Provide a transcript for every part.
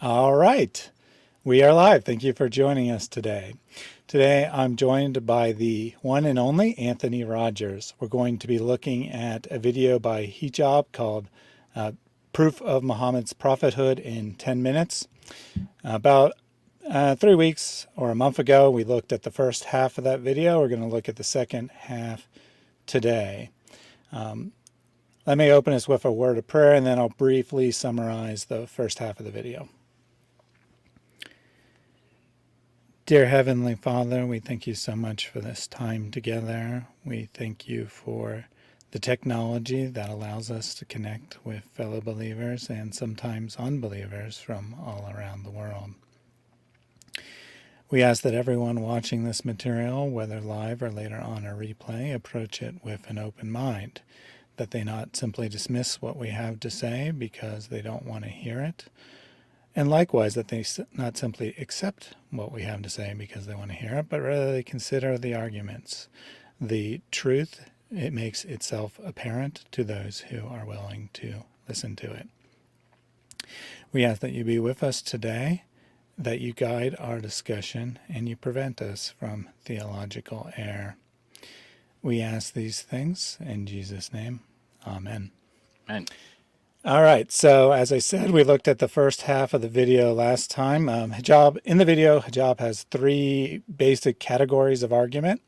All right, we are live. Thank you for joining us today. Today I'm joined by the one and only Anthony Rogers. We're going to be looking at a video by Hijab called Proof of Muhammad's Prophethood in 10 Minutes. About 3 weeks or a month ago, we looked at the first half of that video. We're going to look at the second half today. Let me open us with a word of prayer, and then I'll briefly summarize the first half of the video. Dear Heavenly Father, we thank you so much for this time together. We thank you for the technology that allows us to connect with fellow believers and sometimes unbelievers from all around the world. We ask that everyone watching this material, whether live or later on a replay, approach it with an open mind, that they not simply dismiss what we have to say because they don't want to hear it, and likewise that they not simply accept what we have to say because they want to hear it, but rather they consider the arguments. The truth, it makes itself apparent to those who are willing to listen to it. We ask that you be with us today, that you guide our discussion, and you prevent us from theological error. We ask these things in Jesus' name. Amen. Amen. All right, so as I said, we looked at the first half of the video last time. Hijab has three basic categories of argument.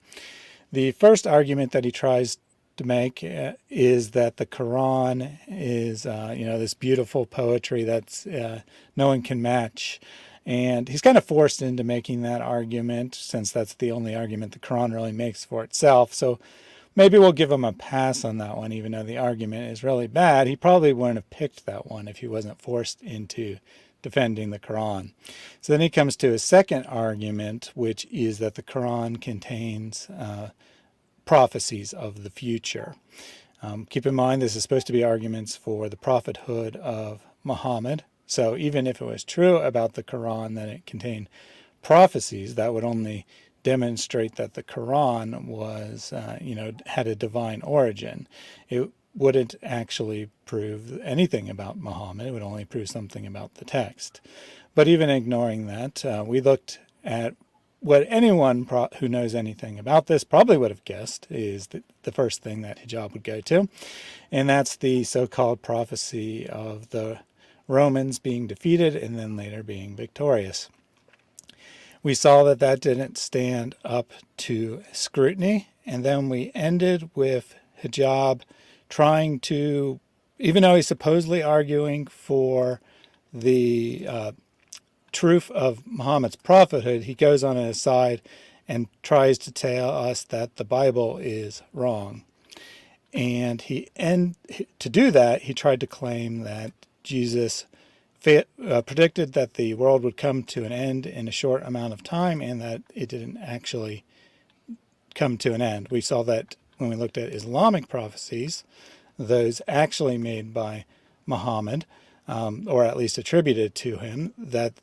The first argument that he tries to make is that the Quran is, this beautiful poetry that's no one can match. And he's kind of forced into making that argument, since that's the only argument the Quran really makes for itself. So maybe we'll give him a pass on that one, even though the argument is really bad. He probably wouldn't have picked that one if he wasn't forced into defending the Quran. So then he comes to his second argument, which is that the Quran contains prophecies of the future. Keep in mind, this is supposed to be arguments for the prophethood of Muhammad. So even if it was true about the Quran that it contained prophecies, that would only demonstrate that the Quran was, had a divine origin. It wouldn't actually prove anything about Muhammad. It would only prove something about the text. But even ignoring that, we looked at what anyone who knows anything about this probably would have guessed is the first thing that Hijab would go to, and that's the so-called prophecy of the Romans being defeated and then later being victorious. We saw that that didn't stand up to scrutiny, and then we ended with Hijab trying to, even though he's supposedly arguing for the truth of Muhammad's prophethood, he goes on an aside and tries to tell us that the Bible is wrong. And to do that, he tried to claim that Jesus predicted that the world would come to an end in a short amount of time, and that it didn't actually come to an end. We saw that when we looked at Islamic prophecies, those actually made by Muhammad, or at least attributed to him, that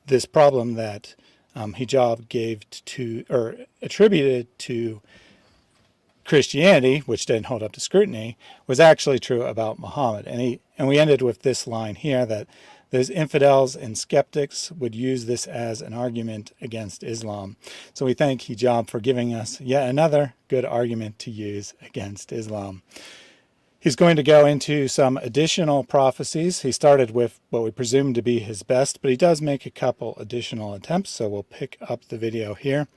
this problem that Hijab gave to, or attributed to Christianity, which didn't hold up to scrutiny, was actually true about Muhammad. And we ended with this line here, that those infidels and skeptics would use this as an argument against Islam. So we thank Hijab for giving us yet another good argument to use against Islam. He's going to go into some additional prophecies. He started with what we presume to be his best, but he does make a couple additional attempts, so we'll pick up the video here.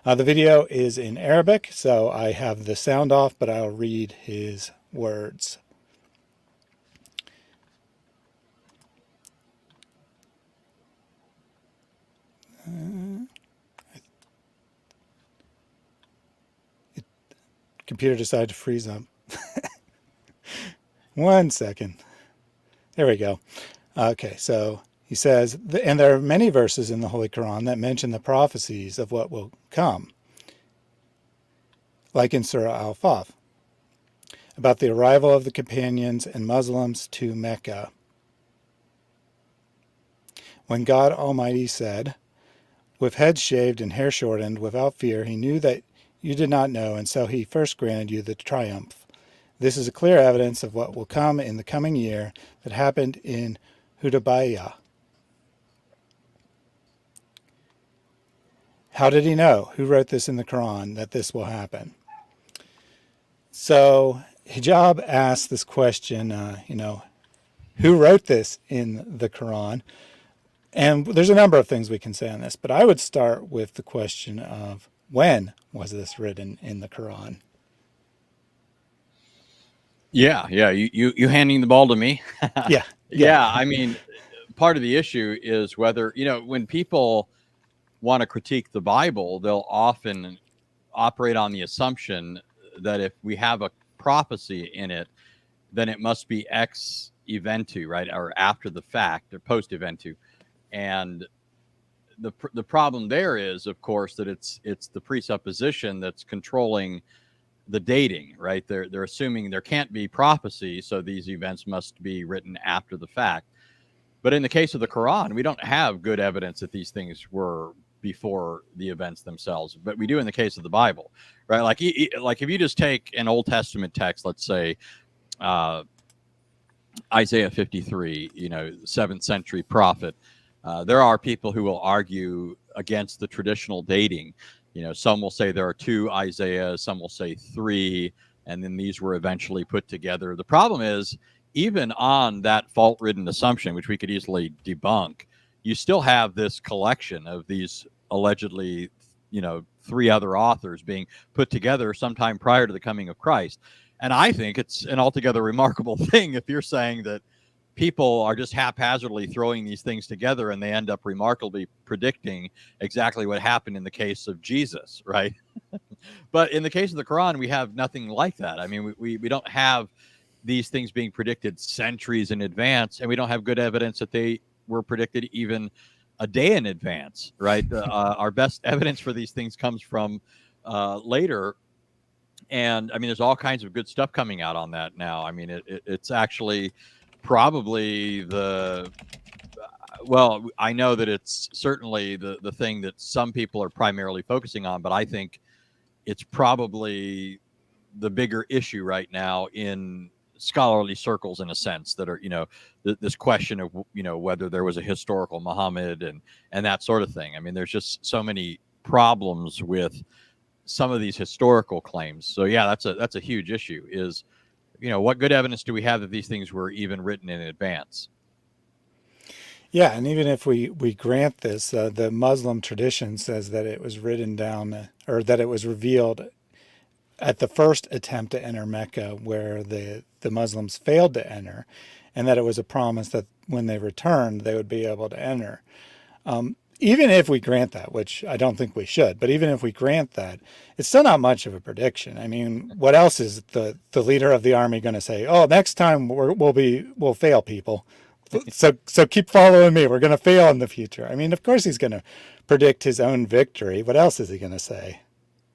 The video is in Arabic, so I have the sound off, but I'll read his words. Computer decided to freeze up. 1 second. There we go. Okay, so he says, and there are many verses in the Holy Quran that mention the prophecies of what will come, like in Surah Al-Faf, about the arrival of the companions and Muslims to Mecca. When God Almighty said, with heads shaved and hair shortened, without fear, he knew that you did not know, and so he first granted you the triumph. This is a clear evidence of what will come in the coming year that happened in Hudabaya. How did he know? Who wrote this in the Quran that this will happen? So Hijab asked this question, who wrote this in the Quran? And there's a number of things we can say on this, but I would start with the question of when was this written in the Quran? Yeah. You handing the ball to me? Yeah. Yeah. I mean, part of the issue is whether, when people want to critique the Bible, they'll often operate on the assumption that if we have a prophecy in it, then it must be ex eventu, right? Or after the fact, or post eventu. And the problem there is, of course, that it's the presupposition that's controlling the dating, right? They're assuming there can't be prophecy, so these events must be written after the fact. But in the case of the Quran, we don't have good evidence that these things were before the events themselves, but we do in the case of the Bible, right? Like if you just take an Old Testament text, let's say Isaiah 53, 7th century prophet, there are people who will argue against the traditional dating. Some will say there are two Isaiahs, some will say three, and then these were eventually put together. The problem is, even on that fault-ridden assumption, which we could easily debunk, you still have this collection of these allegedly, three other authors being put together sometime prior to the coming of Christ. And I think it's an altogether remarkable thing if you're saying that people are just haphazardly throwing these things together and they end up remarkably predicting exactly what happened in the case of Jesus, right? But in the case of the Quran, we have nothing like that. I mean, we don't have these things being predicted centuries in advance, and we don't have good evidence that they were predicted even a day in advance, right? Our best evidence for these things comes from later. And I mean, there's all kinds of good stuff coming out on that now. I mean, it's actually probably well, I know that it's certainly the thing that some people are primarily focusing on, but I think it's probably the bigger issue right now in scholarly circles, in a sense, that are, this question of, whether there was a historical Muhammad and that sort of thing. I mean, there's just so many problems with some of these historical claims. So yeah, that's a huge issue, is, what good evidence do we have that these things were even written in advance? Yeah, and even if we grant this, the Muslim tradition says that it was written down, or that it was revealed at the first attempt to enter Mecca, where the Muslims failed to enter, and that it was a promise that when they returned, they would be able to enter. Even if we grant that, which I don't think we should, but even if we grant that, it's still not much of a prediction. I mean, what else is the leader of the army going to say? Oh, next time we'll fail, people. So keep following me. We're going to fail in the future. I mean, of course he's going to predict his own victory. What else is he going to say?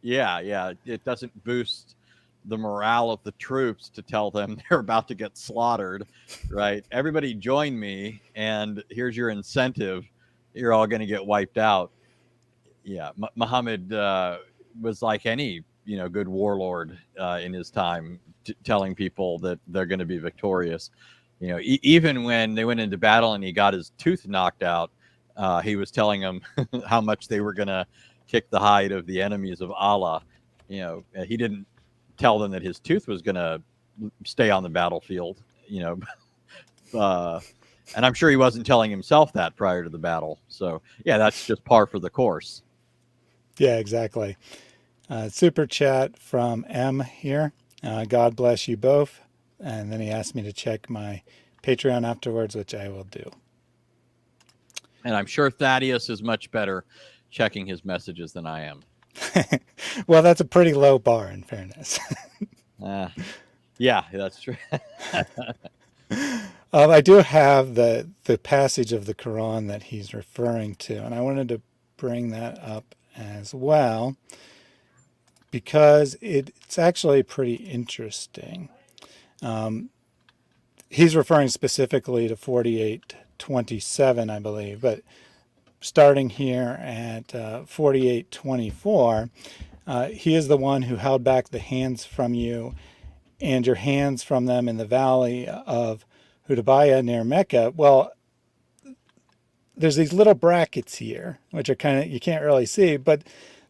Yeah. It doesn't boost the morale of the troops to tell them they're about to get slaughtered, right? Everybody join me, and here's your incentive. You're all going to get wiped out. Yeah, Muhammad was like any, good warlord in his time, telling people that they're going to be victorious. Even when they went into battle and he got his tooth knocked out, he was telling them how much they were going to kick the hide of the enemies of Allah. He didn't tell them that his tooth was going to stay on the battlefield. And I'm sure he wasn't telling himself that prior to the battle. So yeah, that's just par for the course. Yeah, exactly. Super chat from M here. God bless you both. And then he asked me to check my Patreon afterwards, which I will do. And I'm sure Thaddeus is much better checking his messages than I am. Well, that's a pretty low bar, in fairness. Yeah, that's true. I do have the passage of the Quran that he's referring to, and I wanted to bring that up as well because it's actually pretty interesting. He's referring specifically to 48:27, I believe, but starting here at 48:24, he is the one who held back the hands from you and your hands from them in the valley of Hudabaya near Mecca. Well, there's these little brackets here, which are kind of, you can't really see, but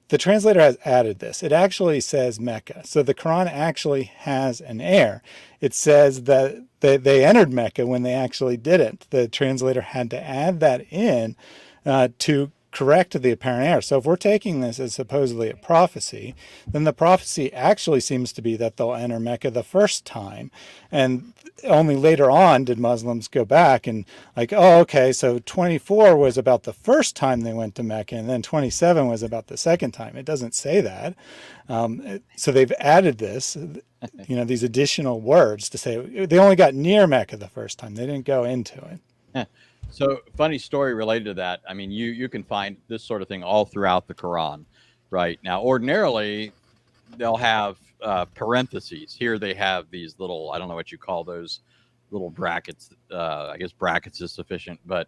the translator has added this. It actually says Mecca. So the Quran actually has an error. It says that they entered Mecca when they actually didn't. The translator had to add that in to correct the apparent error. So if we're taking this as supposedly a prophecy, then the prophecy actually seems to be that they'll enter Mecca the first time. And only later on did Muslims go back and like, oh, okay, so 24 was about the first time they went to Mecca, and then 27 was about the second time. It doesn't say that. So they've added this, these additional words to say they only got near Mecca the first time. They didn't go into it. So funny story related to that. I mean, you can find this sort of thing all throughout the Quran, right? Now, ordinarily, they'll have parentheses. Here they have these little, I don't know what you call those little brackets. I guess brackets is sufficient. But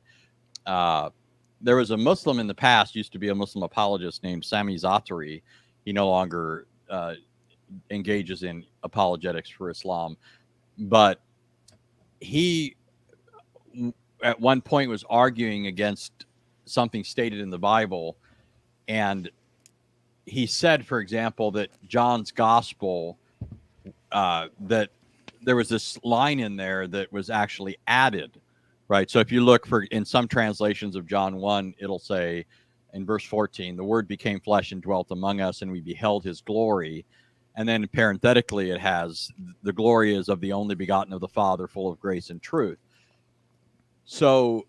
there was a Muslim in the past, used to be a Muslim apologist named Sami Zaatari. He no longer engages in apologetics for Islam. But he at one point was arguing against something stated in the Bible. And he said, for example, that John's gospel, that there was this line in there that was actually added, right? So if you look for in some translations of John 1, it'll say in verse 14, the word became flesh and dwelt among us, and we beheld his glory. And then parenthetically, it has the glory is of the only begotten of the Father, full of grace and truth. So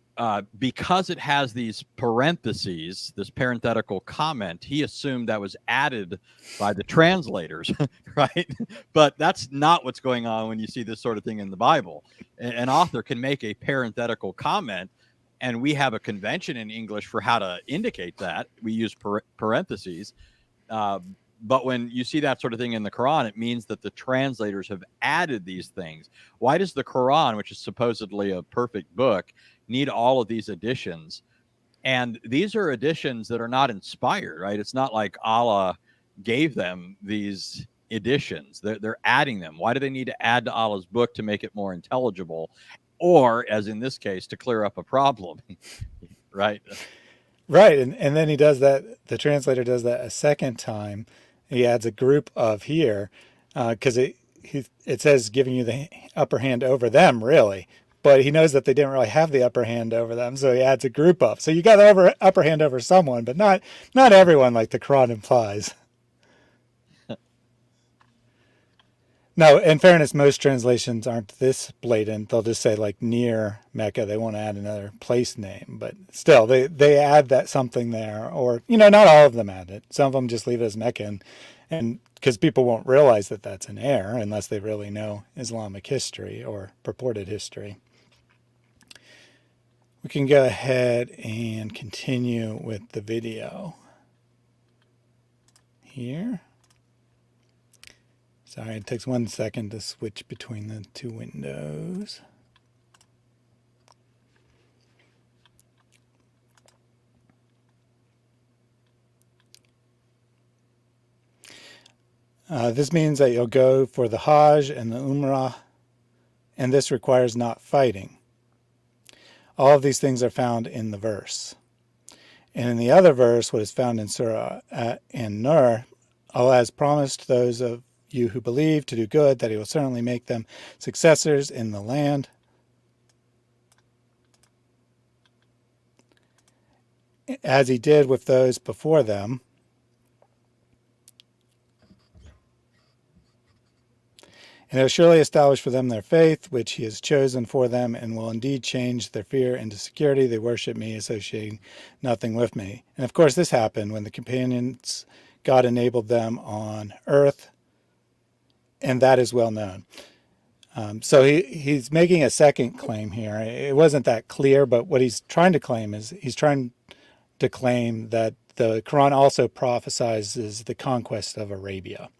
because it has these parentheses, this parenthetical comment, he assumed that was added by the translators, right? But that's not what's going on when you see this sort of thing in the Bible. An author can make a parenthetical comment, and we have a convention in English for how to indicate that. We use parentheses. But when you see that sort of thing in the Quran, it means that the translators have added these things. Why does the Quran, which is supposedly a perfect book, need all of these additions? And these are additions that are not inspired, right? It's not like Allah gave them these additions. They're adding them. Why do they need to add to Allah's book to make it more intelligible? Or, as in this case, to clear up a problem, right? Right. And then he does that. The translator does that a second time. He adds a group of here because it says giving you the upper hand over them, really. But he knows that they didn't really have the upper hand over them, so he adds a group of. So you got the upper hand over someone, but not everyone, like the Quran implies. No, in fairness, most translations aren't this blatant. They'll just say like near Mecca. They won't add another place name, but still they add that something there, or not all of them add it. Some of them just leave it as Mecca, and because people won't realize that that's an error unless they really know Islamic history or purported history. We can go ahead and continue with the video here. Sorry, it takes 1 second to switch between the two windows. This means that you'll go for the Hajj and the Umrah, and this requires not fighting. All of these things are found in the verse. And in the other verse, what is found in Surah An-Nur, Allah has promised those of you who believe to do good, that he will certainly make them successors in the land. As he did with those before them. And he will surely establish for them their faith, which he has chosen for them, and will indeed change their fear into security. They worship me, associating nothing with me. And of course, this happened when the companions, God enabled them on earth, and that is well known. So he's making a second claim here. It wasn't that clear, but what he's trying to claim is he's trying to claim that the Quran also prophesizes the conquest of Arabia.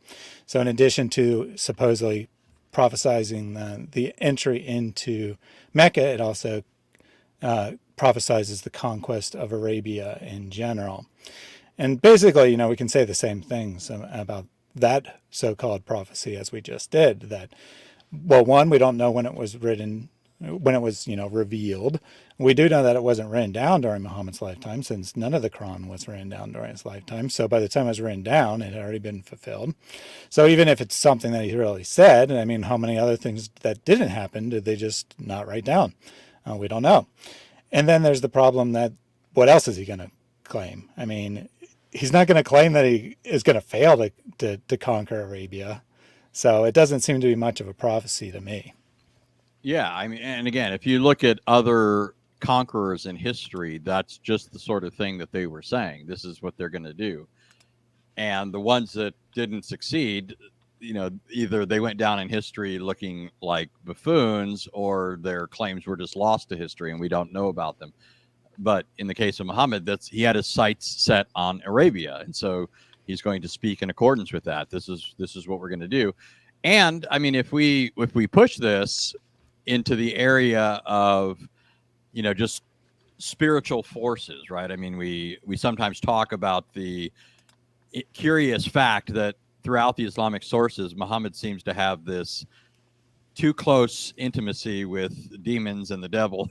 So in addition to supposedly prophesizing the entry into Mecca, it also prophesizes the conquest of Arabia in general. And basically, we can say the same things about that so-called prophecy as we just did. That, well, one, we don't know when it was written when it was, revealed. We do know that it wasn't written down during Muhammad's lifetime, since none of the Quran was written down during his lifetime. So by the time it was written down, it had already been fulfilled. So even if it's something that he really said, I mean, how many other things that didn't happen did they just not write down? We don't know. And then there's the problem that what else is he going to claim? I mean, he's not going to claim that he is going to fail to conquer Arabia. So it doesn't seem to be much of a prophecy to me. Yeah, I mean, and again, if you look at other conquerors in history, that's just the sort of thing that they were saying. This is what they're going to do. And the ones that didn't succeed, either they went down in history looking like buffoons, or their claims were just lost to history and we don't know about them. But in the case of Muhammad, he had his sights set on Arabia, and so he's going to speak in accordance with that. This is what we're going to do. And I mean, if we push this into the area of, just spiritual forces, right? I mean, we sometimes talk about the curious fact that throughout the Islamic sources, Muhammad seems to have this too close intimacy with demons and the devil,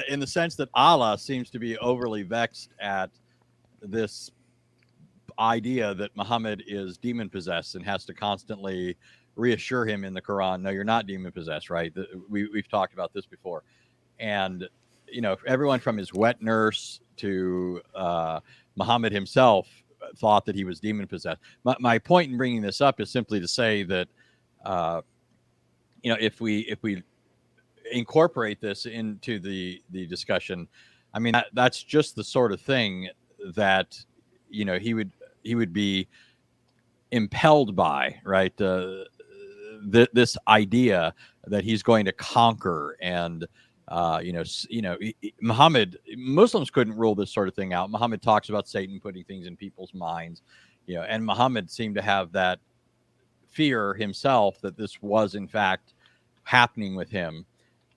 in the sense that Allah seems to be overly vexed at this idea that Muhammad is demon possessed and has to constantly reassure him in the Quran, no, you're not demon possessed, right? We've talked about this before. And, everyone from his wet nurse to Muhammad himself thought that he was demon possessed. My point in bringing this up is simply to say that, if we incorporate this into the discussion, I mean, that's just the sort of thing that, he would be impelled by, right? This idea that he's going to conquer, and Muhammad, Muslims couldn't rule this sort of thing out. Muhammad talks about Satan putting things in people's minds, and Muhammad seemed to have that fear himself that this was in fact happening with him.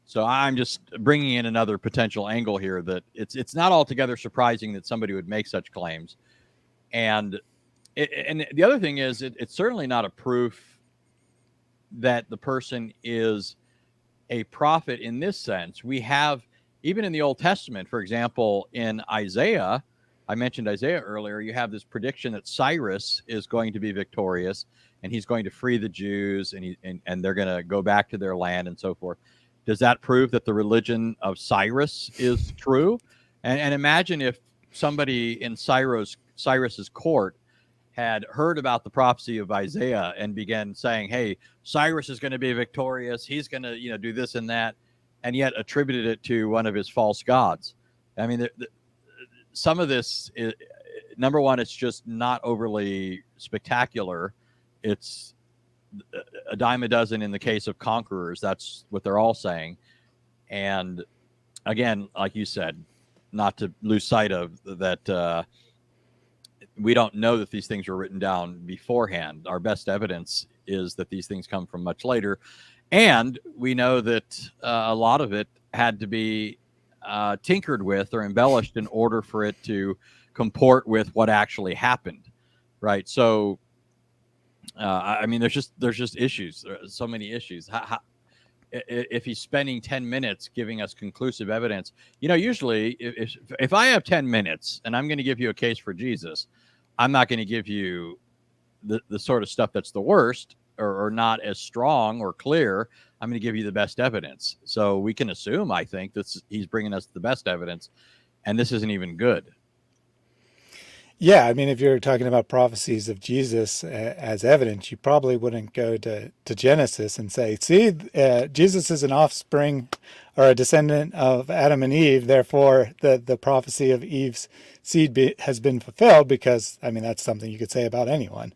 So I'm just bringing in another potential angle here, that it's not altogether surprising that somebody would make such claims. And the other thing is, it's certainly not a proof that the person is a prophet in this sense. We have, even in the Old Testament, for example, in Isaiah, I mentioned Isaiah earlier, you have this prediction that Cyrus is going to be victorious and he's going to free the Jews, and they're going to go back to their land and so forth. Does that prove that the religion of Cyrus is true? And imagine if somebody in Cyrus's court had heard about the prophecy of Isaiah and began saying, hey, Cyrus is going to be victorious, he's going to do this and that, and yet attributed it to one of his false gods. I mean, some of this is, number one, it's just not overly spectacular. It's a dime a dozen in the case of conquerors. That's what they're all saying. And again, like you said, not to lose sight of that, we don't know that these things were written down beforehand. Our best evidence is that these things come from much later. And we know that a lot of it had to be tinkered with or embellished in order for it to comport with what actually happened, right? So, I mean, there's just issues. There are so many issues. If he's spending 10 minutes giving us conclusive evidence, usually if I have 10 minutes and I'm going to give you a case for Jesus, I'm not going to give you the sort of stuff that's the worst or not as strong or clear. I'm going to give you the best evidence. So we can assume, I think, that he's bringing us the best evidence, and this isn't even good. Yeah, I mean, if you're talking about prophecies of Jesus as evidence, you probably wouldn't go to Genesis and say, see, Jesus is an offspring or a descendant of Adam and Eve, therefore the prophecy of Eve's seed has been fulfilled, because, I mean, that's something you could say about anyone.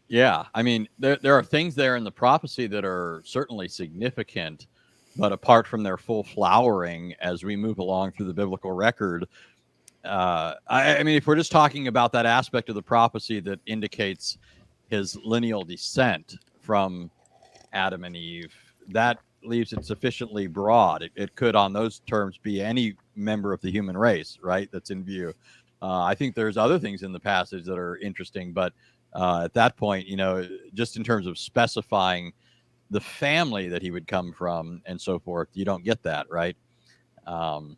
Yeah, I mean, there are things there in the prophecy that are certainly significant, but apart from their full flowering as we move along through the biblical record, I mean, if we're just talking about that aspect of the prophecy that indicates his lineal descent from Adam and Eve, that leaves it sufficiently broad. It could, on those terms, be any member of the human race, right? That's in view. I think there's other things in the passage that are interesting, but at that point, just in terms of specifying the family that he would come from and so forth. You don't get that, right? Um,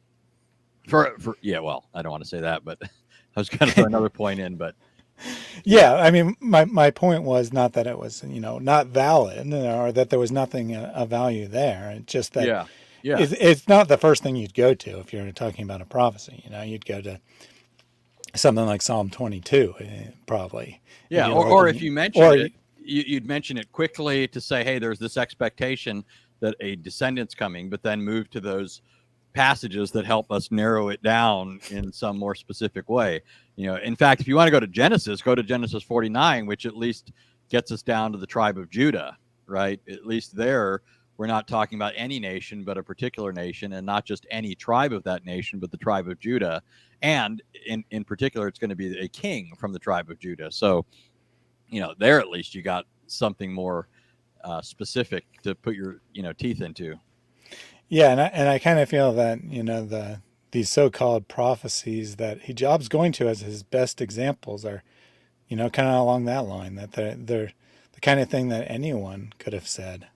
for yeah, well, I don't want to say that, but I was going to throw another point in, but Yeah, I mean, my point was not that it was, not valid or that there was nothing of value there. It's just that yeah, yeah, it's not the first thing you'd go to if you're talking about a prophecy. You'd go to something like Psalm 22, probably, if yeah. you're Or if looking, you mentioned or it, you'd mention it quickly to say, hey, there's this expectation that a descendant's coming, but then move to those passages that help us narrow it down in some more specific way. In fact, if you want to go to Genesis 49, which at least gets us down to the tribe of Judah, right? At least there, we're not talking about any nation, but a particular nation, and not just any tribe of that nation, but the tribe of Judah. And in particular, it's going to be a king from the tribe of Judah. So, there at least you got something more specific to put your teeth into. yeah, and I kind of feel that these so-called prophecies that Hijab's going to as his best examples are, kind of along that line, that they're the kind of thing that anyone could have said.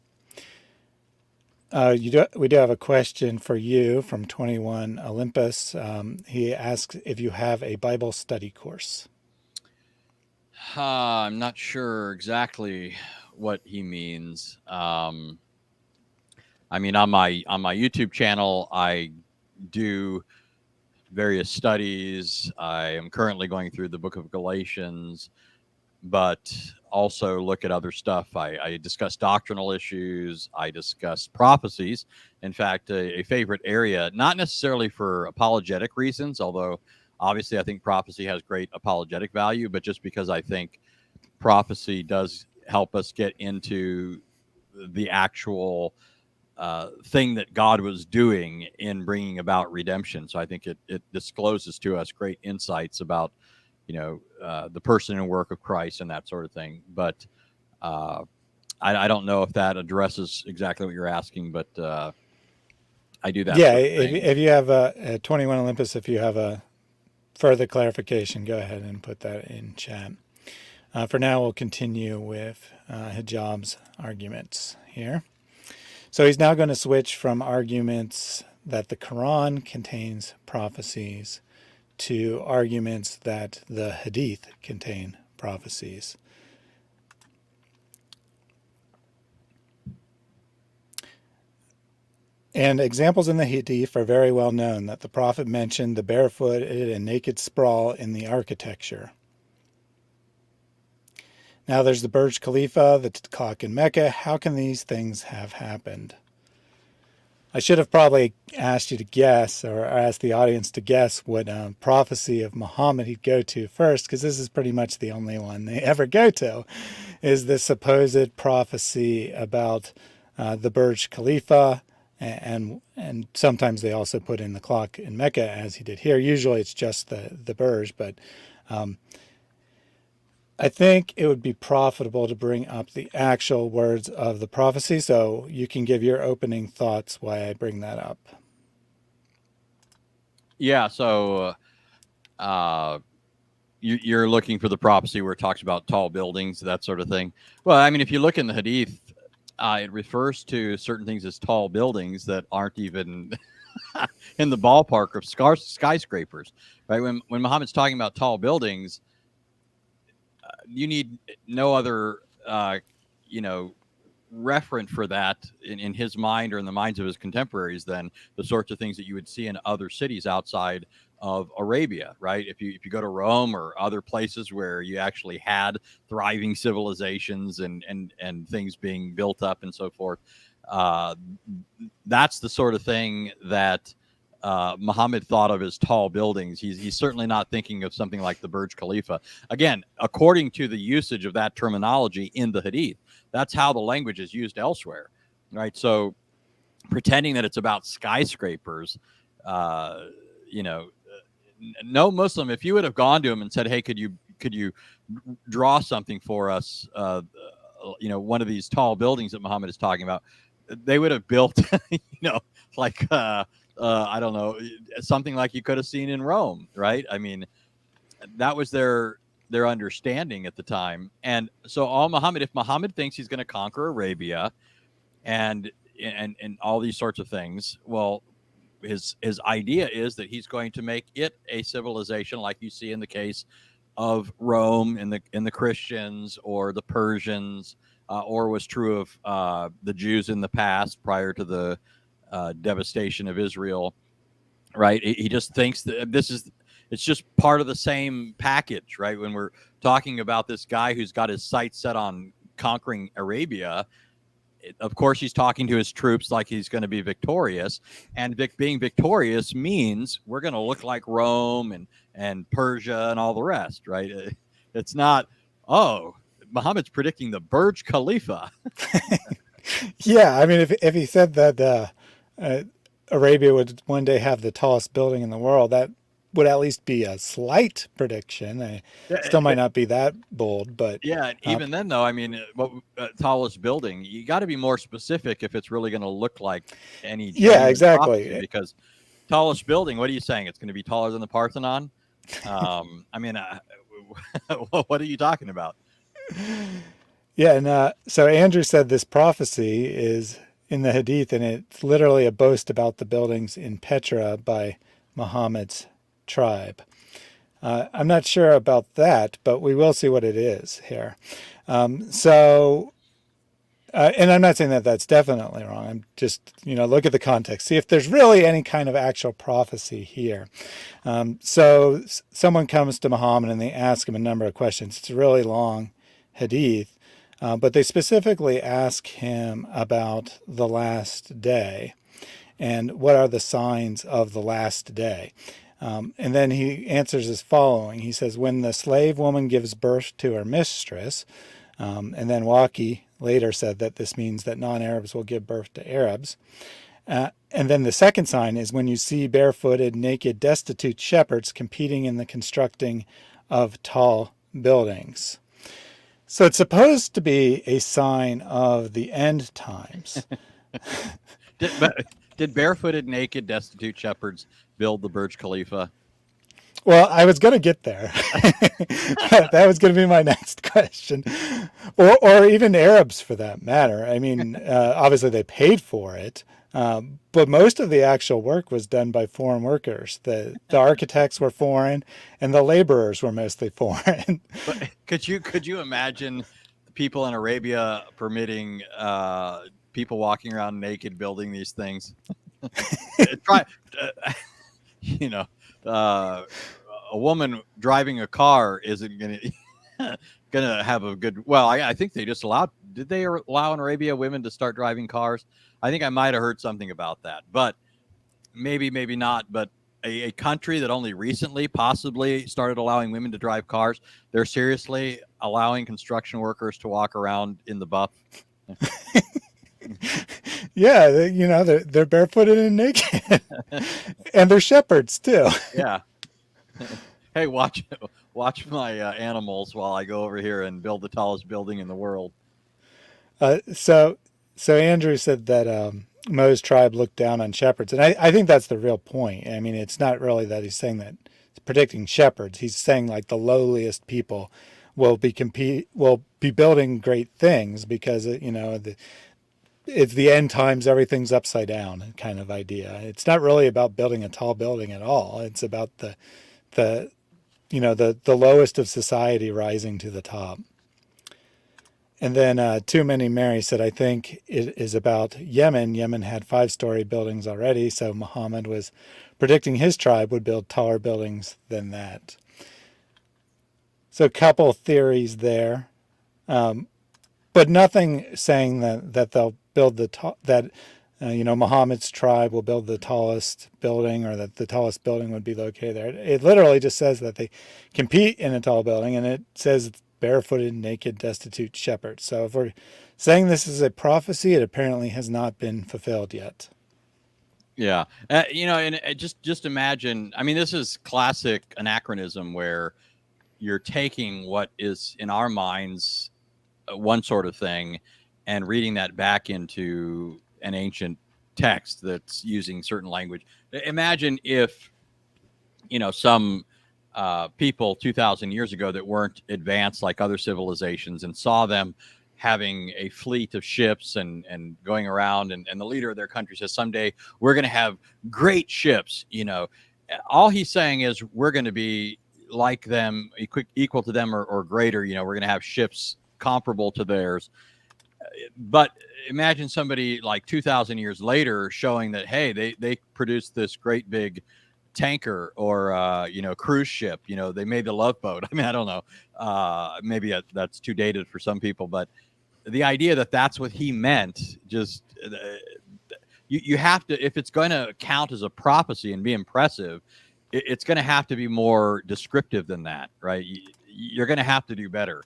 We do have a question for you from 21 Olympus. He asks if you have a Bible study course. I'm not sure exactly what he means. I mean, on my YouTube channel, I do various studies. I am currently going through the book of Galatians, but also look at other stuff. I discuss doctrinal issues. I discuss prophecies. In fact, a favorite area, not necessarily for apologetic reasons, although obviously I think prophecy has great apologetic value, but just because I think prophecy does help us get into the actual thing that God was doing in bringing about redemption. So I think it discloses to us great insights about the person and work of Christ and that sort of thing. But I don't know if that addresses exactly what you're asking, but I do that Yeah, sort of thing. if you have a 21 Olympus, if you have a further clarification, go ahead and put that in chat. For now, we'll continue with Hijab's arguments here. So he's now going to switch from arguments that the Quran contains prophecies to arguments that the Hadith contain prophecies. And examples in the Hadith are very well known that the Prophet mentioned the barefooted and naked sprawl in the architecture. Now there's the Burj Khalifa, the clock in Mecca. How can these things have happened? I should have probably asked you to guess, or asked the audience to guess, what prophecy of Muhammad he'd go to first, because this is pretty much the only one they ever go to, is the supposed prophecy about the Burj Khalifa, and sometimes they also put in the clock in Mecca, as he did here. Usually it's just the Burj, but I think it would be profitable to bring up the actual words of the prophecy, so you can give your opening thoughts why I bring that up. Yeah, so you're looking for the prophecy where it talks about tall buildings, that sort of thing. Well, I mean, if you look in the Hadith, it refers to certain things as tall buildings that aren't even in the ballpark of skyscrapers, right? When Muhammad's talking about tall buildings, you need no other, referent for that in his mind or in the minds of his contemporaries than the sorts of things that you would see in other cities outside of Arabia, right? If you go to Rome or other places where you actually had thriving civilizations and things being built up and so forth, that's the sort of thing that Muhammad thought of as tall buildings. He's certainly not thinking of something like the Burj Khalifa. Again, according to the usage of that terminology in the Hadith, that's how the language is used elsewhere, right? So pretending that it's about skyscrapers, no Muslim, if you would have gone to him and said, hey, could you draw something for us, one of these tall buildings that Muhammad is talking about, they would have built, like, I don't know, something like you could have seen in Rome, right? I mean, that was their understanding at the time. And so if Muhammad thinks he's going to conquer Arabia, and and all these sorts of things. Well, his idea is that he's going to make it a civilization like you see in the case of Rome in the Christians or the Persians, or was true of the Jews in the past prior to the devastation of Israel. Right? He just thinks that it's just part of the same package, right? When we're talking about this guy who's got his sights set on conquering Arabia, of course he's talking to his troops like he's going to be victorious, and being victorious means we're going to look like Rome and Persia and all the rest, right? It's not, oh, Muhammad's predicting the Burj Khalifa. Yeah, I mean, if he said that Arabia would one day have the tallest building in the world, that would at least be a slight prediction. I still might not be that bold, but Yeah, and even then, though, I mean, what tallest building? You got to be more specific if it's really going to look like any. Yeah, exactly. Prophecy, because tallest building, what are you saying? It's going to be taller than the Parthenon? I mean, what are you talking about? Yeah, and so Andrew said this prophecy is in the Hadith, and it's literally a boast about the buildings in Petra by Muhammad's tribe. I'm not sure about that, but we will see what it is here. And I'm not saying that that's definitely wrong. I'm just, look at the context. See if there's really any kind of actual prophecy here. So someone comes to Muhammad and they ask him a number of questions. It's a really long hadith, but they specifically ask him about the last day and what are the signs of the last day. And then he answers as following. He says, when the slave woman gives birth to her mistress, and then Waki later said that this means that non-Arabs will give birth to Arabs. And then the second sign is when you see barefooted, naked, destitute shepherds competing in the constructing of tall buildings. So it's supposed to be a sign of the end times. Did barefooted, naked, destitute shepherds build the Burj Khalifa? Well, I was going to get there. That was going to be my next question. Or even Arabs for that matter. I mean, obviously they paid for it, but most of the actual work was done by foreign workers. The architects were foreign, and the laborers were mostly foreign. But could you imagine people in Arabia permitting people walking around naked building these things? Try, you know. A woman driving a car isn't gonna have a good. Well, I think they just allowed. Did they allow in Arabia women to start driving cars? I think I might have heard something about that, but maybe not. But a country that only recently possibly started allowing women to drive cars, they're seriously allowing construction workers to walk around in the buff. Yeah, they're barefooted and naked, and they're shepherds too. Yeah. Hey, watch my animals while I go over here and build the tallest building in the world. So Andrew said that Mo's tribe looked down on shepherds, and I think that's the real point. I mean, it's not really that he's saying that he's predicting shepherds. He's saying like the lowliest people will be building great things because it's the end times, everything's upside down kind of idea. It's not really about building a tall building at all. It's about the lowest of society rising to the top. And then Too Many Mary said, I think it is about Yemen. Yemen had 5-story buildings already, so Muhammad was predicting his tribe would build taller buildings than that. So a couple theories there, but nothing saying that they'll build Muhammad's tribe will build the tallest building or that the tallest building would be located there. It literally just says that they compete in a tall building, and it says barefooted, naked, destitute shepherds. So if we're saying this is a prophecy, it apparently has not been fulfilled yet. Yeah. And just imagine, I mean, this is classic anachronism where you're taking what is in our minds one sort of thing and reading that back into an ancient text that's using certain language. Imagine if, some people 2,000 years ago that weren't advanced like other civilizations and saw them having a fleet of ships and going around, and the leader of their country says someday we're going to have great ships. All he's saying is we're going to be like them, equal to them, or greater. We're going to have ships comparable to theirs. But imagine somebody like 2,000 years later showing that, hey, they produced this great big tanker or cruise ship. They made the Love Boat. I mean, I don't know, maybe that's too dated for some people, but the idea that that's what he meant, just you have to, if it's going to count as a prophecy and be impressive, it's going to have to be more descriptive than that, right? You're going to have to do better.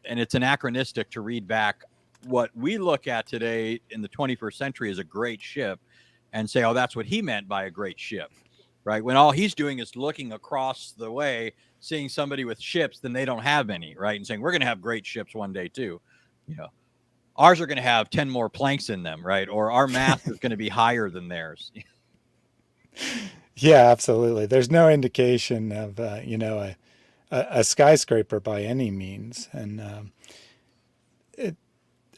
And it's anachronistic to read back what we look at today in the 21st century as a great ship and say, oh, that's what he meant by a great ship, right? When all he's doing is looking across the way, seeing somebody with ships, then they don't have any, right? And saying, we're going to have great ships one day too. Ours are going to have 10 more planks in them, right? Or our mast is going to be higher than theirs. Yeah, absolutely. There's no indication of, a skyscraper by any means. And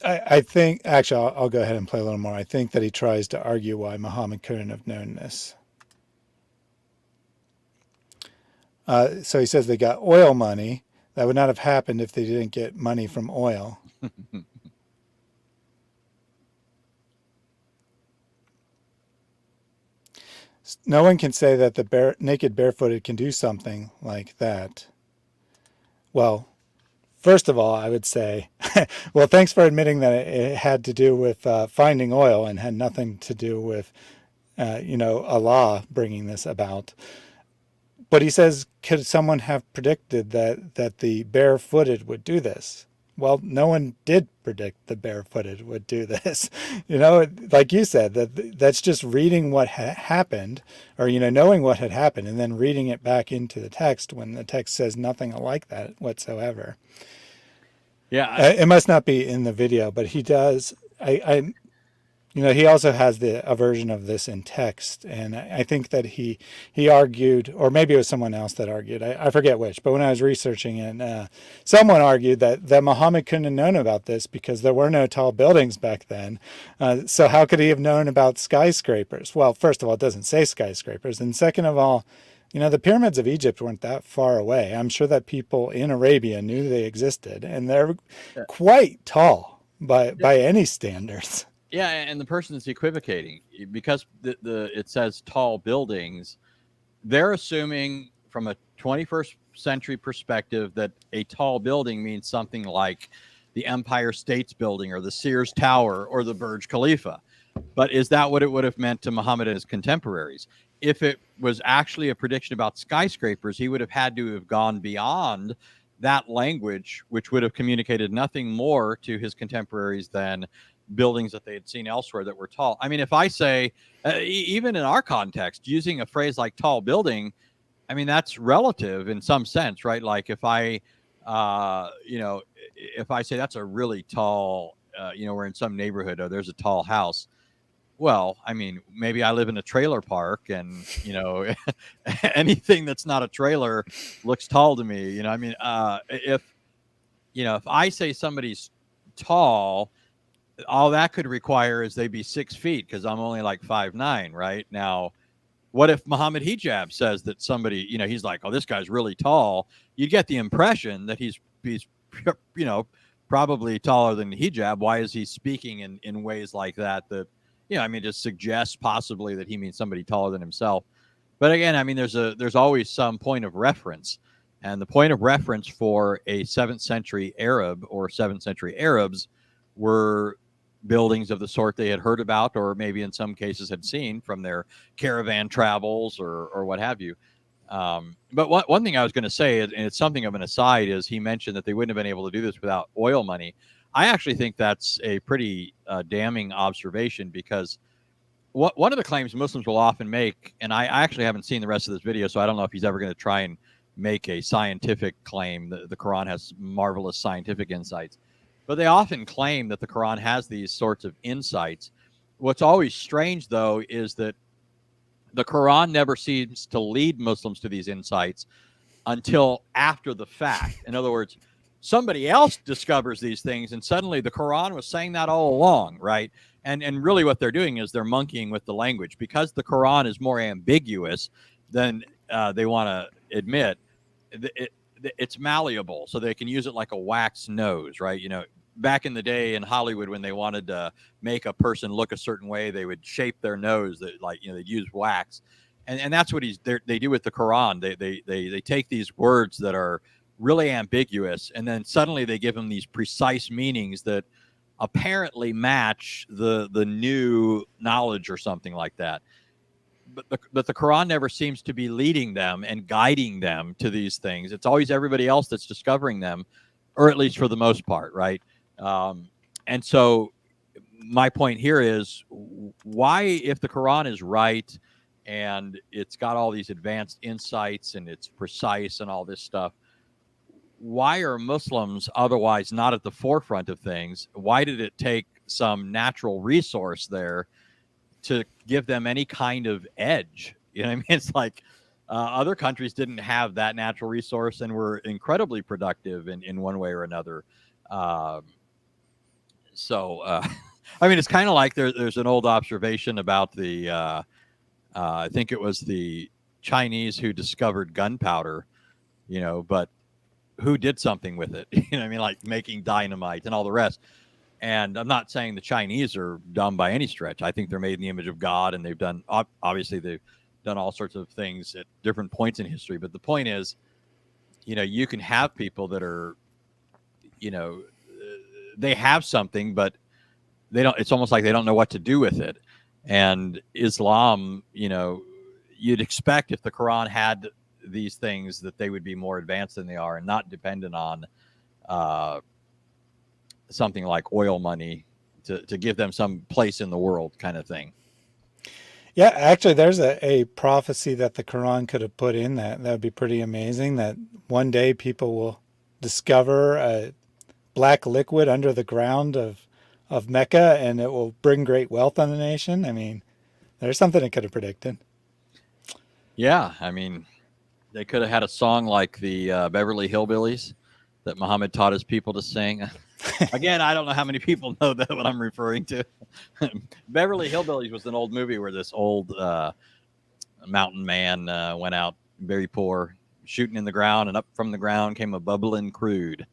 I think, actually, I'll go ahead and play a little more. I think that he tries to argue why Muhammad couldn't have known this. So he says they got oil money. That would not have happened if they didn't get money from oil. No one can say that the naked barefooted can do something like that. Well, first of all, I would say, well, thanks for admitting that it had to do with finding oil and had nothing to do with, Allah bringing this about. But he says, could someone have predicted that the barefooted would do this? Well, no one did predict the barefooted would do this. Like you said, that's just reading what happened, or, knowing what had happened and then reading it back into the text when the text says nothing like that whatsoever. Yeah. It must not be in the video, but he does. He also has a version of this in text, and I think that he argued, or maybe it was someone else that argued, I forget which, but when I was researching it, someone argued that Muhammad couldn't have known about this because there were no tall buildings back then. So how could he have known about skyscrapers? Well, first of all, it doesn't say skyscrapers, and second of all, the pyramids of Egypt weren't that far away. I'm sure that people in Arabia knew they existed, and they're quite tall by any standards. Yeah, and the person that's equivocating, because it says tall buildings, they're assuming from a 21st century perspective that a tall building means something like the Empire States Building or the Sears Tower or the Burj Khalifa. But is that what it would have meant to Muhammad and his contemporaries? If it was actually a prediction about skyscrapers, he would have had to have gone beyond that language, which would have communicated nothing more to his contemporaries than buildings that they had seen elsewhere that were tall. I mean, if I say, even in our context, using a phrase like tall building, I mean, that's relative in some sense, right? Like if I, if I say that's a really tall, we're in some neighborhood or there's a tall house. Well, I mean, maybe I live in a trailer park and, anything that's not a trailer looks tall to me. I mean, if I say somebody's tall, all that could require is they be 6 feet because I'm only like 5'9", right? Now, what if Muhammad Hijab says that somebody, he's like, oh, this guy's really tall? You get the impression that he's probably taller than Hijab. Why is he speaking in ways like that? Just suggests possibly that he means somebody taller than himself. But again, I mean, there's always some point of reference. And the point of reference for a 7th century Arab or 7th century Arabs were buildings of the sort they had heard about, or maybe in some cases had seen from their caravan travels or what have you. But one thing I was going to say, and it's something of an aside, is he mentioned that they wouldn't have been able to do this without oil money. I actually think that's a pretty damning observation, because one of the claims Muslims will often make, and I actually haven't seen the rest of this video, so I don't know if he's ever going to try and make a scientific claim. The Quran has marvelous scientific insights. But they often claim that the Quran has these sorts of insights. What's always strange, though, is that the Quran never seems to lead Muslims to these insights until after the fact. In other words, somebody else discovers these things, and suddenly the Quran was saying that all along, right? And really, what they're doing is they're monkeying with the language because the Quran is more ambiguous than they want to admit. It, it's malleable, so they can use it like a wax nose, right? You know, back in the day in Hollywood, when they wanted to make a person look a certain way, they would shape their nose. That, like, you know, they'd use wax, and that's what they do with the Quran. They take these words that are really ambiguous, and then suddenly they give them these precise meanings that apparently match the new knowledge or something like that. But the Quran never seems to be leading them and guiding them to these things. It's always everybody else that's discovering them, or at least for the most part, right? Um, and so my point here is, why, if the Quran is right and it's got all these advanced insights and it's precise and all this stuff, why are Muslims otherwise not at the forefront of things? Why did it take some natural resource there to give them any kind of edge? You know what I mean? It's like other countries didn't have that natural resource and were incredibly productive in one way or another. Um, I mean, it's kind of like there's an old observation about I think it was the Chinese who discovered gunpowder, you know, but who did something with it? You know what I mean? Like making dynamite and all the rest. And I'm not saying the Chinese are dumb by any stretch. I think they're made in the image of God, and they've done, obviously, they've done all sorts of things at different points in history. But the point is, you know, you can have people that are, you know, they have something, but they don't, it's almost like they don't know what to do with it. And Islam, you know, you'd expect if the Quran had these things that they would be more advanced than they are and not dependent on uh, something like oil money to give them some place in the world, kind of thing. Yeah, actually, there's a prophecy that the Quran could have put in that would be pretty amazing. That one day people will discover a black liquid under the ground of Mecca, and it will bring great wealth on the nation. I mean, there's something it could have predicted. Yeah, I mean, they could have had a song like the Beverly Hillbillies that Muhammad taught his people to sing. Again, I don't know how many people know that what I'm referring to. Beverly Hillbillies was an old movie where this old mountain man went out very poor, shooting in the ground, and up from the ground came a bubbling crude,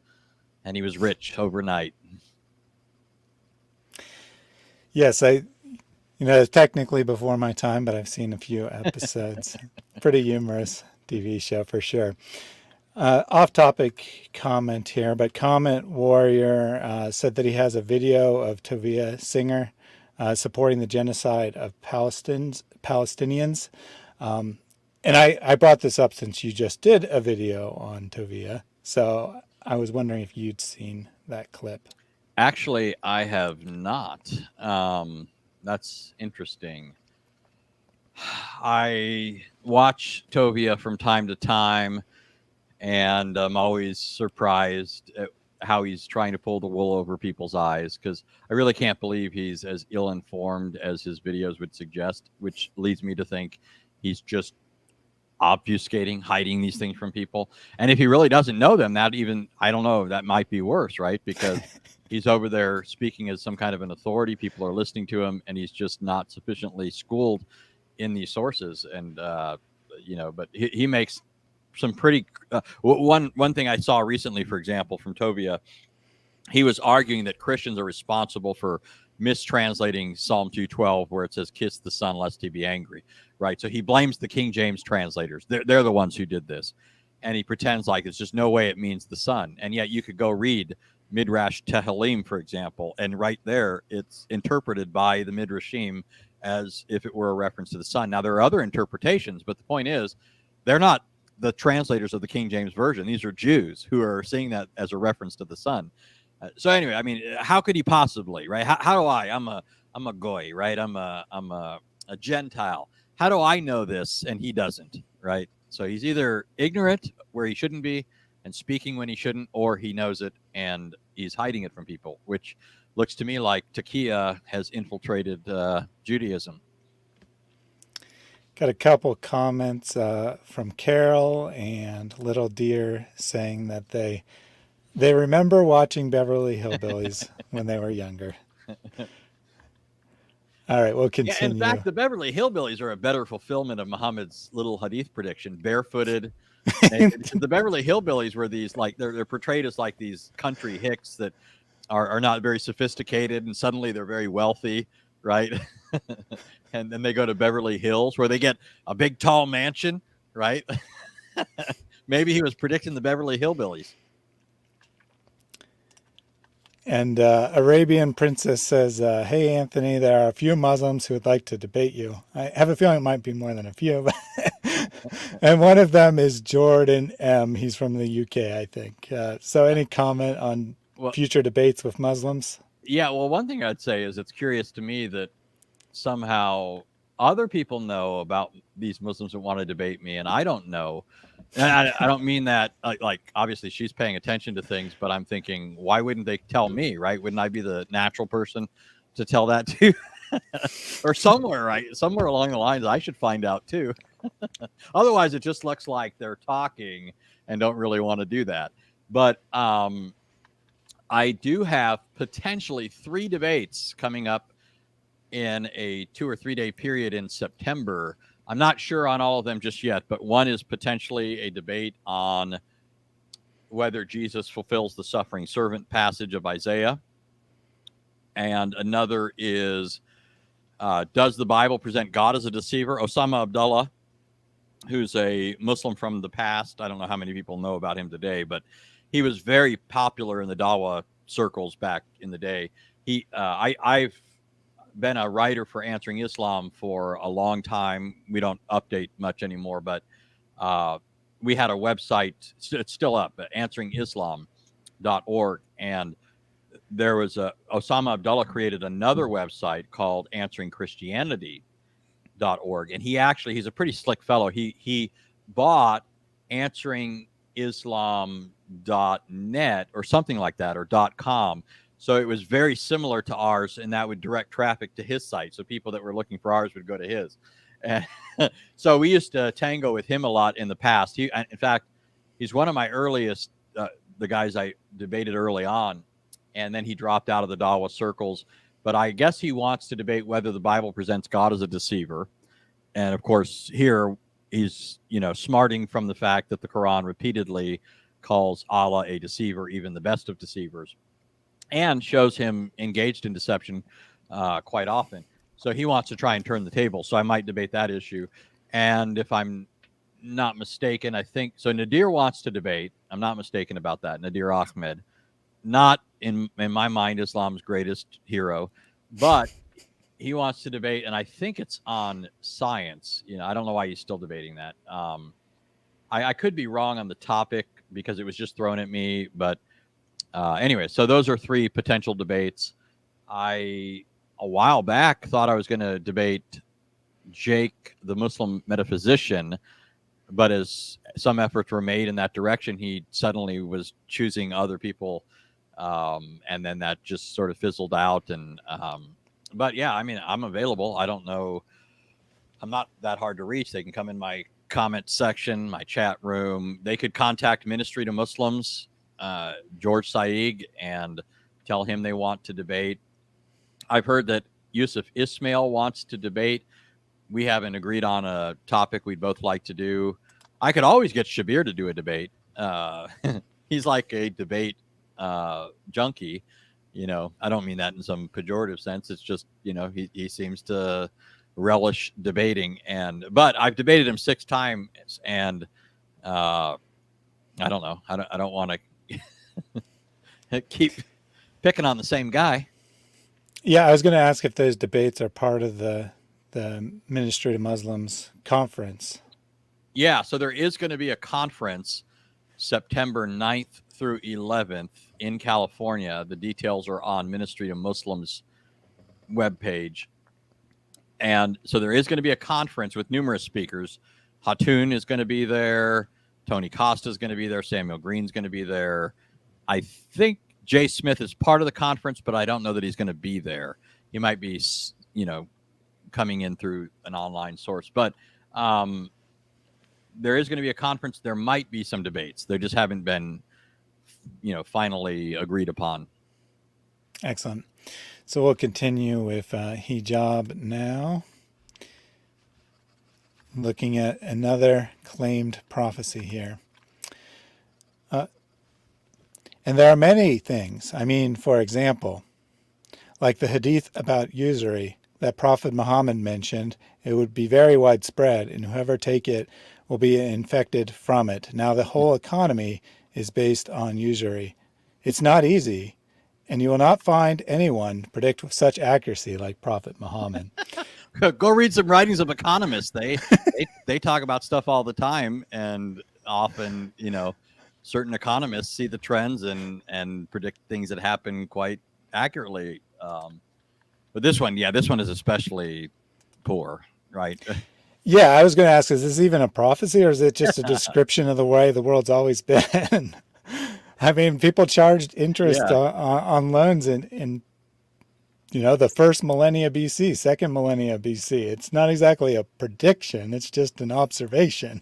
and he was rich overnight. Yes, it's technically before my time, but I've seen a few episodes. Pretty humorous TV show for sure. Off-topic comment here, but Comment Warrior said that he has a video of Tovia Singer supporting the genocide of Palestinians. And I brought this up since you just did a video on Tovia, so I was wondering if you'd seen that clip. Actually, I have not. That's interesting. I watch Tovia from time to time, and I'm always surprised at how he's trying to pull the wool over people's eyes, because I really can't believe he's as ill-informed as his videos would suggest, which leads me to think he's just obfuscating, hiding these things from people. And if he really doesn't know them, that even, I don't know, that might be worse, right? Because he's over there speaking as some kind of an authority. People are listening to him, and he's just not sufficiently schooled in these sources. And, but he makes some pretty, one thing I saw recently, for example, from Tovia, he was arguing that Christians are responsible for mistranslating Psalm 212, where it says, "Kiss the Son, lest he be angry." Right. So he blames the King James translators. They're the ones who did this. And he pretends like it's just no way it means the Son. And yet you could go read Midrash Tehillim, for example, and right there it's interpreted by the Midrashim as if it were a reference to the Son. Now, there are other interpretations, but the point is, they're not the translators of the King James Version. These are Jews who are seeing that as a reference to the Son. So anyway, I mean, how could he possibly, right? How do I'm a goy, right? I'm a Gentile. How do I know this and he doesn't, right? So he's either ignorant where he shouldn't be and speaking when he shouldn't, or he knows it and he's hiding it from people, which looks to me like Takia has infiltrated Judaism. Got a couple comments from Carol and Little Deer saying that they They remember watching Beverly Hillbillies when they were younger. All right, we'll Yeah, in continue. fact, the Beverly Hillbillies are a better fulfillment of Muhammad's little hadith prediction: barefooted, naked. Because the Beverly Hillbillies were these, like, they're portrayed as like these country hicks that are not very sophisticated, and suddenly they're very wealthy, right? And then they go to Beverly Hills where they get a big tall mansion, right? Maybe he was predicting the Beverly Hillbillies. And Arabian Princess says, "Hey Anthony, there are a few Muslims who would like to debate you. I have a feeling it might be more than a few, but and one of them is Jordan M. He's from the UK, I think. So, any comment on Well, future debates with Muslims?" yeah. Well, one thing I'd say is it's curious to me that somehow other people know about these Muslims that want to debate me, and I don't know. And I don't mean that like obviously she's paying attention to things, but I'm thinking, why wouldn't they tell me, right? Wouldn't I be the natural person to tell that to? Or somewhere, right? Somewhere along the lines, I should find out too. Otherwise, it just looks like they're talking and don't really want to do that. But I do have potentially 3 debates coming up in a 2 or 3 day period in September. I'm not sure on all of them just yet, but one is potentially a debate on whether Jesus fulfills the suffering servant passage of Isaiah. And another is, does the Bible present God as a deceiver? Osama Abdullah, who's a Muslim from the past, I don't know how many people know about him today, but he was very popular in the Dawa circles back in the day. I've been a writer for Answering Islam for a long time. We don't update much anymore, but we had a website. It's still up, answeringislam.org. And there was Osama Abdullah created another website called answeringchristianity.org. And he's a pretty slick fellow. He bought answeringislam.net or something like that, or .com. So it was very similar to ours, and that would direct traffic to his site. So people that were looking for ours would go to his. And so we used to tango with him a lot in the past. In fact, he's one of my earliest, the guys I debated early on, and then he dropped out of the Dawa circles. But I guess he wants to debate whether the Bible presents God as a deceiver. And of course, here he's, smarting from the fact that the Quran repeatedly calls Allah a deceiver, even the best of deceivers, and shows him engaged in deception quite often. So he wants to try and turn the table. So I might debate that issue. And if I'm not mistaken, I think so. Nadir wants to debate. I'm not mistaken about that. Nadir Ahmed, not in my mind Islam's greatest hero, but he wants to debate, and I think it's on science. I don't know why he's still debating that. I could be wrong on the topic because it was just thrown at me, but anyway, so those are 3 potential debates. A while back, thought I was going to debate Jake, the Muslim metaphysician, but as some efforts were made in that direction, he suddenly was choosing other people, and then that just sort of fizzled out. And but yeah, I mean, I'm available. I don't know. I'm not that hard to reach. They can come in my comment section, my chat room. They could contact Ministry to Muslims, George Saig, and tell him they want to debate. I've heard that Yusuf Ismail wants to debate. We haven't agreed on a topic we'd both like to do. I could always get Shabir to do a debate. He's like a debate junkie. I don't mean that in some pejorative sense. It's just, he seems to relish debating. But I've debated him 6 times, and I don't know. I don't want to keep picking on the same guy. Yeah, I was going to ask if those debates are part of the Ministry to Muslims conference. Yeah, so there is going to be a conference September 9th through 11th in California. The details are on Ministry to Muslims webpage. And so there is going to be a conference with numerous speakers. Hatun is going to be there. Tony Costa is going to be there. Samuel Green's going to be there. I think Jay Smith is part of the conference, but I don't know that he's going to be there. He might be, coming in through an online source. But there is going to be a conference. There might be some debates. There just haven't been finally agreed upon. Excellent. So we'll continue with hijab now, looking at another claimed prophecy here. And there are many things. I mean, for example, like the hadith about usury that Prophet Muhammad mentioned, it would be very widespread, and whoever take it will be infected from it. Now, the whole economy is based on usury. It's not easy, and you will not find anyone predict with such accuracy like Prophet Muhammad. Go read some writings of economists. They talk about stuff all the time, and often, certain economists see the trends and predict things that happen quite accurately. But this one is especially poor, right? Yeah, I was going to ask, is this even a prophecy, or is it just a description of the way the world's always been? I mean, people charged interest on loans in the first millennia BC, second millennia BC. It's not exactly a prediction. It's just an observation.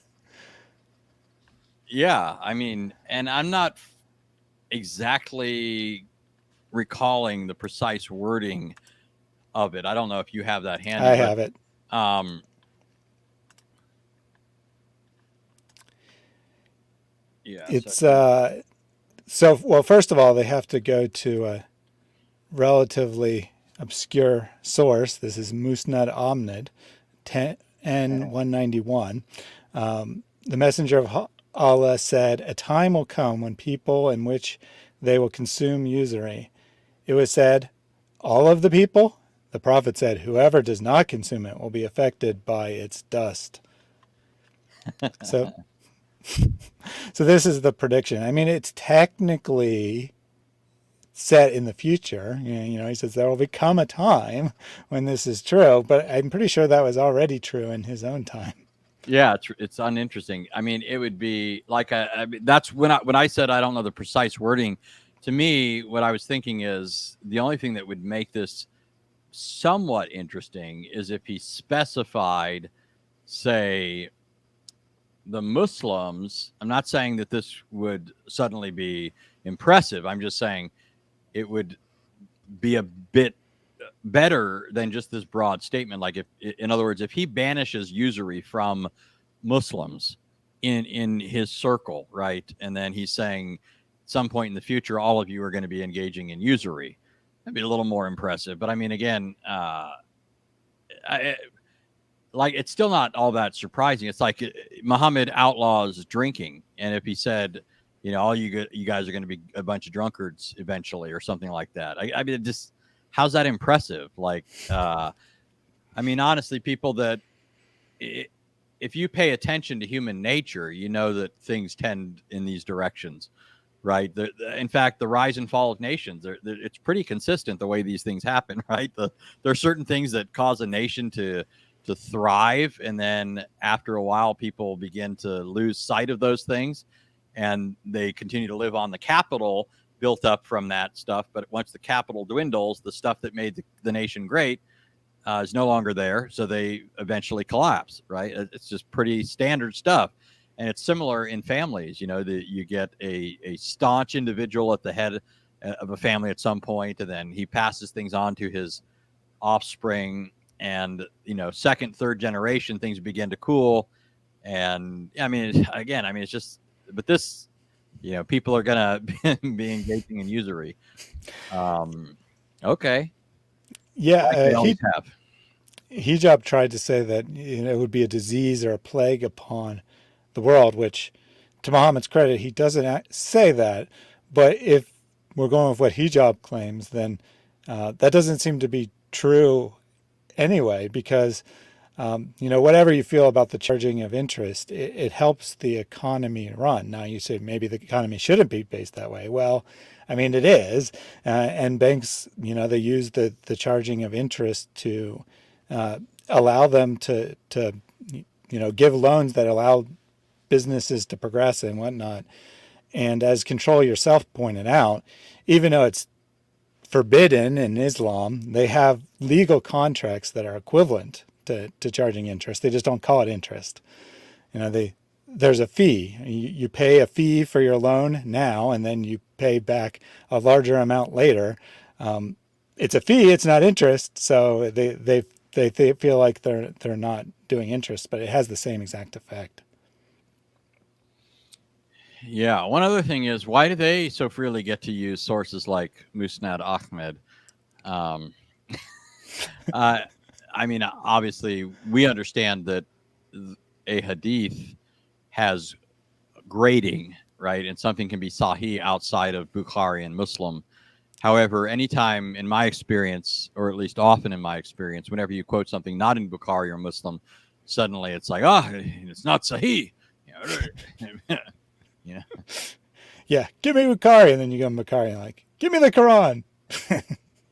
Yeah, I mean, and I'm not exactly recalling the precise wording of it. I don't know if you have that handy. I have it. Yeah. It's well, first of all, they have to go to a relatively obscure source. This is Musnad Ahmed, N191. The messenger of Allah said, "A time will come when people in which they will consume usury." It was said, "All of the people?" The prophet said, "Whoever does not consume it will be affected by its dust." So this is the prediction. I mean, it's technically set in the future. He says there will become a time when this is true, but I'm pretty sure that was already true in his own time. Yeah, it's uninteresting. I mean, it would be like that's when I said I don't know the precise wording. To me, what I was thinking is the only thing that would make this somewhat interesting is if he specified, say, the Muslims. I'm not saying that this would suddenly be impressive. I'm just saying it would be a bit better than just this broad statement. Like, if, in other words, if he banishes usury from Muslims in his circle, right, and then he's saying at some point in the future, all of you are going to be engaging in usury, that'd be a little more impressive. But I mean, again, it's still not all that surprising. It's like Muhammad outlaws drinking, and if he said, all you guys are going to be a bunch of drunkards eventually, or something like that. I mean, just how's that impressive? Like, I mean, honestly, people that if you pay attention to human nature, you know that things tend in these directions, right? In fact, the rise and fall of nations, it's pretty consistent the way these things happen, right? There are certain things that cause a nation to thrive, and then after a while, people begin to lose sight of those things, and they continue to live on the capital built up from that stuff. But once the capital dwindles, the stuff that made the nation great is no longer there. So they eventually collapse, right? It's just pretty standard stuff. And it's similar in families. You get a staunch individual at the head of a family at some point, and then he passes things on to his offspring. And, second, third generation, things begin to cool. And I mean, it's just, but this, people are going to be engaging in usury. Okay. Yeah. Hijab tried to say that it would be a disease or a plague upon the world, which, to Muhammad's credit, he doesn't say that. But if we're going with what Hijab claims, then that doesn't seem to be true anyway, because whatever you feel about the charging of interest, it helps the economy run. Now, you say maybe the economy shouldn't be based that way. Well, I mean, it is. And banks, they use the charging of interest to allow them to give loans that allow businesses to progress and whatnot. And as Control Yourself pointed out, even though it's forbidden in Islam, they have legal contracts that are equivalent to charging interest. They just don't call it interest. there's a fee. You pay a fee for your loan now, and then you pay back a larger amount later. It's a fee; it's not interest. So they feel like they're not doing interest, but it has the same exact effect. Yeah. One other thing is, why do they so freely get to use sources like Musnad Ahmed? Um, uh, I mean, obviously, we understand that a hadith has grading, right? And something can be Sahih outside of Bukhari and Muslim. However, anytime in my experience, or at least often in my experience, whenever you quote something not in Bukhari or Muslim, suddenly it's like, it's not Sahih. You know? Yeah, give me Bukhari, and then you go Bukhari and like, give me the Quran.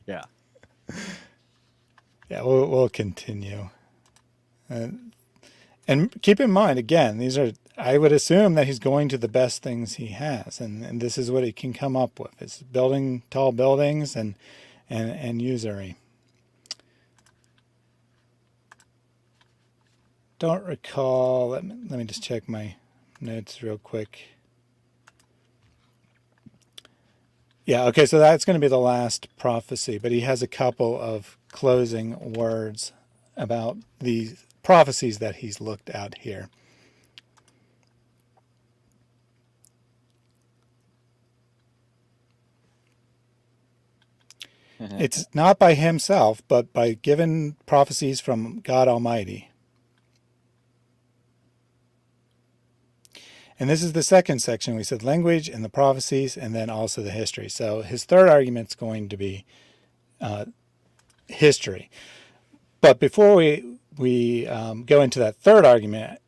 Yeah. Yeah, we'll continue. And keep in mind, again, these are, I would assume that he's going to the best things he has, and this is what he can come up with. It's building tall buildings and usury. Don't recall, let me just check my notes real quick. Yeah, okay, so that's going to be the last prophecy, but he has a couple of closing words about the prophecies that he's looked at here. It's not by himself, but by given prophecies from God Almighty. And this is the second section. We said language and the prophecies, and then also the history. So his third argument is going to be history. But before we go into that third argument,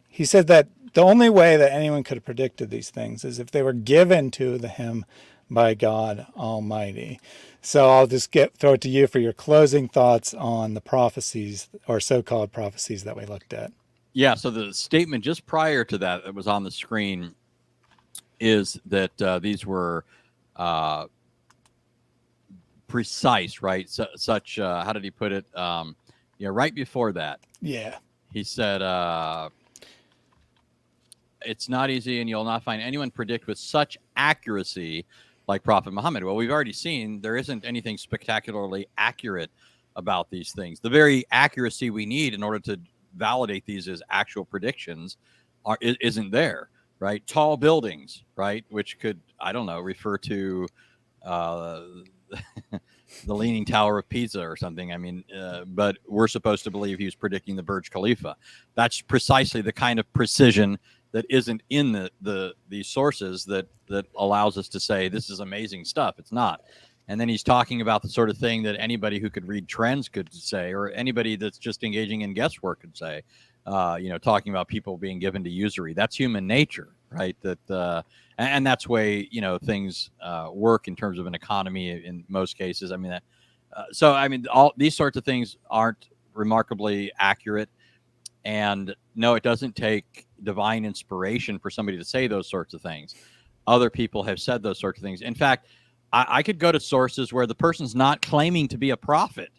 he said that the only way that anyone could have predicted these things is if they were given to him by God Almighty. So I'll just throw it to you for your closing thoughts on the prophecies, or so-called prophecies, that we looked at. Yeah. So the statement just prior to that was on the screen is that these were precise, right? Such how did he put it? Right before that. Yeah. He said, it's not easy, and you'll not find anyone predict with such accuracy like Prophet Muhammad. Well, we've already seen there isn't anything spectacularly accurate about these things. The very accuracy we need in order to validate these as actual predictions isn't there, right? Tall buildings, right? Which could, I don't know, refer to the Leaning Tower of Pisa or something. I mean, but we're supposed to believe he was predicting the Burj Khalifa. That's precisely the kind of precision that isn't in the sources that allows us to say this is amazing stuff. It's not. And then he's talking about the sort of thing that anybody who could read trends could say, or anybody that's just engaging in guesswork could say. Talking about people being given to usury. That's human nature, right? That and that's way things work in terms of an economy in most cases. I mean, all these sorts of things aren't remarkably accurate. And no, it doesn't take divine inspiration for somebody to say those sorts of things. Other people have said those sorts of things. In fact, I could go to sources where the person's not claiming to be a prophet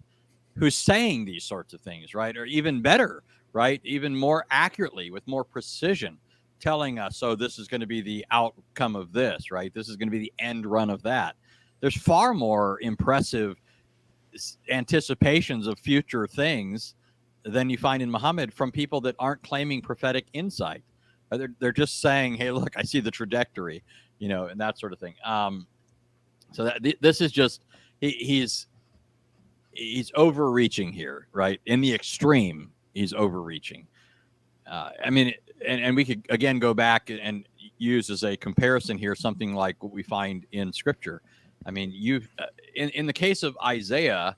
who's saying these sorts of things, right? Or even better, right? Even more accurately, with more precision, telling us, so this is going to be the outcome of this, right? This is going to be the end run of that. There's far more impressive anticipations of future things than you find in Muhammad from people that aren't claiming prophetic insight. They're just saying, hey, look, I see the trajectory, and that sort of thing. So that this is just he's overreaching here, right? In the extreme, he's overreaching. I mean, and we could again go back and use as a comparison here something like what we find in Scripture. I mean, in the case of Isaiah,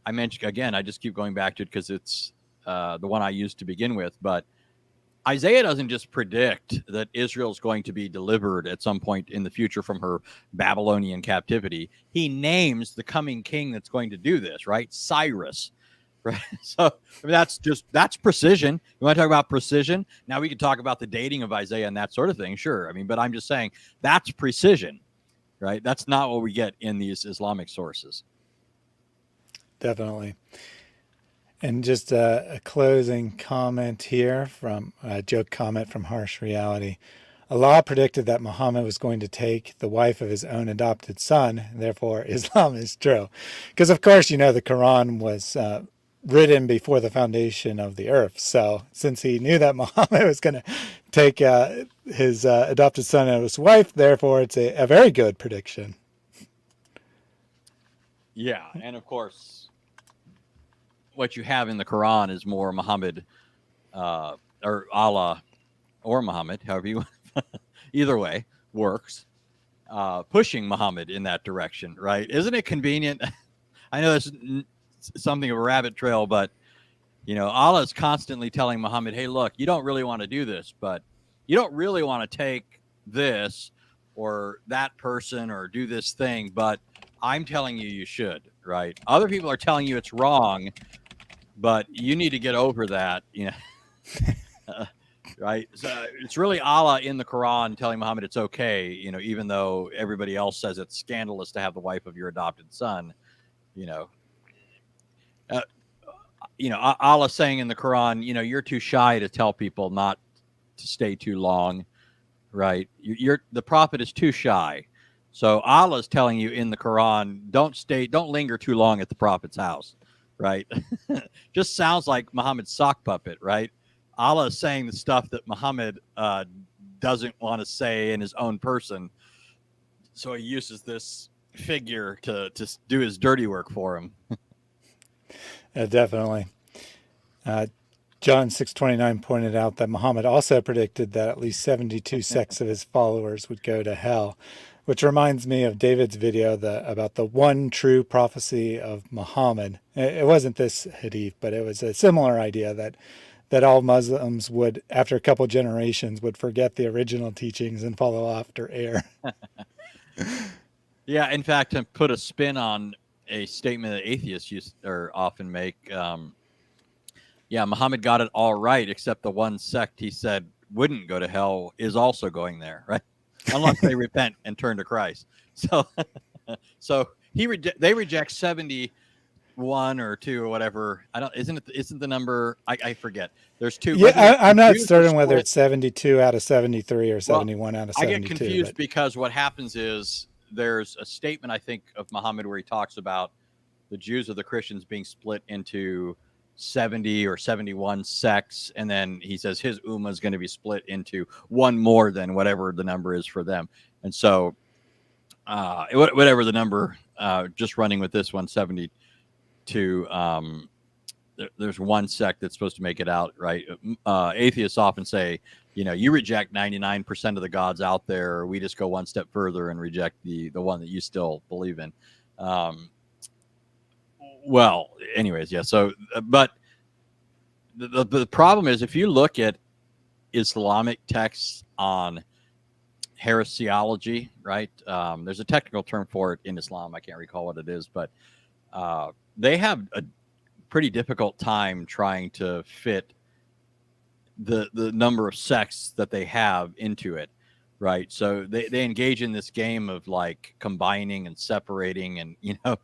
I mentioned again, I just keep going back to it because it's the one I used to begin with, but Isaiah doesn't just predict that Israel's going to be delivered at some point in the future from her Babylonian captivity. He names the coming king that's going to do this, right? Cyrus, right? So I mean, that's precision. You want to talk about precision? Now we could talk about the dating of Isaiah and that sort of thing. Sure. I mean, but I'm just saying that's precision, right? That's not what we get in these Islamic sources. Definitely. And just a closing comment here from a joke comment from Harsh Reality. Allah predicted that Muhammad was going to take the wife of his own adopted son, and therefore Islam is true. Because, of course, you know, the Quran was written before the foundation of the earth. So, since he knew that Muhammad was going to take his adopted son and his wife, therefore it's a very good prediction. Yeah, and of course, what you have in the Quran is more Muhammad or Allah or Muhammad, however you either way works, pushing Muhammad in that direction, right? Isn't it convenient? I know that's something of a rabbit trail, but you know, Allah is constantly telling Muhammad, "Hey, look, you don't really want to do this, but you don't really want to take this or that person or do this thing, but I'm telling you you should, right? Other people are telling you it's wrong, but you need to get over that, you know." Right? So it's really Allah in the Quran telling Muhammad it's okay, you know, even though everybody else says it's scandalous to have the wife of your adopted son, you know. Uh, Allah saying in the Quran, you know, you're too shy to tell people not to stay too long, right? You're the prophet is too shy. So Allah is telling you in the Quran, don't linger too long at the prophet's house, right? Just sounds like Muhammad's sock puppet, right? Allah is saying the stuff that Muhammad doesn't want to say in his own person, so he uses this figure to do his dirty work for him. Definitely. John 6:29 pointed out that Muhammad also predicted that at least 72 sects of his followers would go to hell, which reminds me of David's video about the one true prophecy of Muhammad. It wasn't this hadith, but it was a similar idea that all Muslims would, after a couple generations, would forget the original teachings and follow after air. Yeah, in fact, to put a spin on a statement that atheists often make, yeah, Muhammad got it all right, except the one sect he said wouldn't go to hell is also going there, right? Unless they repent and turn to Christ. So, so they reject 71 or 2 or whatever. I don't. Isn't the number? I forget. There's two. Yeah, I'm not Jews certain whether it's 72 out of 73 or well, 71 out of 72. I get confused but because what happens is there's a statement I think of Muhammad where he talks about the Jews or the Christians being split into 70 or 71 sects, and then he says his ummah is going to be split into one more than whatever the number is for them. And so whatever the number, just running with this 172, there's one sect that's supposed to make it out, right? Atheists often say, you know, you reject 99% of the gods out there. We just go one step further and reject the one that you still believe in. Well, anyways, yeah. So, but the problem is if you look at Islamic texts on heresiology, right? There's a technical term for it in Islam. I can't recall what it is, but they have a pretty difficult time trying to fit the number of sects that they have into it, right? So they engage in this game of like combining and separating, and you know,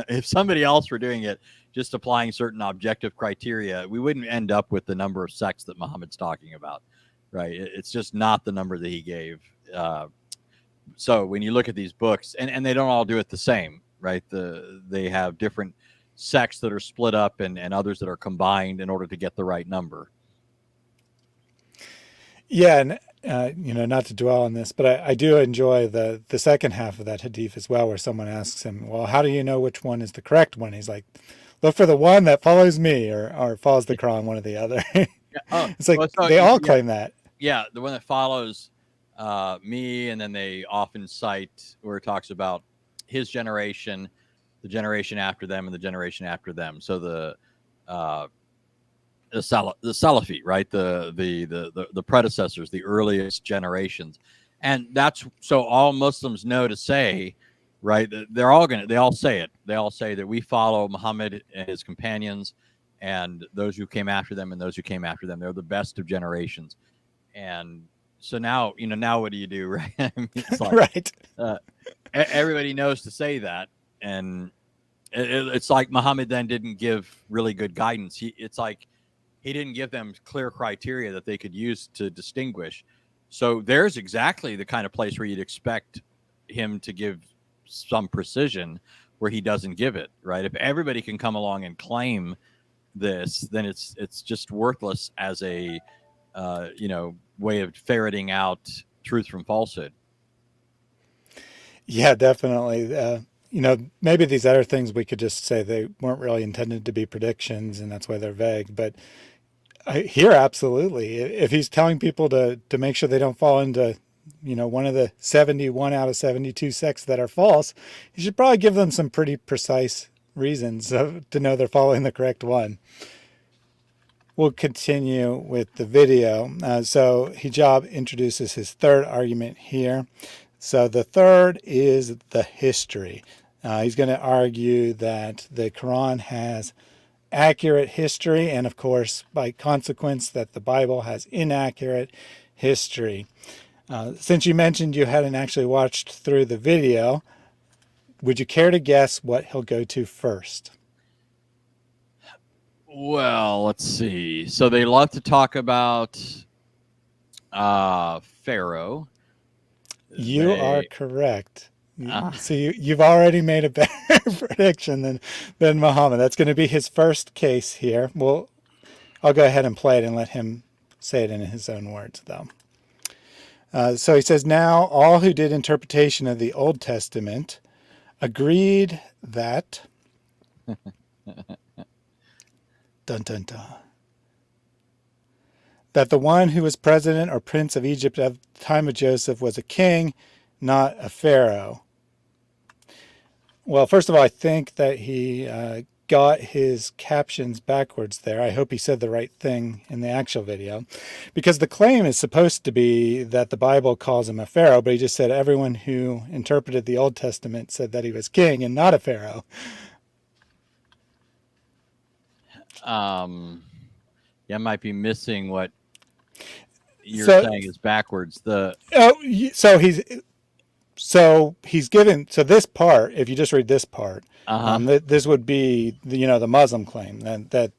if somebody else were doing it, just applying certain objective criteria, we wouldn't end up with the number of sects that Muhammad's talking about, right? It's just not the number that he gave. So when you look at these books, and they don't all do it the same, right? They have different sects that are split up and others that are combined in order to get the right number. Yeah, and you know, not to dwell on this, but I do enjoy the second half of that hadith as well, where someone asks him, "Well, how do you know which one is the correct one?" He's like, "Look for the one that follows me, or follows the Quran, one or the other." It's like they all claim that. Yeah, the one that follows me, and then they often cite where it talks about his generation, the generation after them, and the generation after them. So the Salafi, right? The predecessors, the earliest generations, and that's so all Muslims know to say, right? They all say it. They all say that we follow Muhammad and his companions, and those who came after them, and those who came after them. They're the best of generations, and so now now what do you do, right? I mean, it's like, right. Everybody knows to say that, and it's like Muhammad then didn't give really good guidance. It's like he didn't give them clear criteria that they could use to distinguish. So there's exactly the kind of place where you'd expect him to give some precision where he doesn't give it, right? If everybody can come along and claim this, then it's just worthless as a way of ferreting out truth from falsehood. Yeah, definitely. Maybe these other things we could just say they weren't really intended to be predictions, and that's why they're vague. But here, absolutely, if he's telling people to make sure they don't fall into, one of the 71 out of 72 sects that are false, you should probably give them some pretty precise reasons to know they're following the correct one. We'll continue with the video. So Hijab introduces his third argument here. So the third is the history. He's going to argue that the Quran has accurate history, and of course, by consequence, that the Bible has inaccurate history. Since you mentioned you hadn't actually watched through the video, would you care to guess what he'll go to first? Well, let's see. So they love to talk about Pharaoh. You are correct. So you've already made a better prediction than Muhammad. That's going to be his first case here. Well, I'll go ahead and play it and let him say it in his own words, though. So he says, now all who did interpretation of the Old Testament agreed that dun, dun, dun, that the one who was president or prince of Egypt at the time of Joseph was a king, not a pharaoh. Well, first of all, I think that he got his captions backwards there. I hope he said the right thing in the actual video, because the claim is supposed to be that the Bible calls him a pharaoh, but he just said everyone who interpreted the Old Testament said that he was king and not a pharaoh. Yeah, might be missing what you're saying is backwards. So he's given, so this part, if you just read this part, this would be the Muslim claim that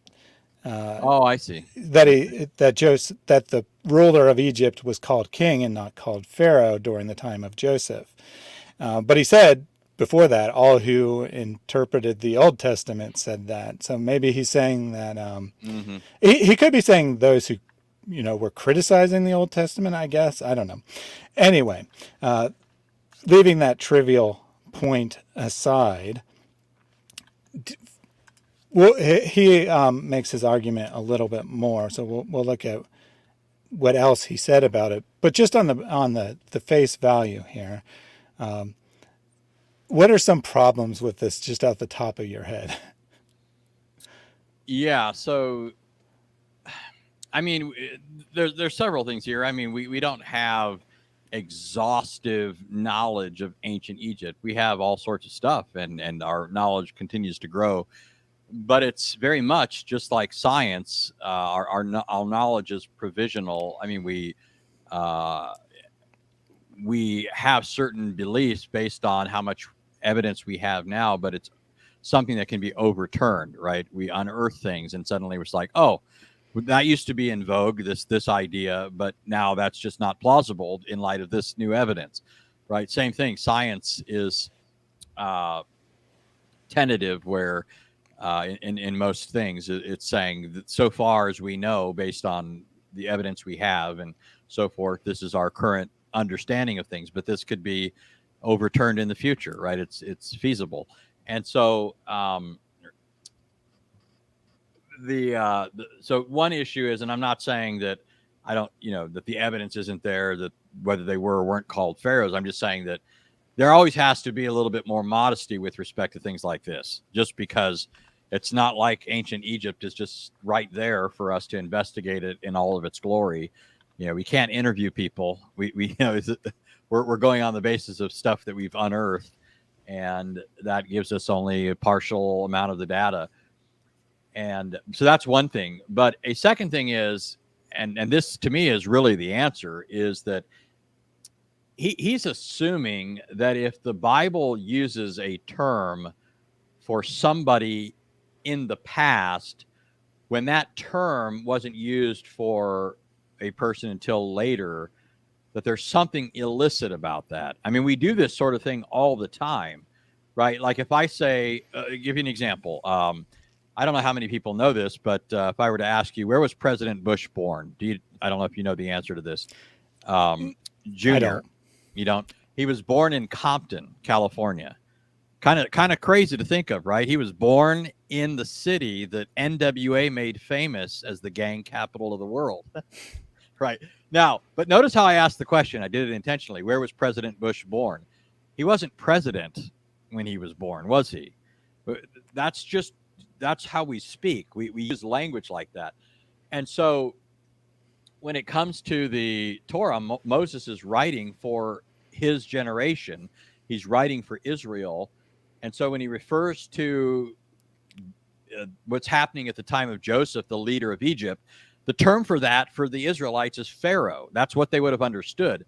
I see, that the ruler of Egypt was called king and not called pharaoh during the time of Joseph. But he said before that, all who interpreted the Old Testament said that. So maybe he's saying that he could be saying those who were criticizing the Old Testament, I guess. I don't know. Anyway, leaving that trivial point aside, he makes his argument a little bit more. So we'll look at what else he said about it. But just on the face value here, what are some problems with this just off the top of your head? Yeah, so I mean, there's several things here. I mean, we don't have exhaustive knowledge of ancient Egypt. We have all sorts of stuff, and our knowledge continues to grow. But it's very much just like science. Our knowledge is provisional. I mean, we have certain beliefs based on how much evidence we have now, but it's something that can be overturned, right? We unearth things, and suddenly it's like, oh, that used to be in vogue, this idea, but now that's just not plausible in light of this new evidence, right? Same thing. Science is tentative, where in most things it's saying that so far as we know, based on the evidence we have and so forth, this is our current understanding of things. But this could be overturned in the future, right? It's feasible, and so. So one issue is, and I'm not saying that I don't, that the evidence isn't there, that whether they were or weren't called pharaohs. I'm just saying that there always has to be a little bit more modesty with respect to things like this, just because it's not like ancient Egypt is just right there for us to investigate it in all of its glory. We can't interview people. We're going on the basis of stuff that we've unearthed, and that gives us only a partial amount of the data. And so that's one thing. But a second thing is, and this to me is really the answer, is that he's assuming that if the Bible uses a term for somebody in the past when that term wasn't used for a person until later, that there's something illicit about that. I mean, we do this sort of thing all the time, right? Like if I say, give you an example. I don't know how many people know this, but if I were to ask you, where was President Bush born? I don't know if you know the answer to this. Junior, I don't. you don't. He was born in Compton, California. Kind of crazy to think of, right? He was born in the city that NWA made famous as the gang capital of the world. Right. Now, but notice how I asked the question. I did it intentionally. Where was President Bush born? He wasn't president when he was born, was he? That's how we speak. We use language like that. And so when it comes to the Torah, Moses is writing for his generation. He's writing for Israel. And so when he refers to what's happening at the time of Joseph, the leader of Egypt, the term for that for the Israelites is Pharaoh. That's what they would have understood.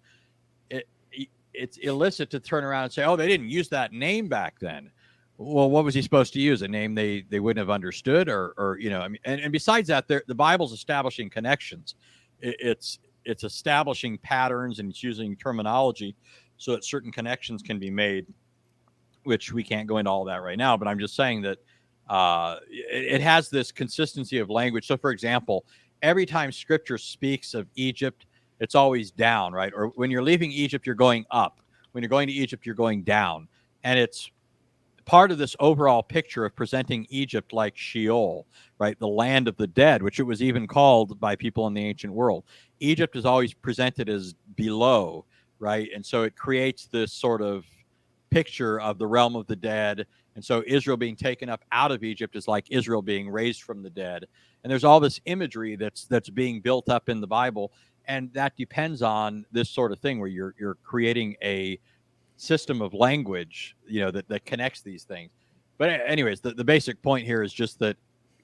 It's illicit to turn around and say, oh, they didn't use that name back then. Well, what was he supposed to use? A name they wouldn't have understood, or you know, I mean, and besides that, the Bible's establishing connections. It's establishing patterns, and it's using terminology so that certain connections can be made, which we can't go into all that right now. But I'm just saying that it has this consistency of language. So, for example, every time Scripture speaks of Egypt, it's always down, right? Or when you're leaving Egypt, you're going up. When you're going to Egypt, you're going down. And it's part of this overall picture of presenting Egypt like Sheol, right? The land of the dead, which it was even called by people in the ancient world. Egypt is always presented as below, right? And so it creates this sort of picture of the realm of the dead. And so Israel being taken up out of Egypt is like Israel being raised from the dead. And there's all this imagery that's being built up in the Bible. And that depends on this sort of thing where you're creating a system of language, you know, that connects these things. But anyways, the basic point here is just that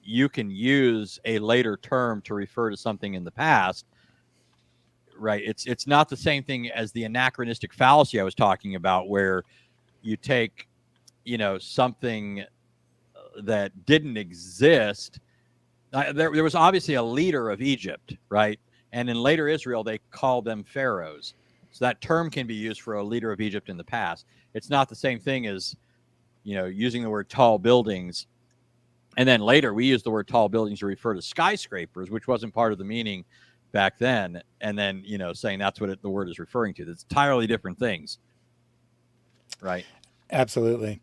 you can use a later term to refer to something in the past, right? It's not the same thing as the anachronistic fallacy I was talking about, where you take, you know, something that didn't exist. There was obviously a leader of Egypt, right? And in later Israel, they called them pharaohs. So that term can be used for a leader of Egypt in the past. It's not the same thing as, you know, using the word tall buildings. And then later we use the word tall buildings to refer to skyscrapers, which wasn't part of the meaning back then. And then, you know, saying that's what the word is referring to. It's entirely different things. Right. Absolutely.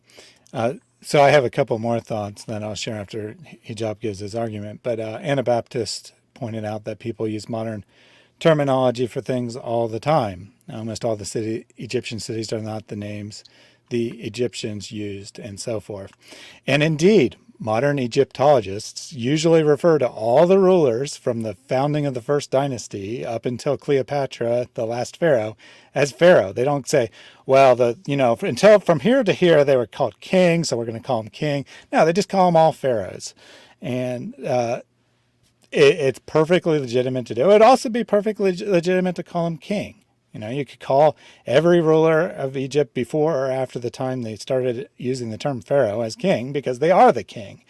So I have a couple more thoughts that I'll share after Hijab gives his argument. But Anabaptist pointed out that people use modern terminology for things all the time. Almost all the Egyptian cities are not the names the Egyptians used, and so forth. And indeed, modern Egyptologists usually refer to all the rulers from the founding of the first dynasty up until Cleopatra, the last pharaoh, as pharaoh. They don't say, well, until from here to here they were called king, so we're going to call them king. No, they just call them all pharaohs. And it's perfectly legitimate to do. It'd also be perfectly legitimate to call him king. You know, you could call every ruler of Egypt before or after the time they started using the term pharaoh as king, because they are the king.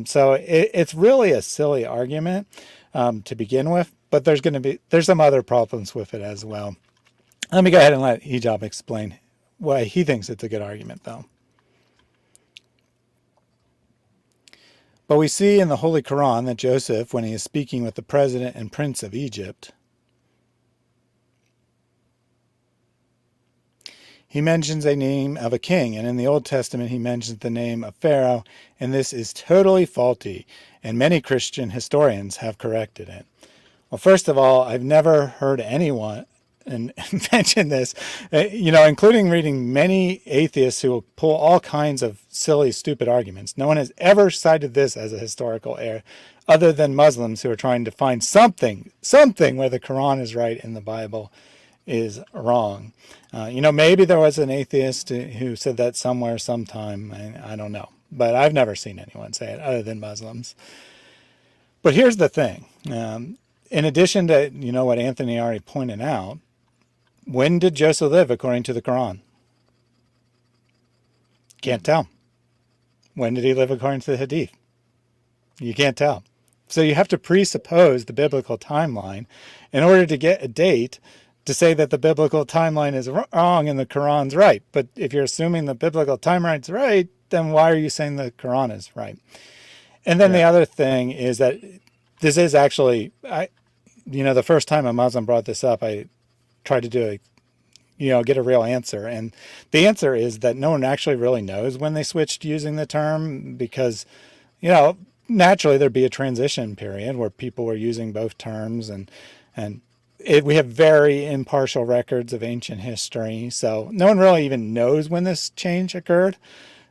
So it's really a silly argument to begin with, but there's some other problems with it as well. Let me go ahead and let Hijab explain why he thinks it's a good argument, though. But we see in the Holy Quran that Joseph, when he is speaking with the president and prince of Egypt, he mentions a name of a king, and in the Old Testament he mentions the name of Pharaoh, and this is totally faulty, and many Christian historians have corrected it. Well, first of all, I've never heard anyone mention this, including reading many atheists who will pull all kinds of silly, stupid arguments. No one has ever cited this as a historical error, other than Muslims who are trying to find something where the Quran is right and the Bible is wrong. Maybe there was an atheist who said that somewhere, sometime. I don't know. But I've never seen anyone say it other than Muslims. But here's the thing. In addition to, what Anthony already pointed out, when did Joseph live according to the Quran? Can't tell. When did he live according to the Hadith? You can't tell. So you have to presuppose the biblical timeline in order to get a date to say that the biblical timeline is wrong and the Quran's right. But if you're assuming the biblical timeline's right, then why are you saying the Quran is right? And then the other thing is that this is actually, the first time a Muslim brought this up, I tried to do get a real answer. And the answer is that no one actually really knows when they switched using the term because, naturally there'd be a transition period where people were using both terms we have very impartial records of ancient history. So no one really even knows when this change occurred.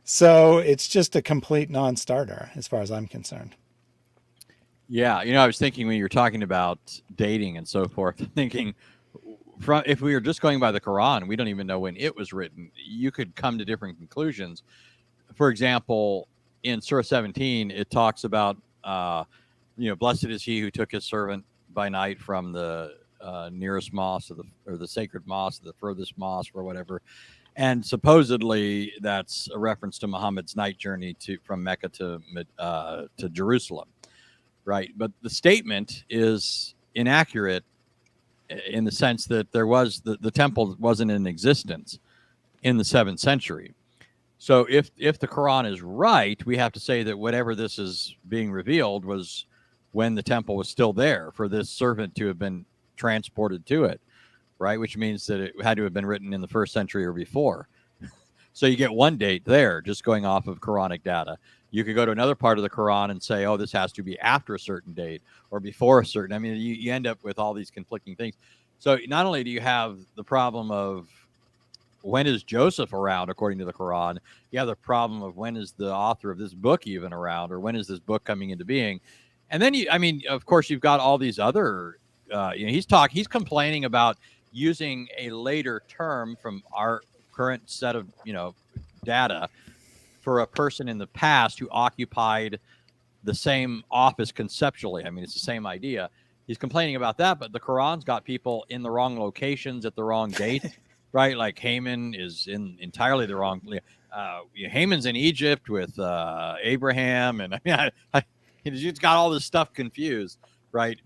So it's just a complete non-starter as far as I'm concerned. Yeah. I was thinking when you were talking about dating and so forth, thinking if we were just going by the Quran, we don't even know when it was written. You could come to different conclusions. For example, in Surah 17, it talks about, blessed is he who took his servant by night from the nearest mosque or the sacred mosque, the furthest mosque or whatever. And supposedly that's a reference to Muhammad's night journey from Mecca to Jerusalem. Right. But the statement is inaccurate in the sense that there was the temple wasn't in existence in the 7th century. So if the Quran is right, we have to say that whatever this is being revealed was when the temple was still there for this servant to have been transported to it, right? Which means that it had to have been written in the 1st century or before. So you get one date there just going off of Quranic data. You could go to another part of the Quran and say, oh, this has to be after a certain date or before a certain. I mean, you end up with all these conflicting things. So not only do you have the problem of when is Joseph around, according to the Quran, you have the problem of when is the author of this book even around, or when is this book coming into being? And then of course, you've got all these other, he's complaining about using a later term from our current set of, data for a person in the past who occupied the same office conceptually. I mean, it's the same idea. He's complaining about that, but the Quran's got people in the wrong locations at the wrong date, right? Like Haman is in entirely the wrong. Haman's in Egypt with Abraham, and he's got all this stuff confused, right?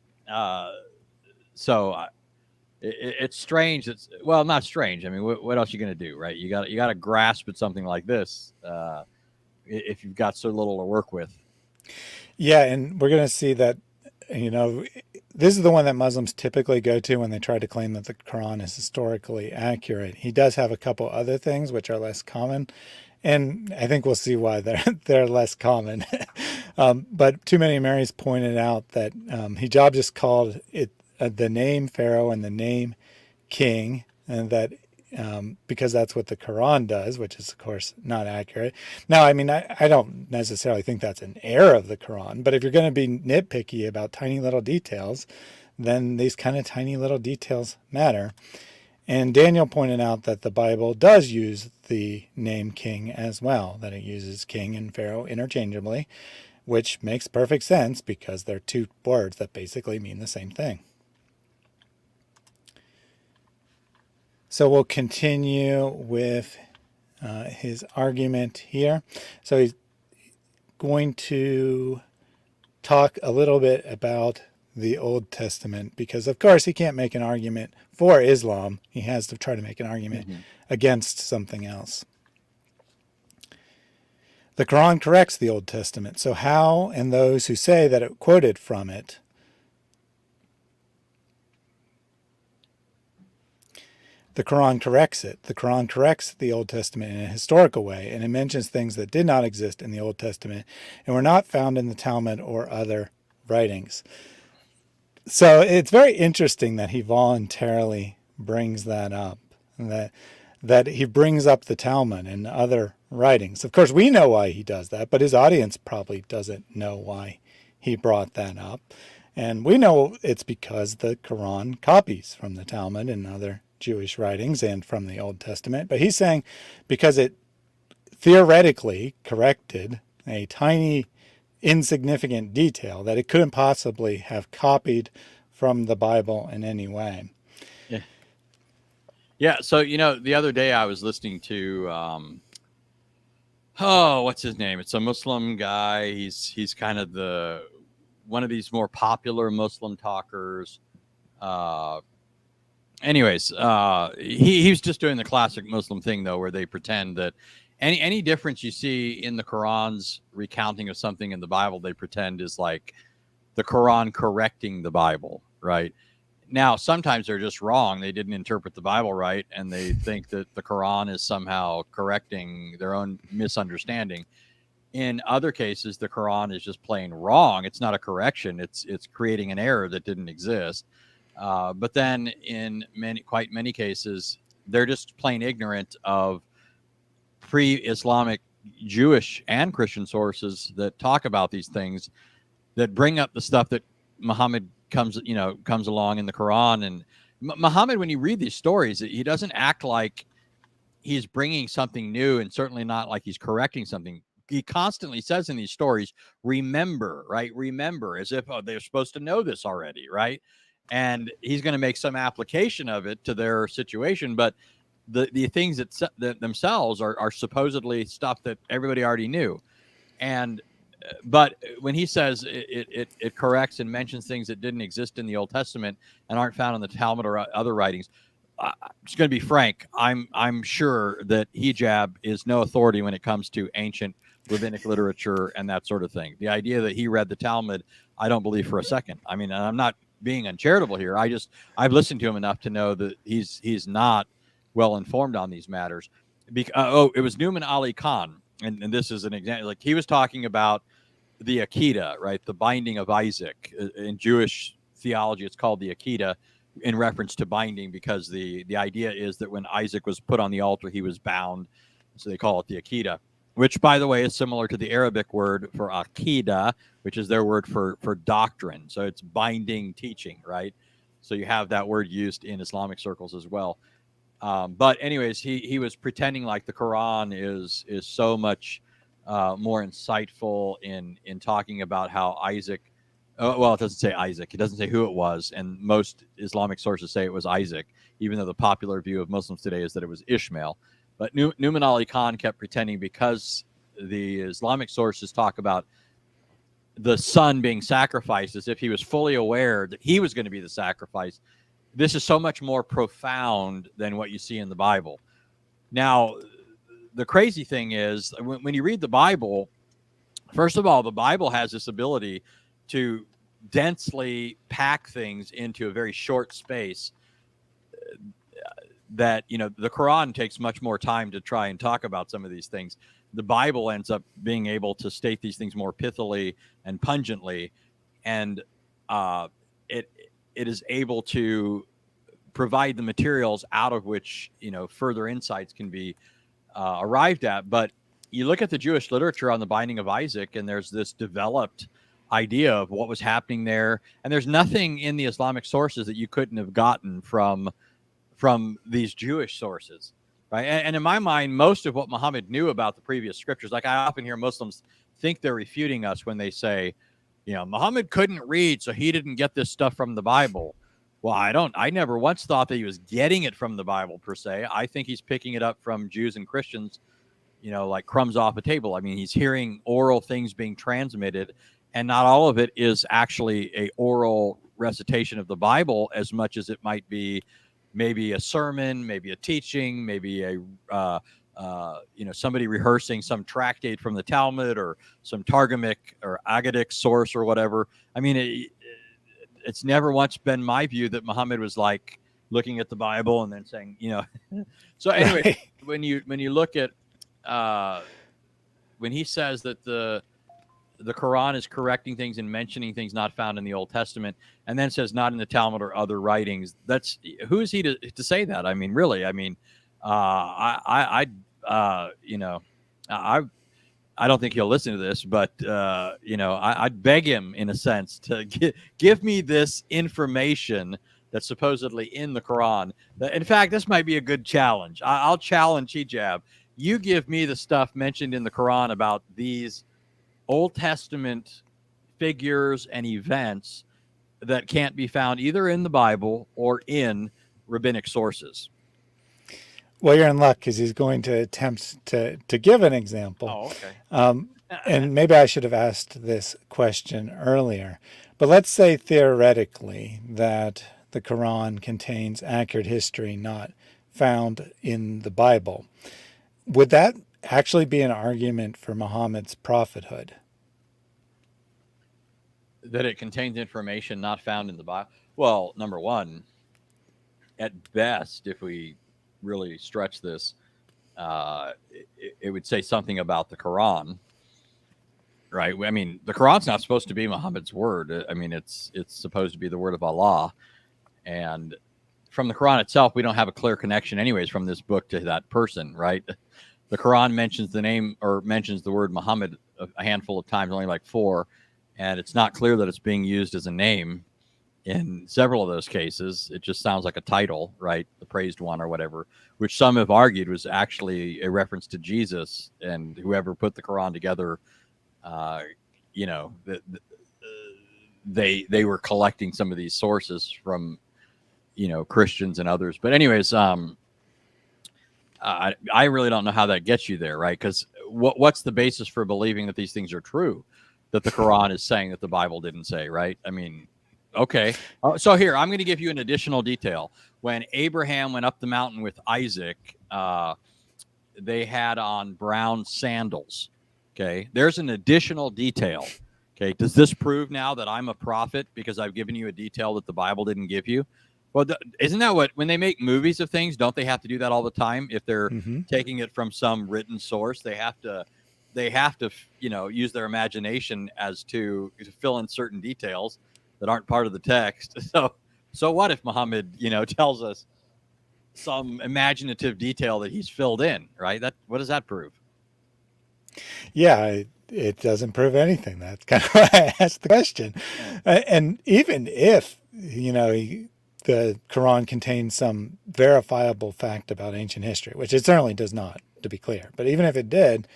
It's strange. It's not strange. I mean, what else are you going to do, right? You got to grasp at something like this if you've got so little to work with. Yeah, and we're going to see that, this is the one that Muslims typically go to when they try to claim that the Quran is historically accurate. He does have a couple other things which are less common, and I think we'll see why they're less common. But Too Many Marys pointed out that Hijab just called it the name Pharaoh and the name King, and that because that's what the Quran does, which is, of course, not accurate. Now, I mean, I don't necessarily think that's an error of the Quran, but if you're going to be nitpicky about tiny little details, then these kind of tiny little details matter. And Daniel pointed out that the Bible does use the name King as well, that it uses King and Pharaoh interchangeably, which makes perfect sense because they're two words that basically mean the same thing. So we'll continue with his argument here. So he's going to talk a little bit about the Old Testament because, of course, he can't make an argument for Islam. He has to try to make an argument against something else. The Quran corrects the Old Testament. So how, and those who say that it quoted from it, the Quran corrects it. The Quran corrects the Old Testament in a historical way, and it mentions things that did not exist in the Old Testament and were not found in the Talmud or other writings. So it's very interesting that he voluntarily brings that up, that he brings up the Talmud and other writings. Of course, we know why he does that, but his audience probably doesn't know why he brought that up. And we know it's because the Quran copies from the Talmud and other Jewish writings and from the Old Testament. But he's saying because it theoretically corrected a tiny, insignificant detail that it couldn't possibly have copied from the Bible in any way. Yeah. So, the other day I was listening to Oh, what's his name? It's a Muslim guy. He's kind of one of these more popular Muslim talkers. Uh, anyways, he was just doing the classic Muslim thing though, where they pretend that any difference you see in the Quran's recounting of something in the Bible, they pretend is like the Quran correcting the Bible, right? Now, sometimes they're just wrong. They didn't interpret the Bible right, and they think that the Quran is somehow correcting their own misunderstanding. In other cases, the Quran is just plain wrong. It's not a correction. It's creating an error that didn't exist. But then, in quite many cases, they're just plain ignorant of pre-Islamic Jewish and Christian sources that talk about these things, that bring up the stuff that Muhammad comes along in the Quran. And Muhammad, when you read these stories, he doesn't act like he's bringing something new, and certainly not like he's correcting something. He constantly says in these stories, remember, right? Remember, as if they're supposed to know this already, right? And he's going to make some application of it to their situation, but the things that themselves are supposedly stuff that everybody already knew. And but when he says it corrects and mentions things that didn't exist in the Old Testament and aren't found in the Talmud or other writings, I'm just going to be frank. I'm sure that hijab is no authority when it comes to ancient rabbinic literature and that sort of thing. The idea that he read the Talmud, I don't believe for a second. I mean, I'm not being uncharitable here. I've listened to him enough to know that he's not well informed on these matters. It was Newman Ali Khan, and this is an example. Like, he was talking about the Akedah, right? The binding of Isaac. In Jewish theology, it's called the Akedah, in reference to binding, because the idea is that when Isaac was put on the altar, he was bound. So they call it the Akedah, which, by the way, is similar to the Arabic word for Akedah, which is their word for doctrine. So it's binding teaching, right? So you have that word used in Islamic circles as well. But anyways, he was pretending like the Quran is so much more insightful in talking about how Isaac. Well, it doesn't say Isaac. It doesn't say who it was, and most Islamic sources say it was Isaac, even though the popular view of Muslims today is that it was Ishmael. But Newman Ali Khan kept pretending, because the Islamic sources talk about the son being sacrificed, as if he was fully aware that he was going to be the sacrifice. This is so much more profound than what you see in the Bible. Now, the crazy thing is, when you read the Bible, first of all, the Bible has this ability to densely pack things into a very short space, that, the Quran takes much more time to try and talk about some of these things. The Bible ends up being able to state these things more pithily and pungently, and it is able to provide the materials out of which further insights can be arrived at. But you look at the Jewish literature on the binding of Isaac, and there's this developed idea of what was happening there, and there's nothing in the Islamic sources that you couldn't have gotten from these Jewish sources, right? And in my mind, most of what Muhammad knew about the previous scriptures, like, I often hear Muslims think they're refuting us when they say, Muhammad couldn't read, so he didn't get this stuff from the Bible. Well, I never once thought that he was getting it from the Bible per se. I think he's picking it up from Jews and Christians, like crumbs off a table. I mean, he's hearing oral things being transmitted, and not all of it is actually a oral recitation of the Bible, as much as it might be maybe a sermon, maybe a teaching, maybe a somebody rehearsing some tractate from the Talmud, or some Targumic or Agadic source or whatever. I mean, it's never once been my view that Muhammad was like looking at the Bible and then saying, So anyway, Right. when you look at when he says that the Quran is correcting things and mentioning things not found in the Old Testament, and then says not in the Talmud or other writings, that's, who is he to say that? I mean, really? I mean, I don't think he'll listen to this, but I'd beg him, in a sense, to give me this information that's supposedly in the Quran. In fact, this might be a good challenge. I'll challenge Hijab. You give me the stuff mentioned in the Quran about these Old Testament figures and events that can't be found either in the Bible or in rabbinic sources. Well, you're in luck because he's going to attempt to give an example. Oh, okay. And maybe I should have asked this question earlier. But let's say theoretically that the Quran contains accurate history not found in the Bible. Would that actually be an argument for Muhammad's prophethood? That it contains information not found in the Bible. Well, number one, at best, if we really stretch this, it would say something about the Quran, right? I mean, the Quran's not supposed to be Muhammad's word. I mean, it's supposed to be the word of Allah, and from the Quran itself, we don't have a clear connection, anyways, from this book to that person, right? The Quran mentions the name or mentions the word Muhammad a handful of times, only like 4, and it's not clear that it's being used as a name in several of those cases. It just sounds like a title, right? The praised one or whatever, which some have argued was actually a reference to Jesus, and whoever put the Quran together, you know, they were collecting some of these sources from, you know, Christians and others. But anyways, I really don't know how that gets you there, right? Because what's the basis for believing that these things are true, that the Quran is saying that the Bible didn't say, right? I mean, okay. So here, I'm going to give you an additional detail. When Abraham went up the mountain with Isaac, they had on brown sandals. Okay. There's an additional detail. Okay. Does this prove now that I'm a prophet because I've given you a detail that the Bible didn't give you? Well, isn't that what, when they make movies of things, don't they have to do that all the time? If they're taking it from some written source, they have to, you know, use their imagination as to fill in certain details that aren't part of the text. So what if Muhammad, you know, tells us some imaginative detail that he's filled in, right? What does that prove? Yeah, it doesn't prove anything. That's kind of why I asked the question. And even if, you know, the Quran contains some verifiable fact about ancient history, which it certainly does not, to be clear. But even if it did,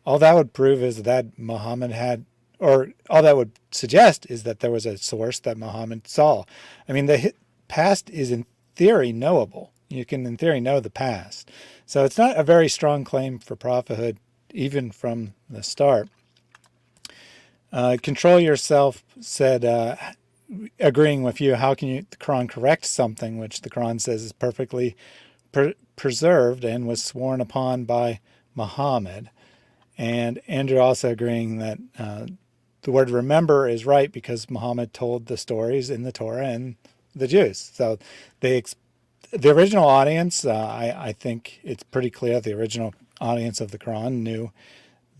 all that would prove is that Muhammad had, or all that would suggest is that there was a source that Muhammad saw. I mean, the past is in theory knowable. You can, in theory, know the past. So it's not a very strong claim for prophethood, even from the start. Control Yourself said, agreeing with you, how can the Quran correct something which the Quran says is perfectly preserved and was sworn upon by Muhammad? And Andrew also agreeing that the word remember is right because Muhammad told the stories in the Torah and the Jews. So the original audience, I think it's pretty clear the original audience of the Quran knew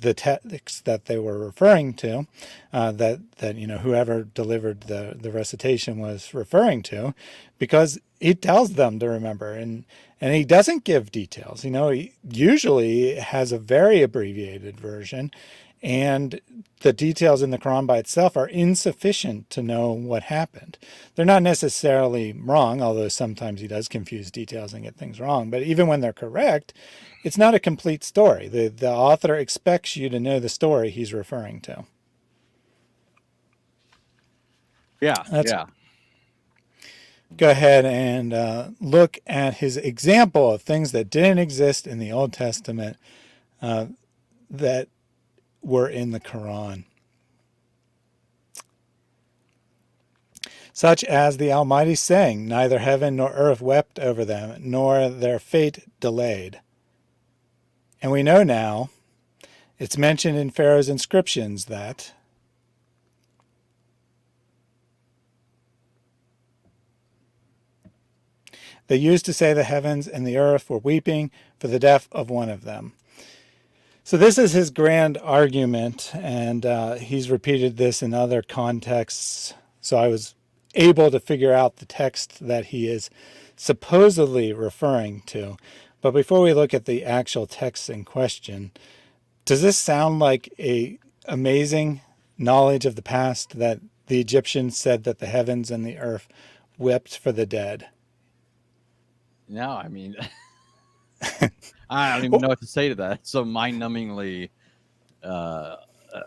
the text that they were referring to, that you know, whoever delivered the recitation was referring to, because he tells them to remember, and he doesn't give details. You know, he usually has a very abbreviated version, and the details in the Quran by itself are insufficient to know what happened. They're not necessarily wrong, although sometimes he does confuse details and get things wrong. But even when they're correct, it's not a complete story. The author expects you to know the story he's referring to. Yeah. Go ahead and look at his example of things that didn't exist in the Old Testament that were in the Quran. Such as the Almighty saying, neither heaven nor earth wept over them, nor their fate delayed. And we know now, it's mentioned in Pharaoh's inscriptions that they used to say the heavens and the earth were weeping for the death of one of them. So this is his grand argument, and he's repeated this in other contexts. So I was able to figure out the text that he is supposedly referring to. But before we look at the actual text in question, does this sound like a amazing knowledge of the past that the Egyptians said that the heavens and the earth wept for the dead? No, I mean, I don't even know what to say to that. It's so mind-numbingly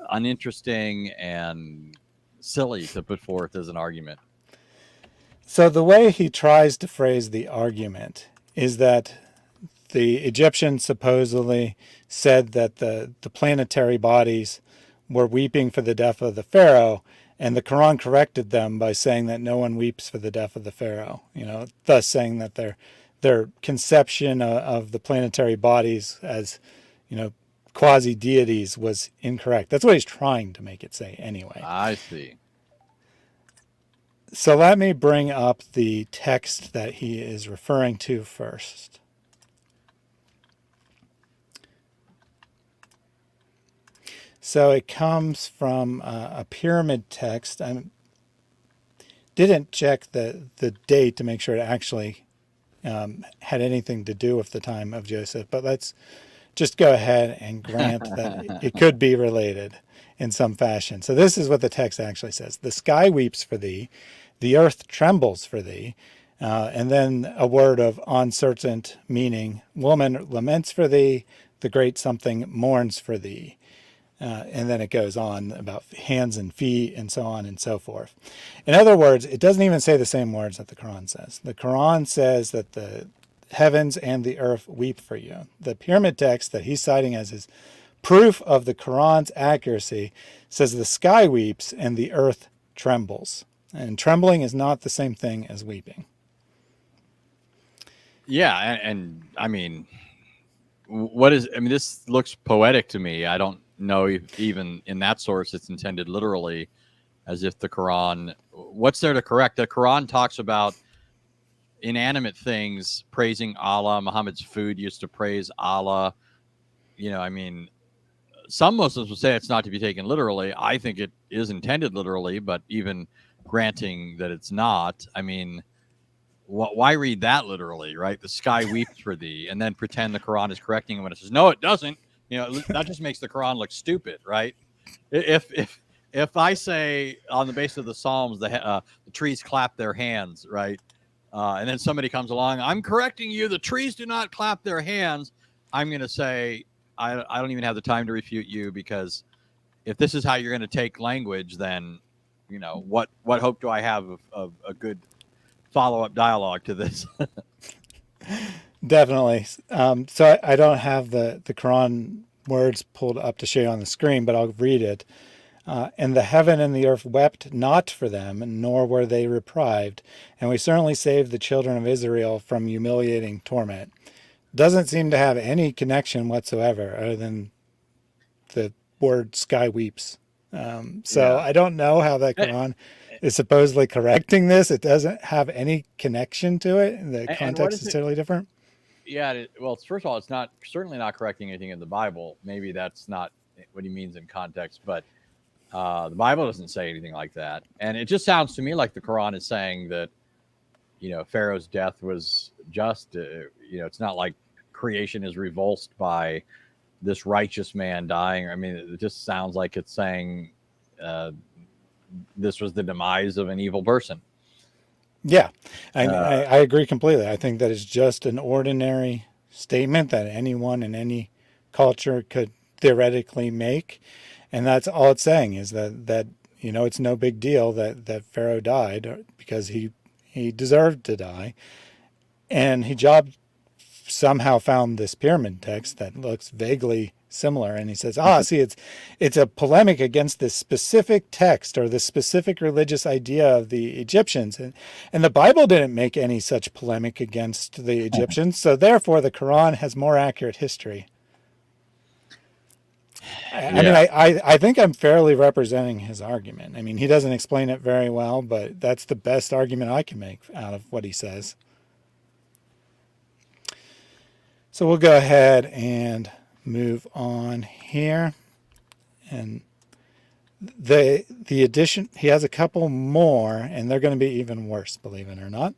uninteresting and silly to put forth as an argument. So the way he tries to phrase the argument is that the Egyptians supposedly said that the planetary bodies were weeping for the death of the Pharaoh, and the Quran corrected them by saying that no one weeps for the death of the Pharaoh, thus saying that their conception of the planetary bodies as, quasi deities was incorrect. That's what he's trying to make it say anyway. I see. So let me bring up the text that he is referring to first. So it comes from a pyramid text. I didn't check the date to make sure it actually had anything to do with the time of Joseph, but let's just go ahead and grant that it could be related in some fashion. So this is what the text actually says. The sky weeps for thee, the earth trembles for thee, and then a word of uncertain meaning. Woman laments for thee, the great something mourns for thee. And then it goes on about hands and feet and so on and so forth. In other words, it doesn't even say the same words that the Quran says. The Quran says that the heavens and the earth weep for you. The pyramid text that he's citing as his proof of the Quran's accuracy says the sky weeps and the earth trembles. And trembling is not the same thing as weeping. Yeah, and I mean, this looks poetic to me. I don't know if even in that source it's intended literally, as if the Quran, what's there to correct? The Quran talks about inanimate things praising Allah. Muhammad's food used to praise Allah. Some Muslims will say it's not to be taken literally. I think it is intended literally, but even granting that it's not, why read that literally, right? The sky weeps for thee, and then pretend the Quran is correcting it when it says, no, it doesn't. That just makes the Quran look stupid, right? If I say on the basis of the Psalms, the trees clap their hands, right? And then somebody comes along, I'm correcting you, the trees do not clap their hands. I'm going to say, I don't even have the time to refute you, because if this is how you're going to take language, then, what hope do I have of a good follow-up dialogue to this? Definitely. So I don't have the Quran words pulled up to show you on the screen, but I'll read it. And the heaven and the earth wept not for them, nor were they reprived. And we certainly saved the children of Israel from humiliating torment. Doesn't seem to have any connection whatsoever other than the word sky weeps. So I don't know how that Quran is supposedly correcting this. It doesn't have any connection to it. The context is totally different. Yeah, well, first of all, it's certainly not correcting anything in the Bible. Maybe that's not what he means in context, but the Bible doesn't say anything like that. And it just sounds to me like the Quran is saying that, Pharaoh's death was just. It's not like creation is revulsed by this righteous man dying. It just sounds like it's saying this was the demise of an evil person. Yeah, I agree completely. I think that it's just an ordinary statement that anyone in any culture could theoretically make. And that's all it's saying, is that it's no big deal that Pharaoh died, because he deserved to die. And Hijab somehow found this pyramid text that looks vaguely similar, and he says, see, it's a polemic against this specific text or this specific religious idea of the Egyptians, and the Bible didn't make any such polemic against the Egyptians, so therefore the Quran has more accurate history. I think I'm fairly representing his argument. He doesn't explain it very well, but that's the best argument I can make out of what he says. So we'll go ahead and move on here. And the addition, he has a couple more, and they're going to be even worse, believe it or not.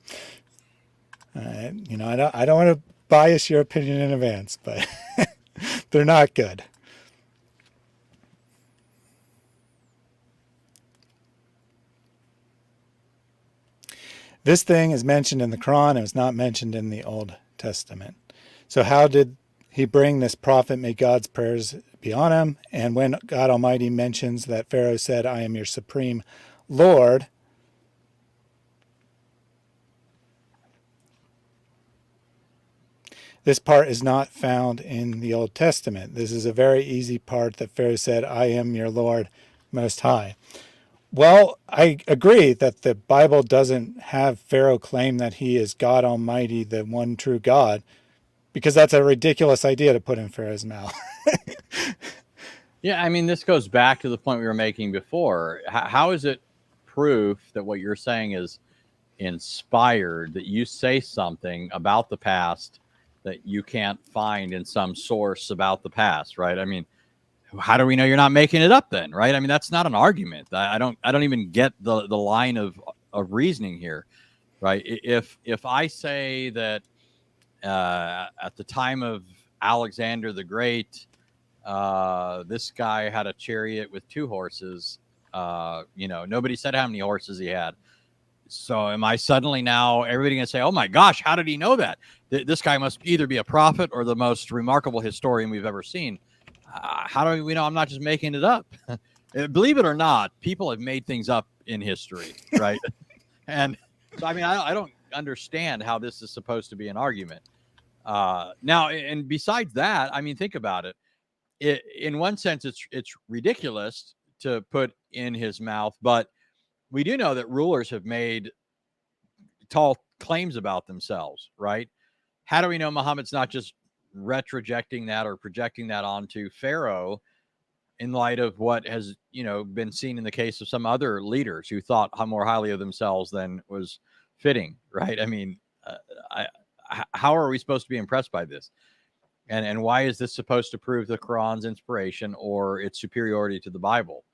I don't want to bias your opinion in advance, but they're not good. This thing is mentioned in the Quran. It was not mentioned in the Old Testament. So how did he bring this prophet? May God's prayers be on him. And when God Almighty mentions that Pharaoh said, I am your supreme Lord, This part is not found in the Old Testament. This is a very easy part that Pharaoh said, I am your Lord Most High. Well, I agree that the Bible doesn't have Pharaoh claim that he is God Almighty, the one true God, because that's a ridiculous idea to put in Pharaoh's mouth. Yeah, I mean, this goes back to the point we were making before. How is it proof that what you're saying is inspired, that you say something about the past that you can't find in some source about the past, right? I mean, how do we know you're not making it up then, right? I mean, that's not an argument. I don't even get the line of reasoning here, right? If I say that at the time of Alexander the Great, this guy had a chariot with 2 horses. Nobody said how many horses he had. So am I suddenly now everybody gonna say, "Oh my gosh, how did he know that? This guy must either be a prophet or the most remarkable historian we've ever seen." How do we know I'm not just making it up? Believe it or not, people have made things up in history, right? And so, I mean, I don't understand how this is supposed to be an argument. Now, and besides that, I mean, think about it. In one sense, it's ridiculous to put in his mouth, but we do know that rulers have made tall claims about themselves, right? How do we know Muhammad's not just retrojecting that or projecting that onto Pharaoh in light of what has, been seen in the case of some other leaders who thought more highly of themselves than was fitting, right? I mean, I, how are we supposed to be impressed by this? And why is this supposed to prove the Quran's inspiration or its superiority to the Bible?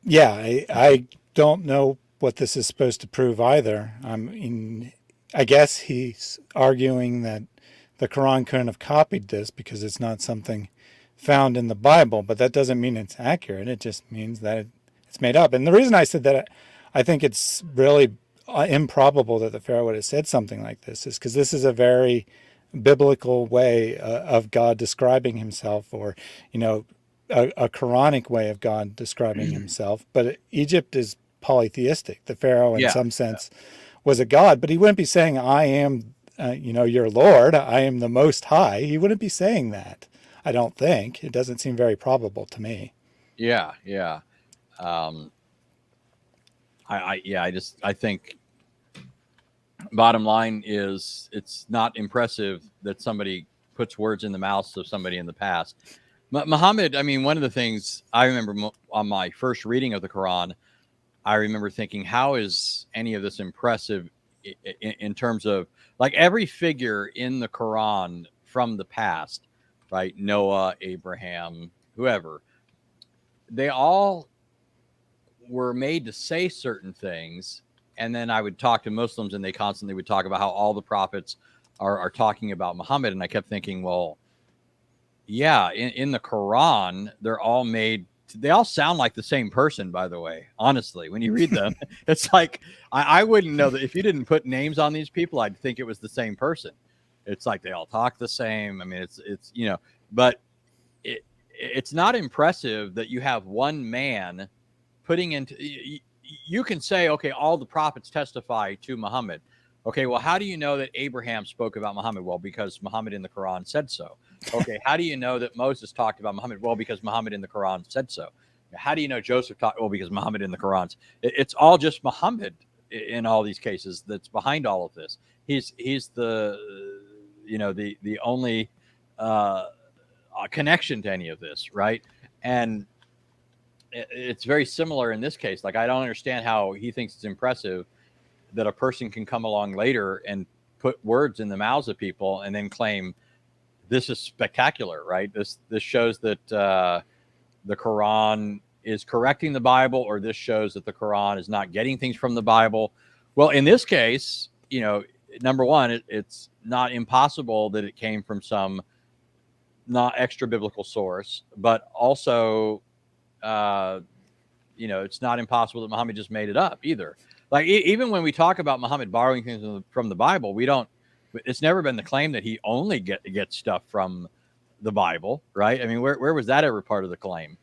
Yeah, I don't know what this is supposed to prove either. I guess he's arguing that the Quran couldn't have copied this because it's not something found in the Bible, but that doesn't mean it's accurate. It just means that it's made up. And the reason I said that I think it's really improbable that the Pharaoh would have said something like this is because this is a very biblical way of God describing himself, or, a Quranic way of God describing himself. But Egypt is polytheistic. The Pharaoh, in Yeah. some sense, was a god, but he wouldn't be saying, I am, your Lord, I am the Most High. He wouldn't be saying that. I don't think. It doesn't seem very probable to me. Yeah. Yeah. Um, I think bottom line is it's not impressive that somebody puts words in the mouths of somebody in the past. Muhammad, I mean, one of the things I remember on my first reading of the Quran, I remember thinking, how is any of this impressive in terms of, like, every figure in the Quran from the past, right? Noah, Abraham, whoever, they all were made to say certain things. And then I would talk to Muslims and they constantly would talk about how all the prophets are talking about Muhammad. And I kept thinking, well, yeah, in the Quran, they all sound like the same person, by the way. Honestly, when you read them, it's like I wouldn't know that if you didn't put names on these people, I'd think it was the same person. It's like they all talk the same. I mean, it's but it's not impressive that you have one man putting into. You can say, okay, all the prophets testify to Muhammad. Okay, well, how do you know that Abraham spoke about Muhammad? Well, because Muhammad in the Quran said so. Okay, how do you know that Moses talked about Muhammad? Well, because Muhammad in the Quran said so. How do you know Joseph talked? Well, because Muhammad in the Quran. It's all just Muhammad in all these cases that's behind all of this. He's the the only connection to any of this, right? And it's very similar in this case. Like, I don't understand how he thinks it's impressive that a person can come along later and put words in the mouths of people and then claim this is spectacular, right? This shows that the Quran is correcting the Bible, or this shows that the Quran is not getting things from the Bible. Well, in this case, number one, it's not impossible that it came from some not extra biblical source, but also, it's not impossible that Muhammad just made it up either. Like, even when we talk about Muhammad borrowing things from the Bible, it's never been the claim that he only gets stuff from the Bible, right? I mean, where was that ever part of the claim?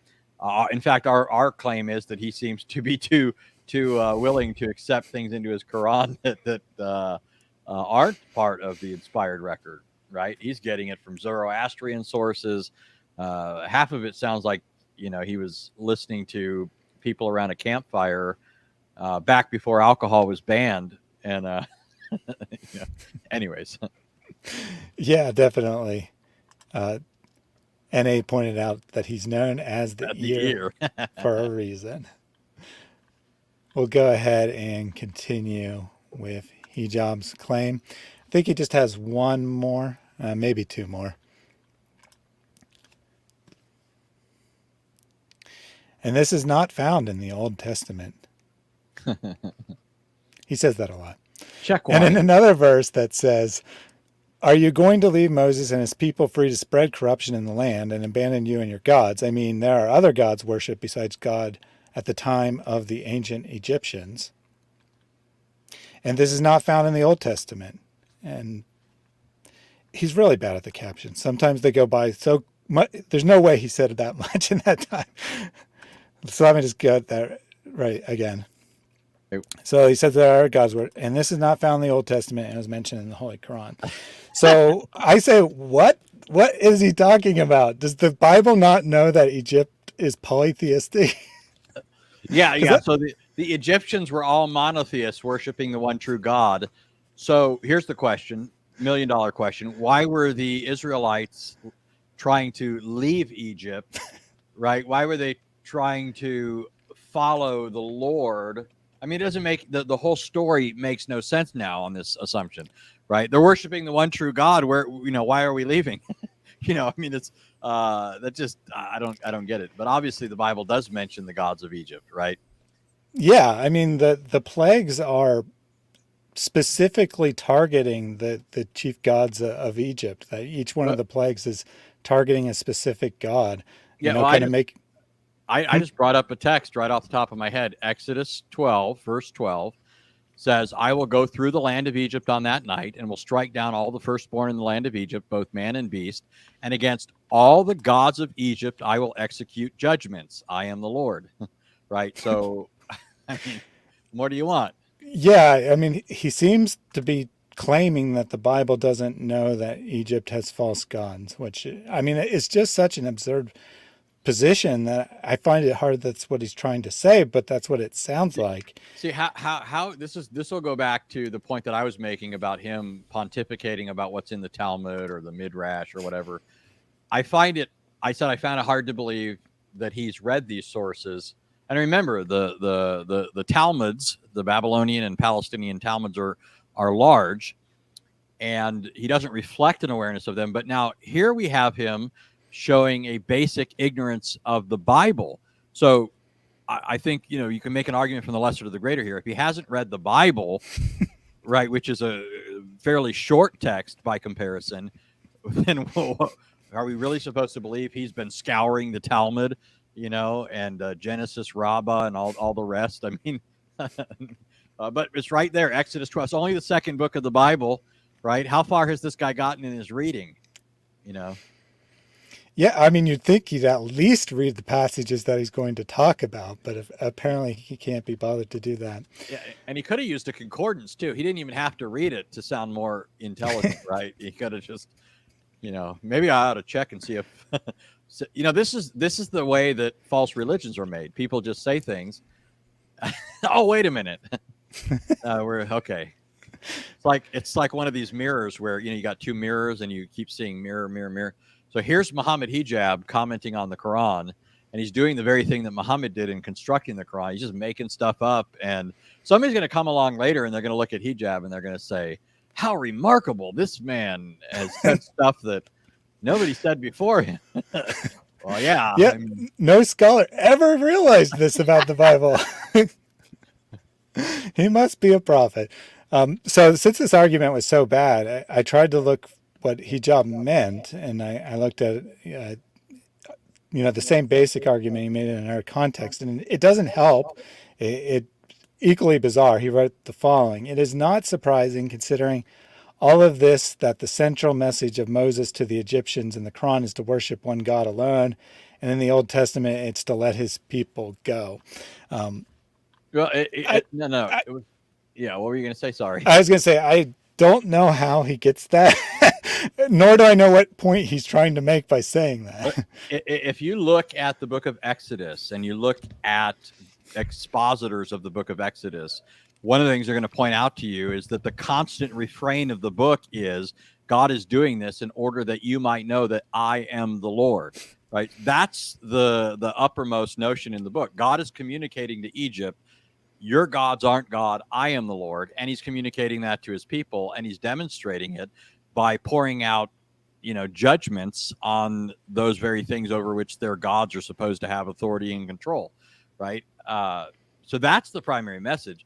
In fact, our claim is that he seems to be too willing to accept things into his Quran that aren't part of the inspired record, right? He's getting it from Zoroastrian sources. Half of it sounds like, he was listening to people around a campfire back before alcohol was banned. And, anyways. Yeah, definitely. NA pointed out that he's known as the ear for a reason. We'll go ahead and continue with Hijab's claim. I think he just has one more, maybe two more. And this is not found in the Old Testament. He says that a lot. Check one. And in another verse that says, "Are you going to leave Moses and his people free to spread corruption in the land and abandon you and your gods?" I mean, there are other gods worshipped besides God at the time of the ancient Egyptians. And this is not found in the Old Testament. And he's really bad at the captions. Sometimes they go by so much. There's no way he said that much in that time. So let me just get that right again. So he says there are gods, and this is not found in the Old Testament and is mentioned in the Holy Quran. So I say, what is he talking about? Does the Bible not know that Egypt is polytheistic? Yeah. So the Egyptians were all monotheists, worshiping the one true God. So here's the question, $1 million question. Why were the Israelites trying to leave Egypt, right? Why were they trying to follow the Lord? I mean, it doesn't make the whole story makes no sense now on this assumption, right? They're worshiping the one true God. Where, why are we leaving? I mean, it's that just I don't get it. But obviously, the Bible does mention the gods of Egypt, right? Yeah, I mean the plagues are specifically targeting the chief gods of Egypt. That each one of the plagues is targeting a specific god. I just brought up a text right off the top of my head. Exodus 12, verse 12 says, "I will go through the land of Egypt on that night and will strike down all the firstborn in the land of Egypt, both man and beast. And against all the gods of Egypt, I will execute judgments. I am the Lord." Right. So, I mean, what do you want? Yeah. I mean, he seems to be claiming that the Bible doesn't know that Egypt has false gods, which, I mean, it's just such an absurd position that I find it hard. That's what he's trying to say, but that's what it sounds like. See how this will go back to the point that I was making about him pontificating about what's in the Talmud or the Midrash or whatever. I found it hard to believe that he's read these sources. And remember, the Talmuds, the Babylonian and Palestinian Talmuds are large, and he doesn't reflect an awareness of them. But now here we have him showing a basic ignorance of the Bible. So I think, you can make an argument from the lesser to the greater here. If he hasn't read the Bible, right, which is a fairly short text by comparison, then are we really supposed to believe he's been scouring the Talmud, and Genesis, Rabbah, and all the rest? I mean, but it's right there, Exodus 12. It's only the second book of the Bible, right? How far has this guy gotten in his reading, Yeah, I mean, you'd think he'd at least read the passages that he's going to talk about, but apparently he can't be bothered to do that. Yeah, and he could have used a concordance too. He didn't even have to read it to sound more intelligent, right? He could have just, maybe I ought to check and see if, this is the way that false religions are made. People just say things. Oh, wait a minute. We're okay. It's like one of these mirrors where, you got two mirrors and you keep seeing mirror, mirror, mirror. So here's Muhammad Hijab commenting on the Quran, and he's doing the very thing that Muhammad did in constructing the Quran. He's just making stuff up, and somebody's going to come along later, and they're going to look at Hijab, and they're going to say, how remarkable, this man has said stuff that nobody said before him. Well, yeah. Yeah, no scholar ever realized this about the Bible. He must be a prophet. So since this argument was so bad, I tried to look what hijab meant, and I looked at the same basic argument he made in another context, and it doesn't help. It equally bizarre. He wrote the following: "It is not surprising, considering all of this, that the central message of Moses to the Egyptians in the Quran is to worship one God alone, and in the Old Testament it's to let his people go." Well, no. It was, yeah, what were you going to say? Sorry. I was going to say, don't know how he gets that, nor do I know what point he's trying to make by saying that. If you look at the book of Exodus and you look at expositors of the book of Exodus, one of the things they're going to point out to you is that the constant refrain of the book is God is doing this in order that you might know that I am the Lord, right? That's the uppermost notion in the book. God is communicating to Egypt, your gods aren't God, I am the Lord. And he's communicating that to his people, and he's demonstrating it by pouring out, judgments on those very things over which their gods are supposed to have authority and control, right? So that's the primary message.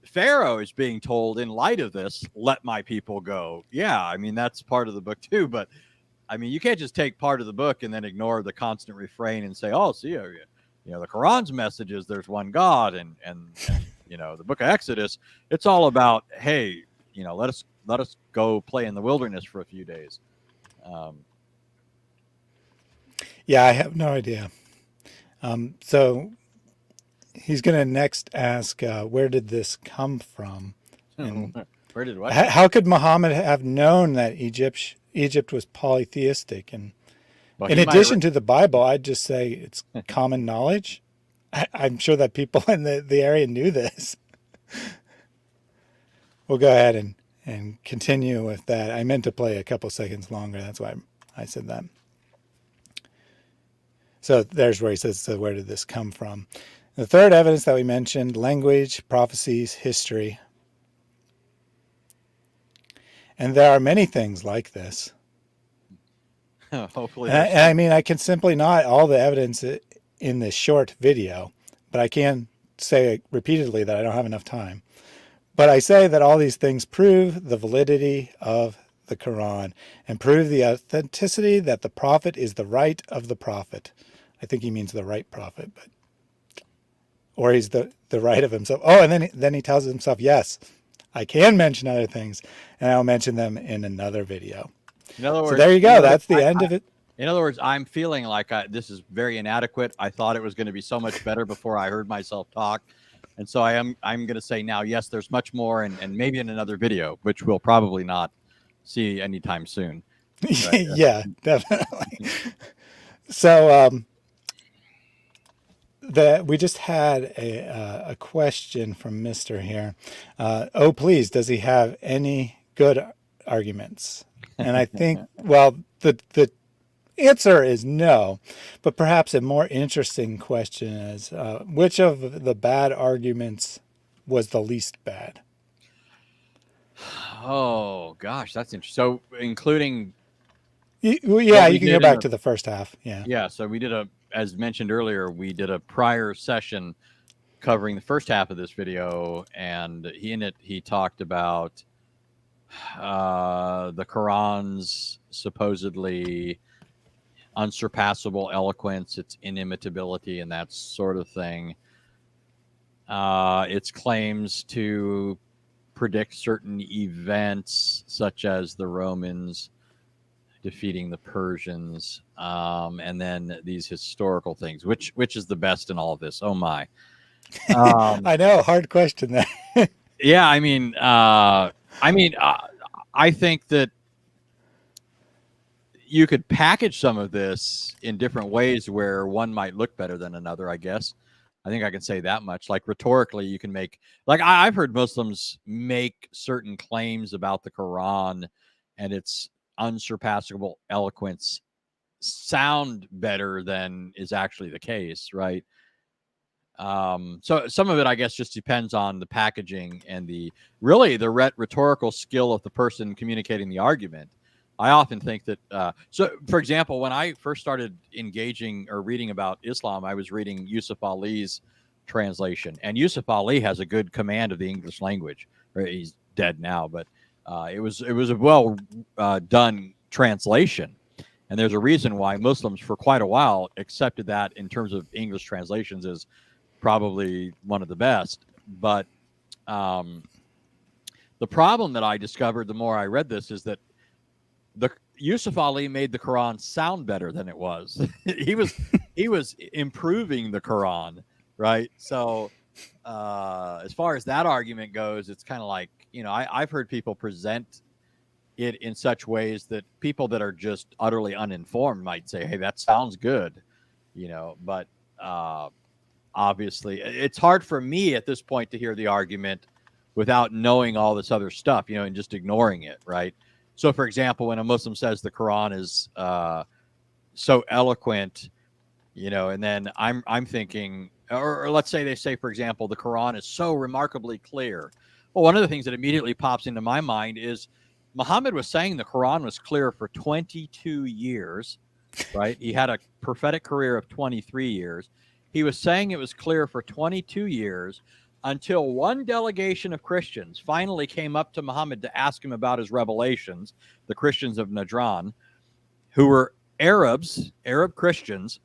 Pharaoh is being told, in light of this, let my people go. Yeah, I mean, that's part of the book too, but I mean, you can't just take part of the book and then ignore the constant refrain and say, oh, see, the Quran's message is there's one God, and the book of Exodus, it's all about, hey, let us go play in the wilderness for a few days. Yeah, I have no idea. So he's going to next ask, where did this come from? And where did what? How could Muhammad have known that Egypt was polytheistic? And in addition to the Bible, I'd just say it's common knowledge. I'm sure that people in the area knew this. We'll go ahead and continue with that. I meant to play a couple seconds longer. That's why I said that. So there's where he says, so where did this come from? The third evidence that we mentioned, language, prophecies, history. And there are many things like this. Hopefully. And I mean, I can simply not all the evidence in this short video, but I can say repeatedly that I don't have enough time. But I say that all these things prove the validity of the Quran and prove the authenticity that the prophet is the right of the prophet. I think he means the right prophet, or he's the right of himself. Oh, and then he tells himself, yes, I can mention other things, and I'll mention them in another video. In other words, so there you go. That's the end of it. In other words, I'm feeling like this is very inadequate. I thought it was going to be so much better before I heard myself talk. And so I'm going to say now, yes, there's much more, and maybe in another video, which we'll probably not see anytime soon. Yeah, definitely. So we just had a question from Mr. here. Oh, please, does he have any good arguments? And I think, well, the answer is no, but perhaps a more interesting question is, which of the bad arguments was the least bad? Oh, gosh, that's interesting. So including... Yeah, you can go back to the first half. Yeah. Yeah, so we did as mentioned earlier, we did a prior session covering the first half of this video, and he talked about the Quran's supposedly unsurpassable eloquence, its inimitability, and that sort of thing. Its claims to predict certain events, such as the Romans defeating the Persians, and then these historical things. Which is the best in all of this? Oh my! I know, hard question there. Yeah, I mean, I think that you could package some of this in different ways where one might look better than another, I guess. I think I can say that much. Like rhetorically, you can make, like I've heard Muslims make certain claims about the Quran and its unsurpassable eloquence sound better than is actually the case, right? So some of it, I guess, just depends on the packaging and the rhetorical skill of the person communicating the argument. I often think that, so for example, when I first started engaging or reading about Islam, I was reading Yusuf Ali's translation, and Yusuf Ali has a good command of the English language. He's dead now, but it was a well done translation. And there's a reason why Muslims for quite a while accepted that in terms of English translations as probably one of the best. But the problem that I discovered the more I read this is that Yusuf Ali made the Quran sound better than it was. he was improving the Quran, right? So as far as that argument goes, it's kind of like, I've heard people present it in such ways that people that are just utterly uninformed might say, hey, that sounds good, but uh, obviously it's hard for me at this point to hear the argument without knowing all this other stuff, and just ignoring it, right? So, for example, when a Muslim says the Quran is so eloquent, and then I'm thinking, or let's say they say, for example, the Quran is so remarkably clear. Well, one of the things that immediately pops into my mind is Muhammad was saying the Quran was clear for 22 years, right? He had a prophetic career of 23 years. He was saying it was clear for 22 years until one delegation of Christians finally came up to Muhammad to ask him about his revelations, the Christians of Najran, who were Arab Christians.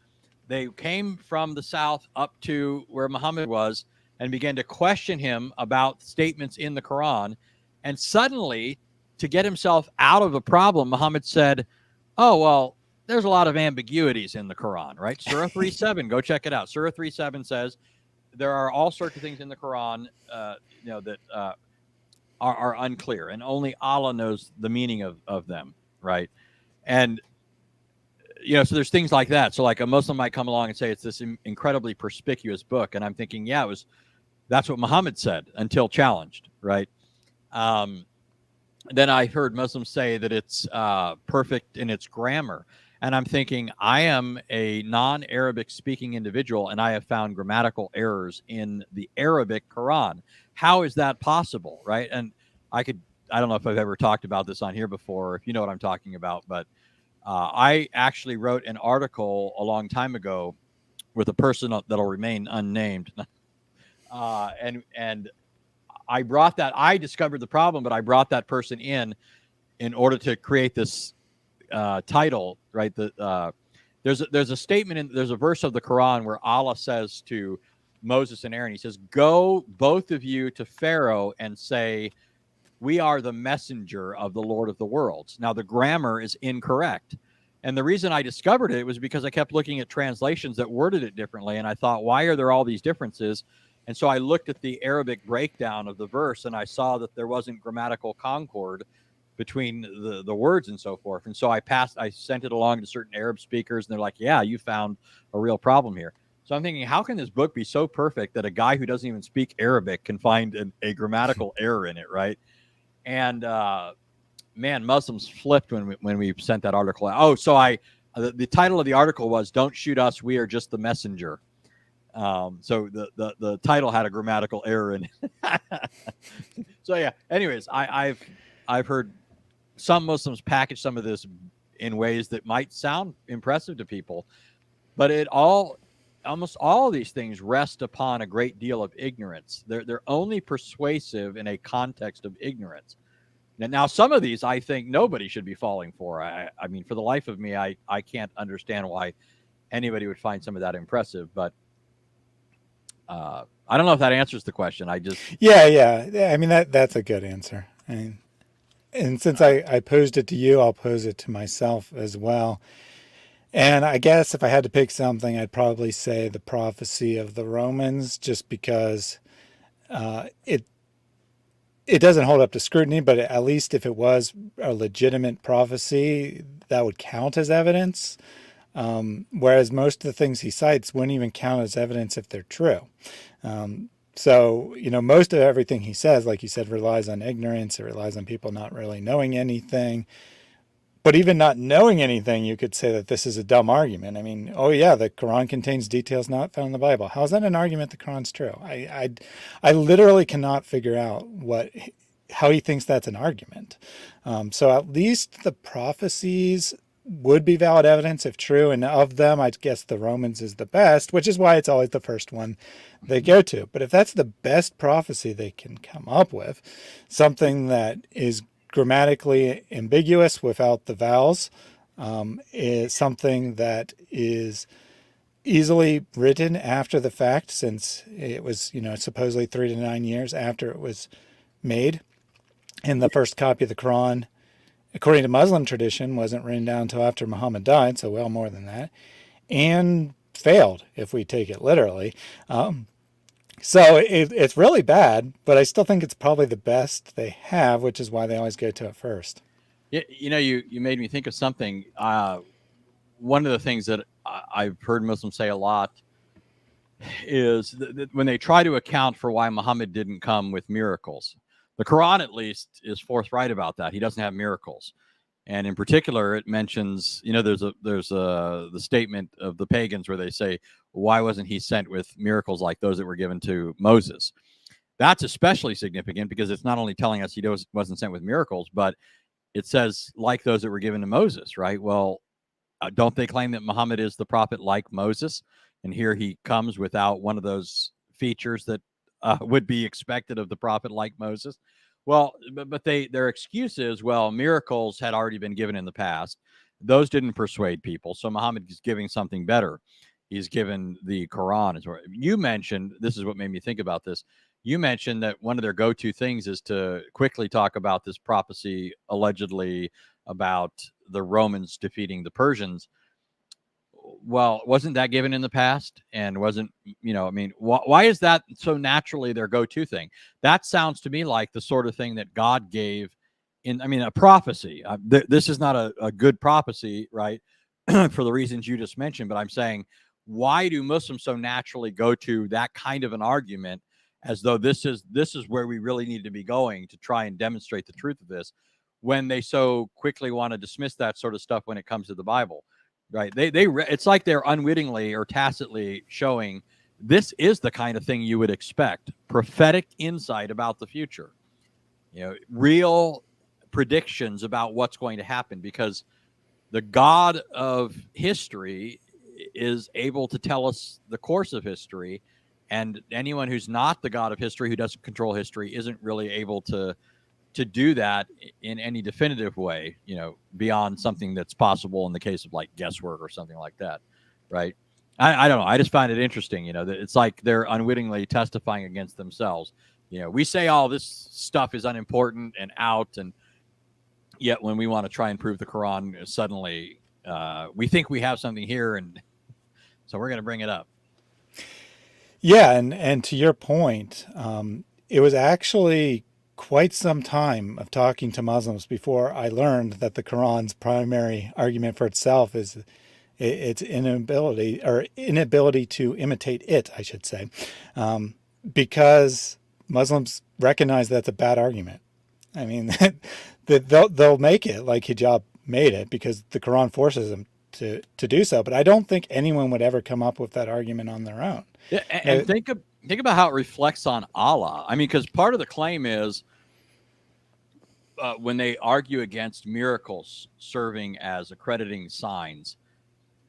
They came from the south up to where Muhammad was and began to question him about statements in the Quran. And suddenly, to get himself out of the problem, Muhammad said, oh, well, there's a lot of ambiguities in the Quran, right? Surah 3:7, go check it out. Surah 3:7 says there are all sorts of things in the Quran, that are unclear, and only Allah knows the meaning of them, right? And so there's things like that. So like a Muslim might come along and say it's this incredibly perspicuous book, and I'm thinking, yeah, that's what Muhammad said until challenged, right? Then I heard Muslims say that it's perfect in its grammar. And I'm thinking, I am a non-Arabic speaking individual, and I have found grammatical errors in the Arabic Quran. How is that possible, right? And I don't know if I've ever talked about this on here before, if you know what I'm talking about, but I actually wrote an article a long time ago with a person that'll remain unnamed. And I discovered the problem, but I brought that person in order to create this title, right? There's a statement there's a verse of the Quran where Allah says to Moses and Aaron, he says, go both of you to Pharaoh and say, we are the messenger of the Lord of the worlds. Now the grammar is incorrect. And the reason I discovered it was because I kept looking at translations that worded it differently. And I thought, why are there all these differences? And so I looked at the Arabic breakdown of the verse, and I saw that there wasn't grammatical concord between the words and so forth. And so I sent it along to certain Arab speakers, and they're like, yeah, you found a real problem here. So I'm thinking, how can this book be so perfect that a guy who doesn't even speak Arabic can find a grammatical error in it, right? And man, Muslims flipped when we sent that article out. Oh, so the title of the article was "Don't Shoot Us, We Are Just the Messenger." So the title had a grammatical error in it. So yeah. Anyways, I've heard some Muslims package some of this in ways that might sound impressive to people, but almost all of these things rest upon a great deal of ignorance. They're only persuasive in a context of ignorance. Now, some of these I think nobody should be falling for. I mean, for the life of me, I can't understand why anybody would find some of that impressive. But I don't know if that answers the question. Yeah. I mean, that's a good answer. I mean, and since I posed it to you, I'll pose it to myself as well. And I guess if I had to pick something, I'd probably say the prophecy of the Romans, just because it doesn't hold up to scrutiny, but at least if it was a legitimate prophecy, that would count as evidence. Whereas most of the things he cites wouldn't even count as evidence if they're true. So, most of everything he says, like you said, relies on ignorance. It relies on people not really knowing anything. But even not knowing anything, you could say that this is a dumb argument. I mean, oh yeah, the Quran contains details not found in the Bible. How is that an argument the Quran's true? I literally cannot figure out how he thinks that's an argument. So at least the prophecies would be valid evidence if true, and of them, I guess the Romans is the best, which is why it's always the first one they go to. But if that's the best prophecy they can come up with, something that is grammatically ambiguous without the vowels, is something that is easily written after the fact, since it was, supposedly 3 to 9 years after it was made. And the first copy of the Quran, according to Muslim tradition, wasn't written down until after Muhammad died, so well more than that, and failed, if we take it literally. So it's really bad, but I still think it's probably the best they have, which is why they always go to it first. You made me think of something. One of the things that I've heard Muslims say a lot is that when they try to account for why Muhammad didn't come with miracles, the Quran at least is forthright about that. He doesn't have miracles. And in particular, it mentions, there's the statement of the pagans where they say, why wasn't he sent with miracles like those that were given to Moses? That's especially significant because it's not only telling us he wasn't sent with miracles, but it says like those that were given to Moses, right? Well, don't they claim that Muhammad is the prophet like Moses? And here he comes without one of those features that would be expected of the prophet like Moses. Well, but their excuse is, well, miracles had already been given in the past. Those didn't persuade people. So Muhammad is giving something better. He's given the Quran. You mentioned, this is what made me think about this. You mentioned that one of their go-to things is to quickly talk about this prophecy allegedly about the Romans defeating the Persians. Well, wasn't that given in the past? And wasn't, why is that so naturally their go-to thing? That sounds to me like the sort of thing that God gave a prophecy. This is not a good prophecy, right? For the reasons you just mentioned, but I'm saying, why do Muslims so naturally go to that kind of an argument as though this is where we really need to be going to try and demonstrate the truth of this, when they so quickly want to dismiss that sort of stuff when it comes to the Bible? Right. It's like they're unwittingly or tacitly showing this is the kind of thing you would expect. Prophetic insight about the future, real predictions about what's going to happen, because the God of history is able to tell us the course of history. And anyone who's not the God of history, who doesn't control history, isn't really able to do that in any definitive way, beyond something that's possible in the case of like guesswork or something like that, right? I don't know. I just find it interesting, that it's like they're unwittingly testifying against themselves. We say all this stuff is unimportant and out, and yet when we want to try and prove the Quran, suddenly we think we have something here, and so we're going to bring it up. Yeah, and to your point, it was actually quite some time of talking to Muslims before I learned that the Quran's primary argument for itself is its inability to imitate it, I should say, because Muslims recognize that's a bad argument. I mean, that they'll make it like hijab made it because the Quran forces them to do so. But I don't think anyone would ever come up with that argument on their own. Yeah, and think about how it reflects on Allah. I mean, because part of the claim is when they argue against miracles serving as accrediting signs,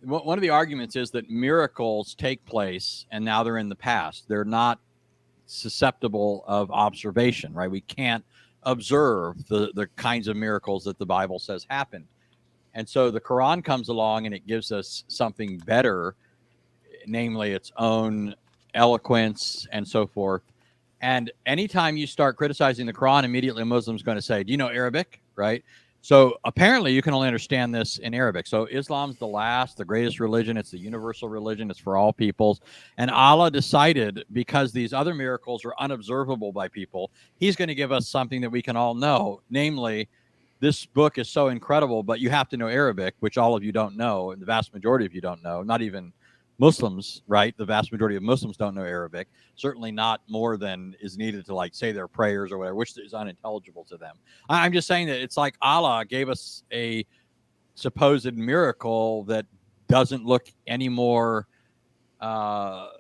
one of the arguments is that miracles take place and now they're in the past. They're not susceptible of observation, right? We can't observe the kinds of miracles that the Bible says happened. And so the Quran comes along and it gives us something better, namely its own eloquence and so forth. And anytime you start criticizing the Quran, immediately a Muslim's going to say, do you know Arabic? Right? So apparently you can only understand this in Arabic. So Islam's the greatest religion. It's the universal religion. It's for all peoples. And Allah decided, because these other miracles are unobservable by people, he's going to give us something that we can all know. Namely, this book is so incredible, but you have to know Arabic, which all of you don't know. And the vast majority of you don't know, not even Muslims, right? The vast majority of Muslims don't know Arabic, certainly not more than is needed to like say their prayers or whatever, which is unintelligible to them. I'm just saying that it's like Allah gave us a supposed miracle that doesn't look any more, something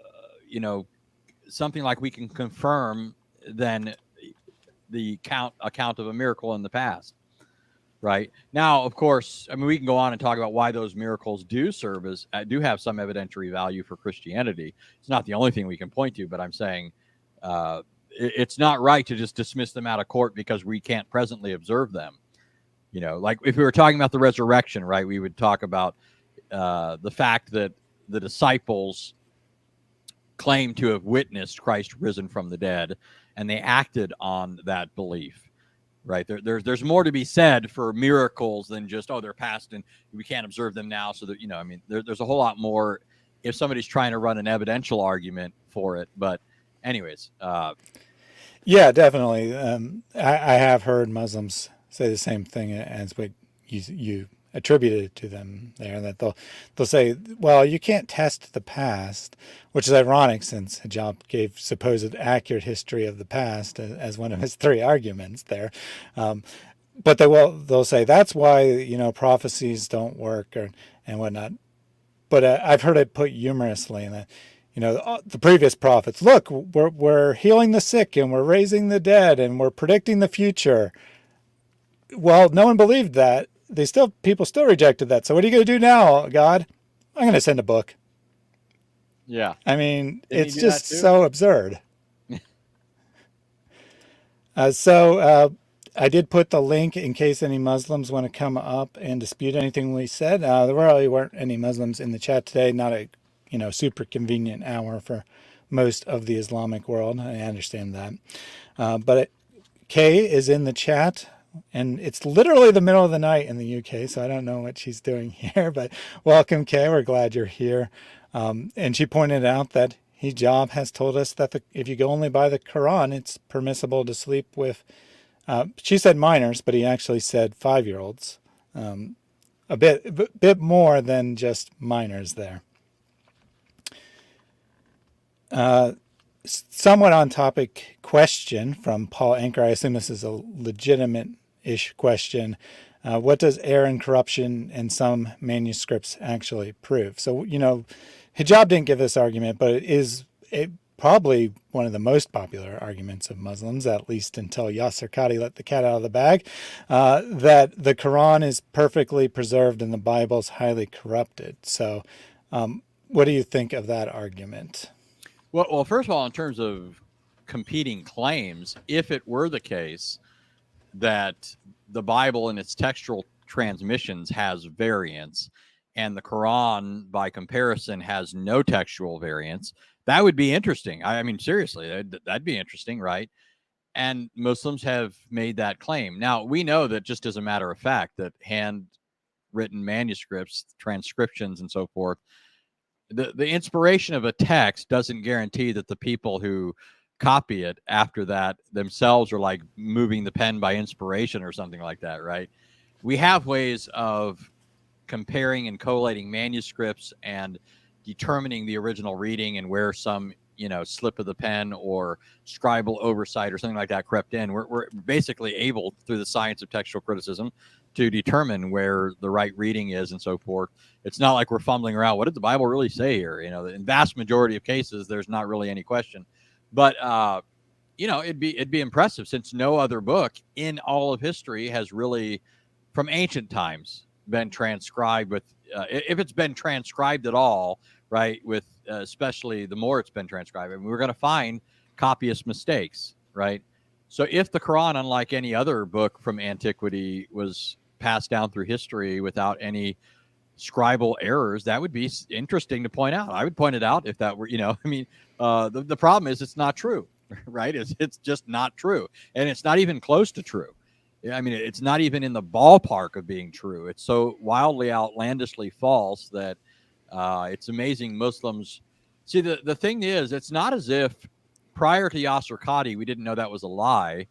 like we can confirm than the account of a miracle in the past. Right now, of course, I mean, we can go on and talk about why those miracles do have some evidentiary value for Christianity. It's not the only thing we can point to, but I'm saying it's not right to just dismiss them out of court because we can't presently observe them. Like if we were talking about the resurrection, right, we would talk about the fact that the disciples claim to have witnessed Christ risen from the dead, and they acted on that belief. Right. There's more to be said for miracles than just, they're past and we can't observe them now. So that, there's a whole lot more if somebody's trying to run an evidential argument for it. But anyways, Yeah, definitely. I have heard Muslims say the same thing as what you attributed to them there. That they'll say, "Well, you can't test the past," which is ironic since Hijab gave supposed accurate history of the past as one of his three arguments there. Um, but they'll say that's why prophecies don't work and whatnot. But I've heard it put humorously in that, the previous prophets, look, we're healing the sick and we're raising the dead and we're predicting the future. Well, no one believed that. People still rejected that. So what are you going to do now, God? I'm going to send a book. yeah. I mean, Didn't he it's do that just too? so absurd. So I did put the link in case any Muslims want to come up and dispute anything we said. There really weren't any Muslims in the chat today. Not a super convenient hour for most of the Islamic world. I understand that. But Kay is in the chat, and it's literally the middle of the night in the UK, so I don't know what she's doing here. But welcome, Kay. We're glad you're here. And she pointed out that Hijab has told us that if you go only by the Quran, it's permissible to sleep with. She said minors, but he actually said 5-year-olds. A bit more than just minors there. Somewhat on topic question from Paul Anchor. I assume this is a legitimate-ish question. What does error and corruption in some manuscripts actually prove? So, Hijab didn't give this argument, but it is probably one of the most popular arguments of Muslims, at least until Yasser Qadi let the cat out of the bag, that the Quran is perfectly preserved and the Bible's highly corrupted. So what do you think of that argument? Well, first of all, in terms of competing claims, if it were the case that the Bible in its textual transmissions has variants and the Quran, by comparison, has no textual variants, that would be interesting. I mean, seriously, that'd be interesting, right? And Muslims have made that claim. Now, we know that just as a matter of fact, that handwritten manuscripts, transcriptions, and so forth, the inspiration of a text doesn't guarantee that the people who copy it after that themselves are like moving the pen by inspiration or something like that, right? We have ways of comparing and collating manuscripts and determining the original reading and where some slip of the pen or scribal oversight or something like that crept in. We're basically able, through the science of textual criticism, to determine where the right reading is and so forth. It's not like we're fumbling around. What did the Bible really say here? In vast majority of cases, there's not really any question. But it'd be impressive, since no other book in all of history has really, from ancient times, been transcribed with, if it's been transcribed at all, right, with especially the more it's been transcribed, and we're going to find copyist mistakes, right? So if the Quran, unlike any other book from antiquity, was passed down through history without any scribal errors, that would be interesting to point out. I would point it out if that were, the problem is it's not true, right? It's just not true. And it's not even close to true. I mean, it's not even in the ballpark of being true. It's so wildly, outlandishly false that it's amazing Muslims. See, the thing is, it's not as if prior to Yasser Qadi, we didn't know that was a lie.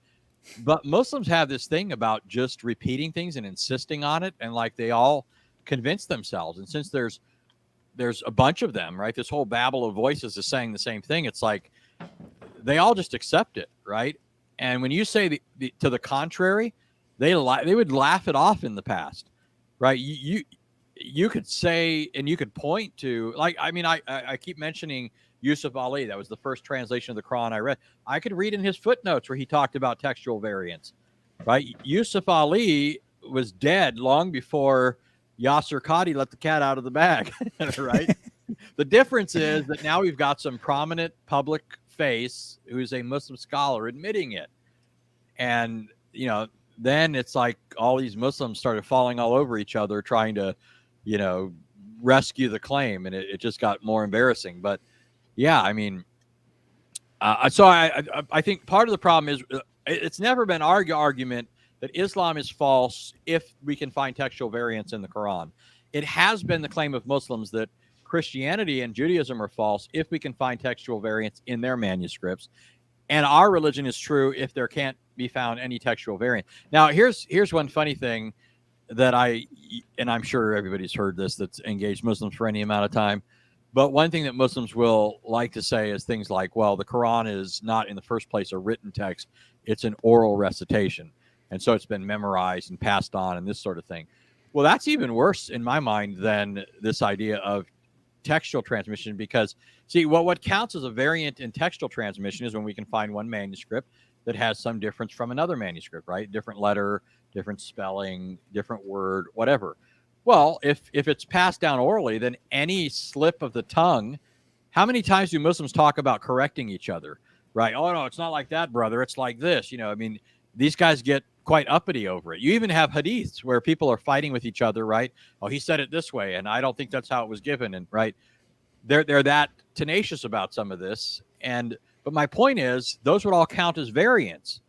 But Muslims have this thing about just repeating things and insisting on it, and like they all convince themselves. And since there's a bunch of them, right? This whole babble of voices is saying the same thing. It's like they all just accept it, right? And when you say to the contrary, they would laugh it off in the past, right? You could say, and you could point to, like, I mean, I keep mentioning Yusuf Ali. That was the first translation of the Quran I read. I could read in his footnotes where he talked about textual variants, right? Yusuf Ali was dead long before Yasser Qadi let the cat out of the bag, right? The difference is that now we've got some prominent public face who's a Muslim scholar admitting it. And, then it's like all these Muslims started falling all over each other trying to, rescue the claim. And it just got more embarrassing. But yeah, I mean, so I think part of the problem is it's never been our argument that Islam is false if we can find textual variants in the Quran. It has been the claim of Muslims that Christianity and Judaism are false if we can find textual variants in their manuscripts, and our religion is true if there can't be found any textual variant. Now, here's one funny thing that and I'm sure everybody's heard this that's engaged Muslims for any amount of time, but one thing that Muslims will like to say is things like, well, the Quran is not in the first place a written text, it's an oral recitation. And so it's been memorized and passed on and this sort of thing. Well, that's even worse in my mind than this idea of textual transmission, because see, what counts as a variant in textual transmission is when we can find one manuscript that has some difference from another manuscript, right? Different letter, different spelling, different word, whatever. Well, if it's passed down orally, then any slip of the tongue, how many times do Muslims talk about correcting each other, right? Oh, no, it's not like that, brother. It's like this. I mean, these guys get quite uppity over it. You even have hadiths where people are fighting with each other, right? Oh, he said it this way, and I don't think that's how it was given, and right? They're that tenacious about some of this. But my point is, those would all count as variants,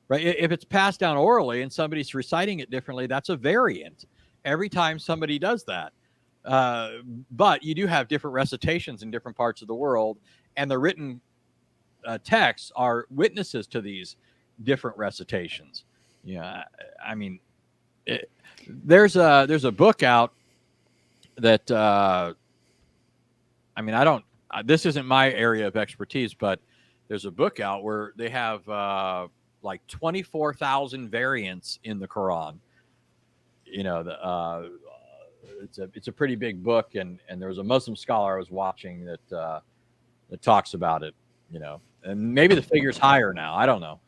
right? If it's passed down orally and somebody's reciting it differently, that's a variant every time somebody does that. But you do have different recitations in different parts of the world, and the written texts are witnesses to these different recitations. I mean, there's a book out that I mean, I don't. This isn't my area of expertise, but there's a book out where they have like 24,000 variants in the Quran. It's a pretty big book, and there was a Muslim scholar I was watching that talks about it. And maybe the figure's higher now. I don't know.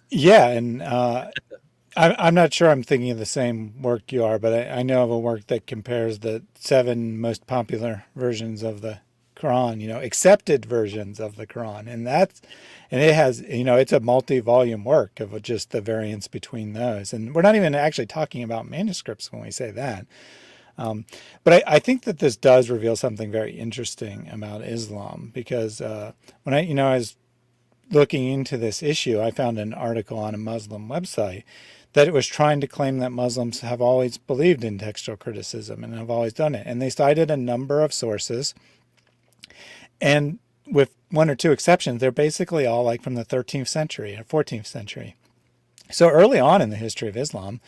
Yeah, and I'm not sure I'm thinking of the same work you are, but I know of a work that compares the 7 most popular versions of the Quran, accepted versions of the Quran, and it has, it's a multi-volume work of just the variance between those, and we're not even actually talking about manuscripts when we say that. But I think that this does reveal something very interesting about Islam, because when I was looking into this issue, I found an article on a Muslim website that it was trying to claim that Muslims have always believed in textual criticism and have always done it. And they cited a number of sources. And with 1 or 2 exceptions, they're basically all like from the 13th century or 14th century. So early on in the history of Islam,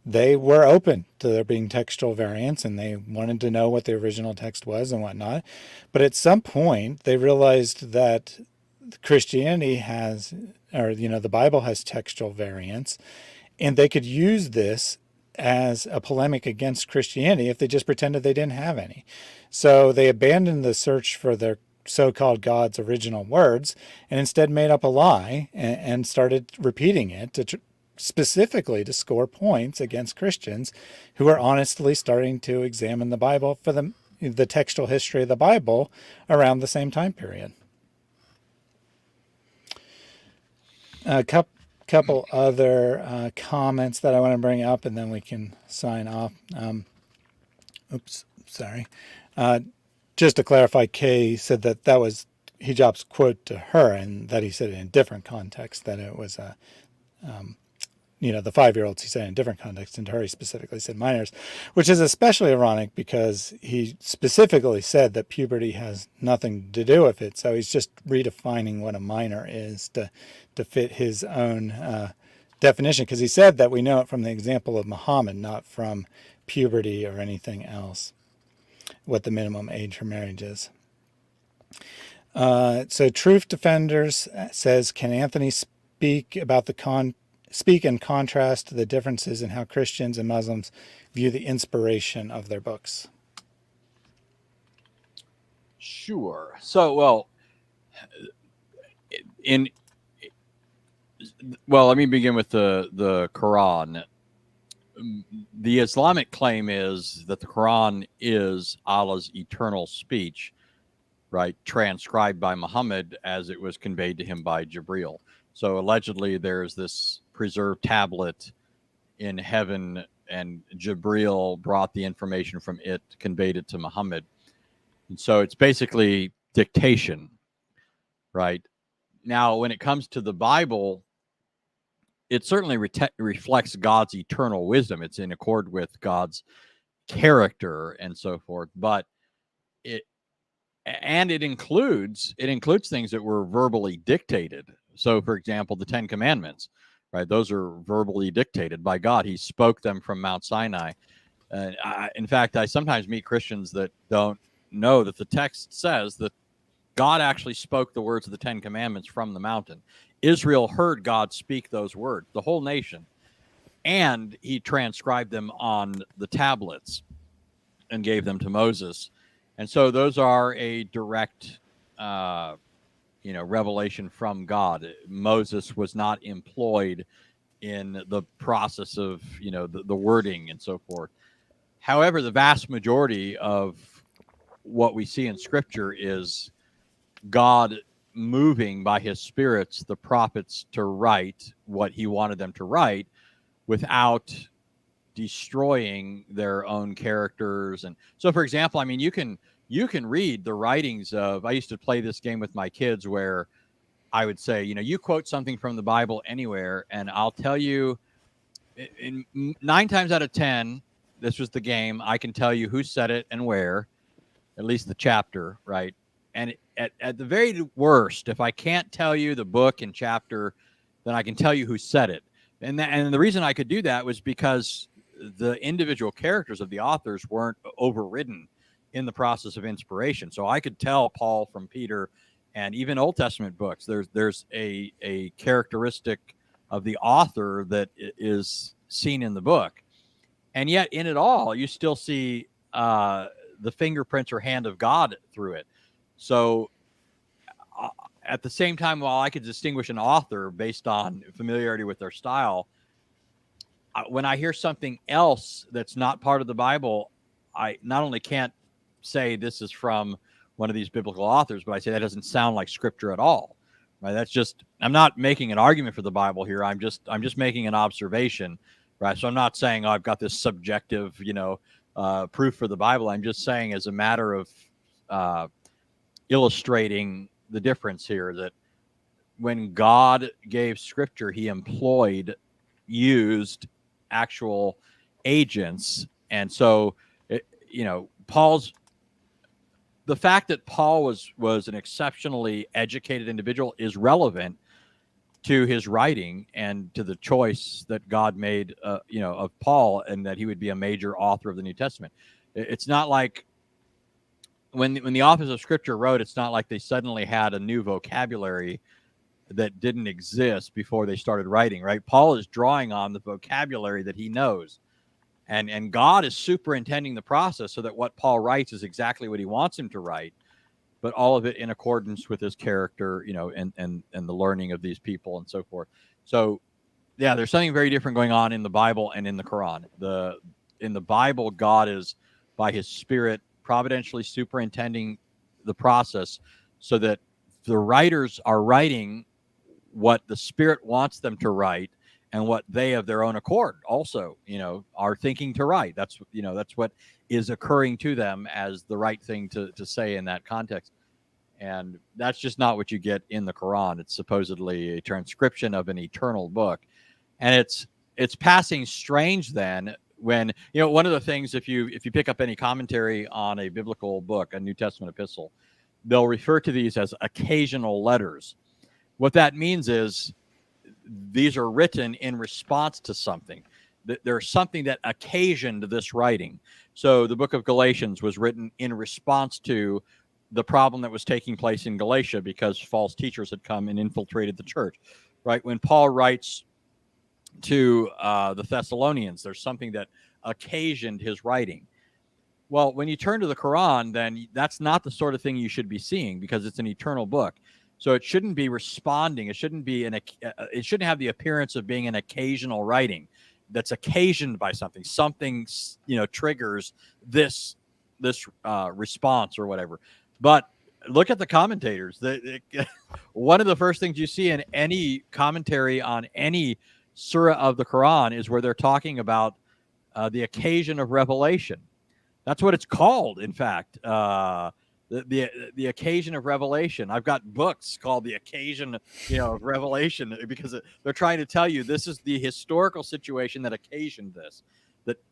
they were open to there being textual variants, and they wanted to know what the original text was and whatnot. But at some point, they realized that Christianity has, or the Bible has textual variants, and they could use this as a polemic against Christianity if they just pretended they didn't have any. So they abandoned the search for their so-called God's original words and instead made up a lie and started repeating it specifically to score points against Christians who are honestly starting to examine the Bible for the textual history of the Bible around the same time period. A couple other comments that I want to bring up, and then we can sign off. Just to clarify, Kay said that was Hijab's quote to her, and that he said it in a different context, that it was the 5-year-olds he said in a different context, and to her he specifically said minors, which is especially ironic because he specifically said that puberty has nothing to do with it. So he's just redefining what a minor is to fit his own definition, because he said that we know it from the example of Muhammad, not from puberty or anything else, what the minimum age for marriage is. So Truth Defenders says, can Anthony speak and contrast the differences in how Christians and Muslims view the inspiration of their books? Sure. So, well, let me begin with the Quran. The Islamic claim is that the Quran is Allah's eternal speech, right, transcribed by Muhammad as it was conveyed to him by Jibril. So allegedly there's this preserved tablet in heaven, and Jibril brought the information from it, conveyed it to Muhammad. And so it's basically dictation, right? Now, when it comes to the Bible, it certainly reflects God's eternal wisdom. It's in accord with God's character and so forth. But it and it includes things that were verbally dictated. So, for example, the Ten Commandments, right? Those are verbally dictated by God. He spoke them from Mount Sinai. In fact, I sometimes meet Christians that don't know that the text says that God actually spoke the words of the Ten Commandments from the mountain. Israel heard God speak those words, the whole nation, and he transcribed them on the tablets and gave them to Moses. And so those are a direct, revelation from God. Moses was not employed in the process of, the wording and so forth. However, the vast majority of what we see in Scripture is God moving by his spirits the prophets to write what he wanted them to write without destroying their own characters. And so, for example, I mean, you can read the writings of, I used to play this game with my kids where I would say, you quote something from the Bible anywhere, and I'll tell you in 9 times out of 10, this was the game, I can tell you who said it and where, at least the chapter, right? And at the very worst, if I can't tell you the book and chapter, then I can tell you who said it. And the reason I could do that was because the individual characters of the authors weren't overridden in the process of inspiration. So I could tell Paul from Peter, and even Old Testament books, there's a characteristic of the author that is seen in the book. And yet in it all, you still see the fingerprints or hand of God through it. So at the same time, while I could distinguish an author based on familiarity with their style, when I hear something else that's not part of the Bible, I not only can't say this is from one of these biblical authors, but I say that doesn't sound like Scripture at all. Right? That's just, I'm not making an argument for the Bible here. I'm just making an observation, right? So I'm not saying, oh, I've got this subjective, proof for the Bible. I'm just saying, as a matter of illustrating the difference here, that when God gave Scripture, he used actual agents. And so, the fact that Paul was an exceptionally educated individual is relevant to his writing and to the choice that God made, of Paul, and that he would be a major author of the New Testament. It's not like when the authors of Scripture wrote, it's not like they suddenly had a new vocabulary that didn't exist before they started writing, right? Paul is drawing on the vocabulary that he knows. And God is superintending the process so that what Paul writes is exactly what he wants him to write, but all of it in accordance with his character, and the learning of these people and so forth. So, yeah, there's something very different going on in the Bible and in the Quran. In the Bible, God is, by his Spirit, providentially superintending the process so that the writers are writing what the Spirit wants them to write, and what they of their own accord also, are thinking to write. That's what is occurring to them as the right thing to say in that context. And that's just not what you get in the Quran. It's supposedly a transcription of an eternal book. And it's passing strange then when, one of the things, if you pick up any commentary on a biblical book, a New Testament epistle, they'll refer to these as occasional letters. What that means is these are written in response to something. There's something that occasioned this writing. So the book of Galatians was written in response to the problem that was taking place in Galatia because false teachers had come and infiltrated the church, right? When Paul writes to the Thessalonians, there's something that occasioned his writing. Well, when you turn to the Quran, then that's not the sort of thing you should be seeing because it's an eternal book. So it shouldn't be responding. It shouldn't have the appearance of being an occasional writing that's occasioned by something. Something, triggers this response or whatever. But look at the commentators. One of the first things you see in any commentary on any surah of the Quran is where they're talking about the occasion of revelation. That's what it's called, in fact. The occasion of revelation. I've got books called The Occasion, of Revelation, because they're trying to tell you this is the historical situation that occasioned this.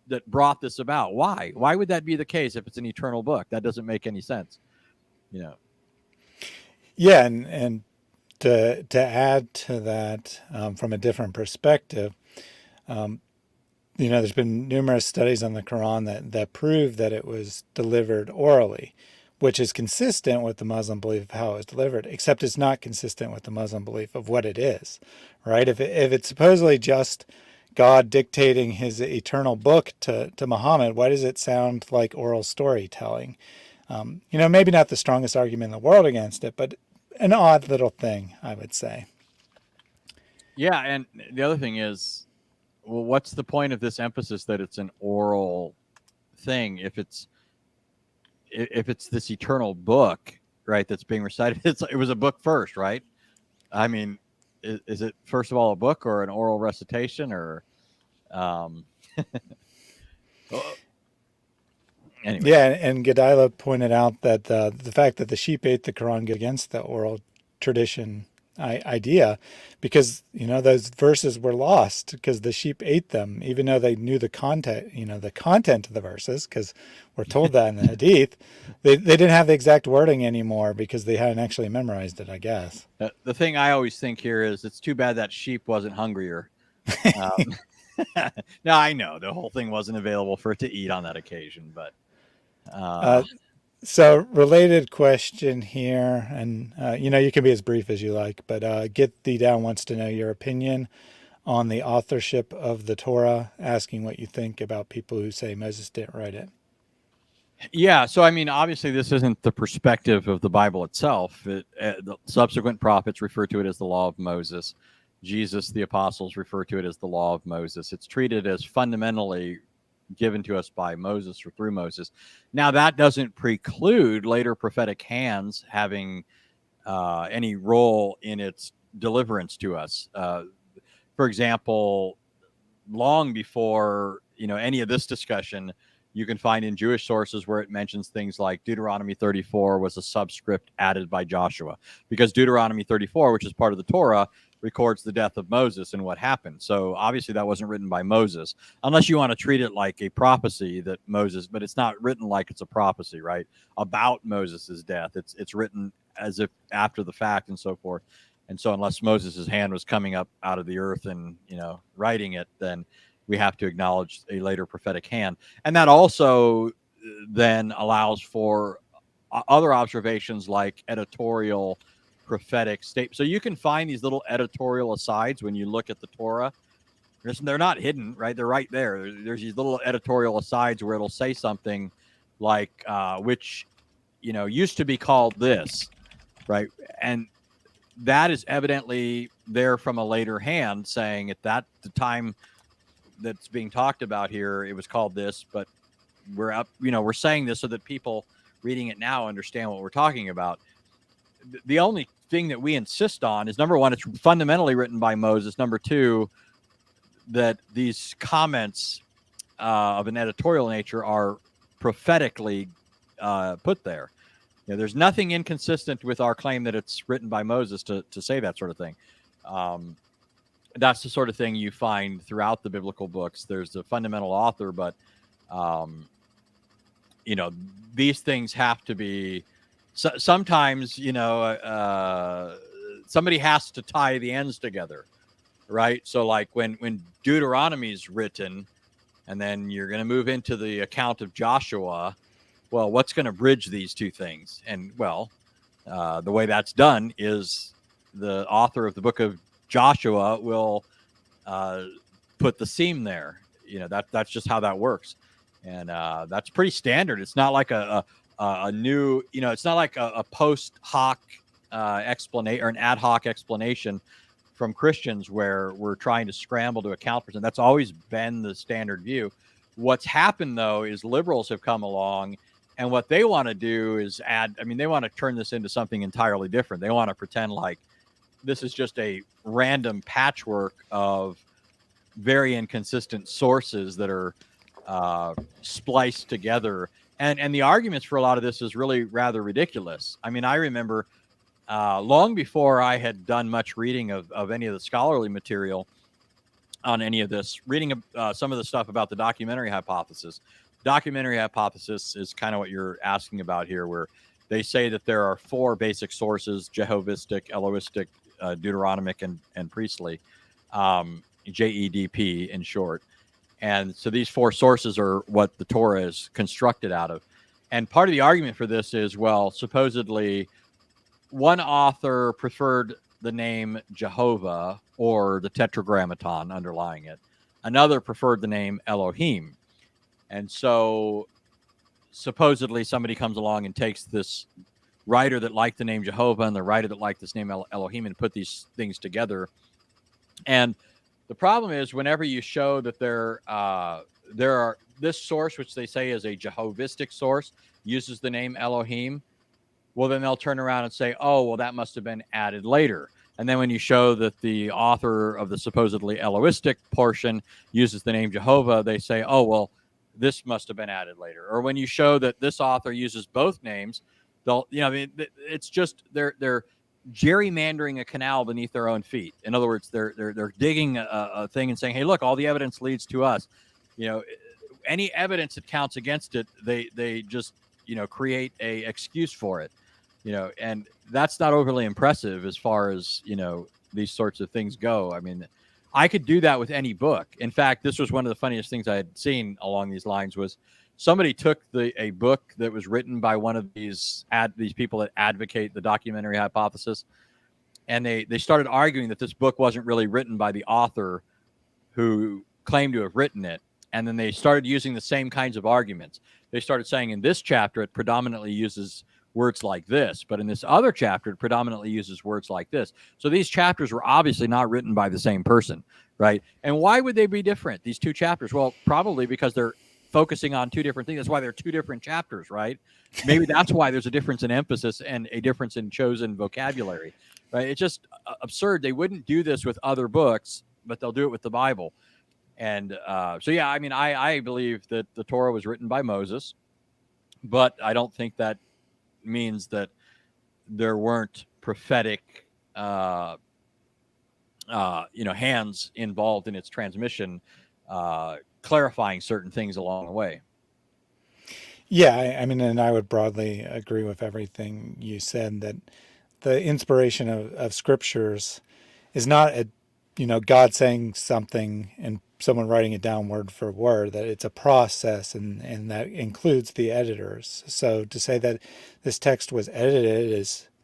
that brought this about. Why would that be the case if it's an eternal book? That doesn't make any sense. Yeah, and to add to that, from a different perspective, there's been numerous studies on the Quran that prove that it was delivered orally, which is consistent with the Muslim belief of how it was delivered, except it's not consistent with the Muslim belief of what it is, right? If it's supposedly just God dictating his eternal book to Muhammad, why does it sound like oral storytelling? Maybe not the strongest argument in the world against it, but an odd little thing, I would say. Yeah, and the other thing is, well, what's the point of this emphasis that it's an oral thing if it's this eternal book, right, that's being recited? It was a book first, right? I mean, is it first of all a book or an oral recitation or anyway. Yeah, and Gedila pointed out that the fact that the sheep ate the Quran goes against the oral tradition idea, because those verses were lost because the sheep ate them, even though they knew the content of the verses, because we're told that in the Hadith. They didn't have the exact wording anymore because they hadn't actually memorized it, I guess. The thing I always think here is it's too bad that sheep wasn't hungrier. Now I know the whole thing wasn't available for it to eat on that occasion, but so related question here, and you can be as brief as you like, but Get Thee Down wants to know your opinion on the authorship of the Torah, asking what you think about people who say Moses didn't write it. Yeah, so I mean, obviously this isn't the perspective of the Bible itself. The subsequent prophets refer to it as the law of Moses. Jesus, the apostles, refer to it as the law of Moses. It's treated as fundamentally given to us by Moses or through Moses. Now, that doesn't preclude later prophetic hands having any role in its deliverance to us. For example, long before any of this discussion, you can find in Jewish sources where it mentions things like Deuteronomy 34 was a subscript added by Joshua, because Deuteronomy 34, which is part of the Torah, records the death of Moses and what happened. So obviously that wasn't written by Moses, unless you want to treat it like a prophecy that Moses, but it's not written like it's a prophecy, right? About Moses's death. It's written as if after the fact and so forth. And so unless Moses's hand was coming up out of the earth and, writing it, then we have to acknowledge a later prophetic hand. And that also then allows for other observations like editorial prophetic state. So you can find these little editorial asides when you look at the Torah. They're not hidden, right? They're right there. There's these little editorial asides where it'll say something like, which, used to be called this, right? And that is evidently there from a later hand saying at the time that's being talked about here, it was called this, but we're saying this so that people reading it now understand what we're talking about. The only thing that we insist on is, number one, it's fundamentally written by Moses. Number two, that these comments of an editorial nature are prophetically put there. There's nothing inconsistent with our claim that it's written by Moses to say that sort of thing. That's the sort of thing you find throughout the biblical books. There's a fundamental author, but these things have to be. Sometimes somebody has to tie the ends together, right? So like when Deuteronomy is written, and then you're going to move into the account of Joshua. Well, what's going to bridge these two things? And the way that's done is the author of the book of Joshua will put the seam there. That's just how that works, and that's pretty standard. It's not like a new, it's not like a post hoc explanation or an ad hoc explanation from Christians where we're trying to scramble to account for something. That's always been the standard view. What's happened though is liberals have come along, and what they want to do is they want to turn this into something entirely different. They want to pretend like this is just a random patchwork of very inconsistent sources that are spliced together. And the arguments for a lot of this is really rather ridiculous. I mean, I remember long before I had done much reading of any of the scholarly material, on any of this, reading some of the stuff about the documentary hypothesis. Documentary hypothesis is kind of what you're asking about here, where they say that there are four basic sources: Jehovistic, Elohistic, Deuteronomic, and priestly, JEDP in short. And so these four sources are what the Torah is constructed out of. And part of the argument for this is, well, supposedly one author preferred the name Jehovah or the Tetragrammaton underlying it. Another preferred the name Elohim. And so supposedly somebody comes along and takes this writer that liked the name Jehovah and the writer that liked this name Elohim and put these things together. And the problem is, whenever you show that there are this source, which they say is a Jehovistic source, uses the name Elohim, well, then they'll turn around and say, oh, well, that must have been added later. And then when you show that the author of the supposedly Elohistic portion uses the name Jehovah, they say, oh, well, this must have been added later. Or when you show that this author uses both names, they'll, it's just they're gerrymandering a canal beneath their own feet. In other words, they're digging a thing and saying, hey, look, all the evidence leads to us. Any evidence that counts against it, they just create a excuse for it. And that's not overly impressive as far as these sorts of things go. I mean, I could do that with any book. In fact, this was one of the funniest things I had seen along these lines. Was somebody took a book that was written by one of these people that advocate the documentary hypothesis, and they started arguing that this book wasn't really written by the author who claimed to have written it. And then they started using the same kinds of arguments. They started saying, in this chapter, it predominantly uses words like this, but in this other chapter, it predominantly uses words like this. So these chapters were obviously not written by the same person, right? And why would they be different, these two chapters? Well, probably because they're focusing on two different things. That's why they're two different chapters, right? Maybe that's why there's a difference in emphasis and a difference in chosen vocabulary, right? It's just absurd. They wouldn't do this with other books, but they'll do it with the Bible. And so, yeah, I mean, I believe that the Torah was written by Moses, but I don't think that means that there weren't prophetic, hands involved in its transmission, clarifying certain things along the way. Yeah, I mean, and I would broadly agree with everything you said, that the inspiration of scriptures is not God saying something and someone writing it down word for word, that it's a process, and that includes the editors. So to say that this text was edited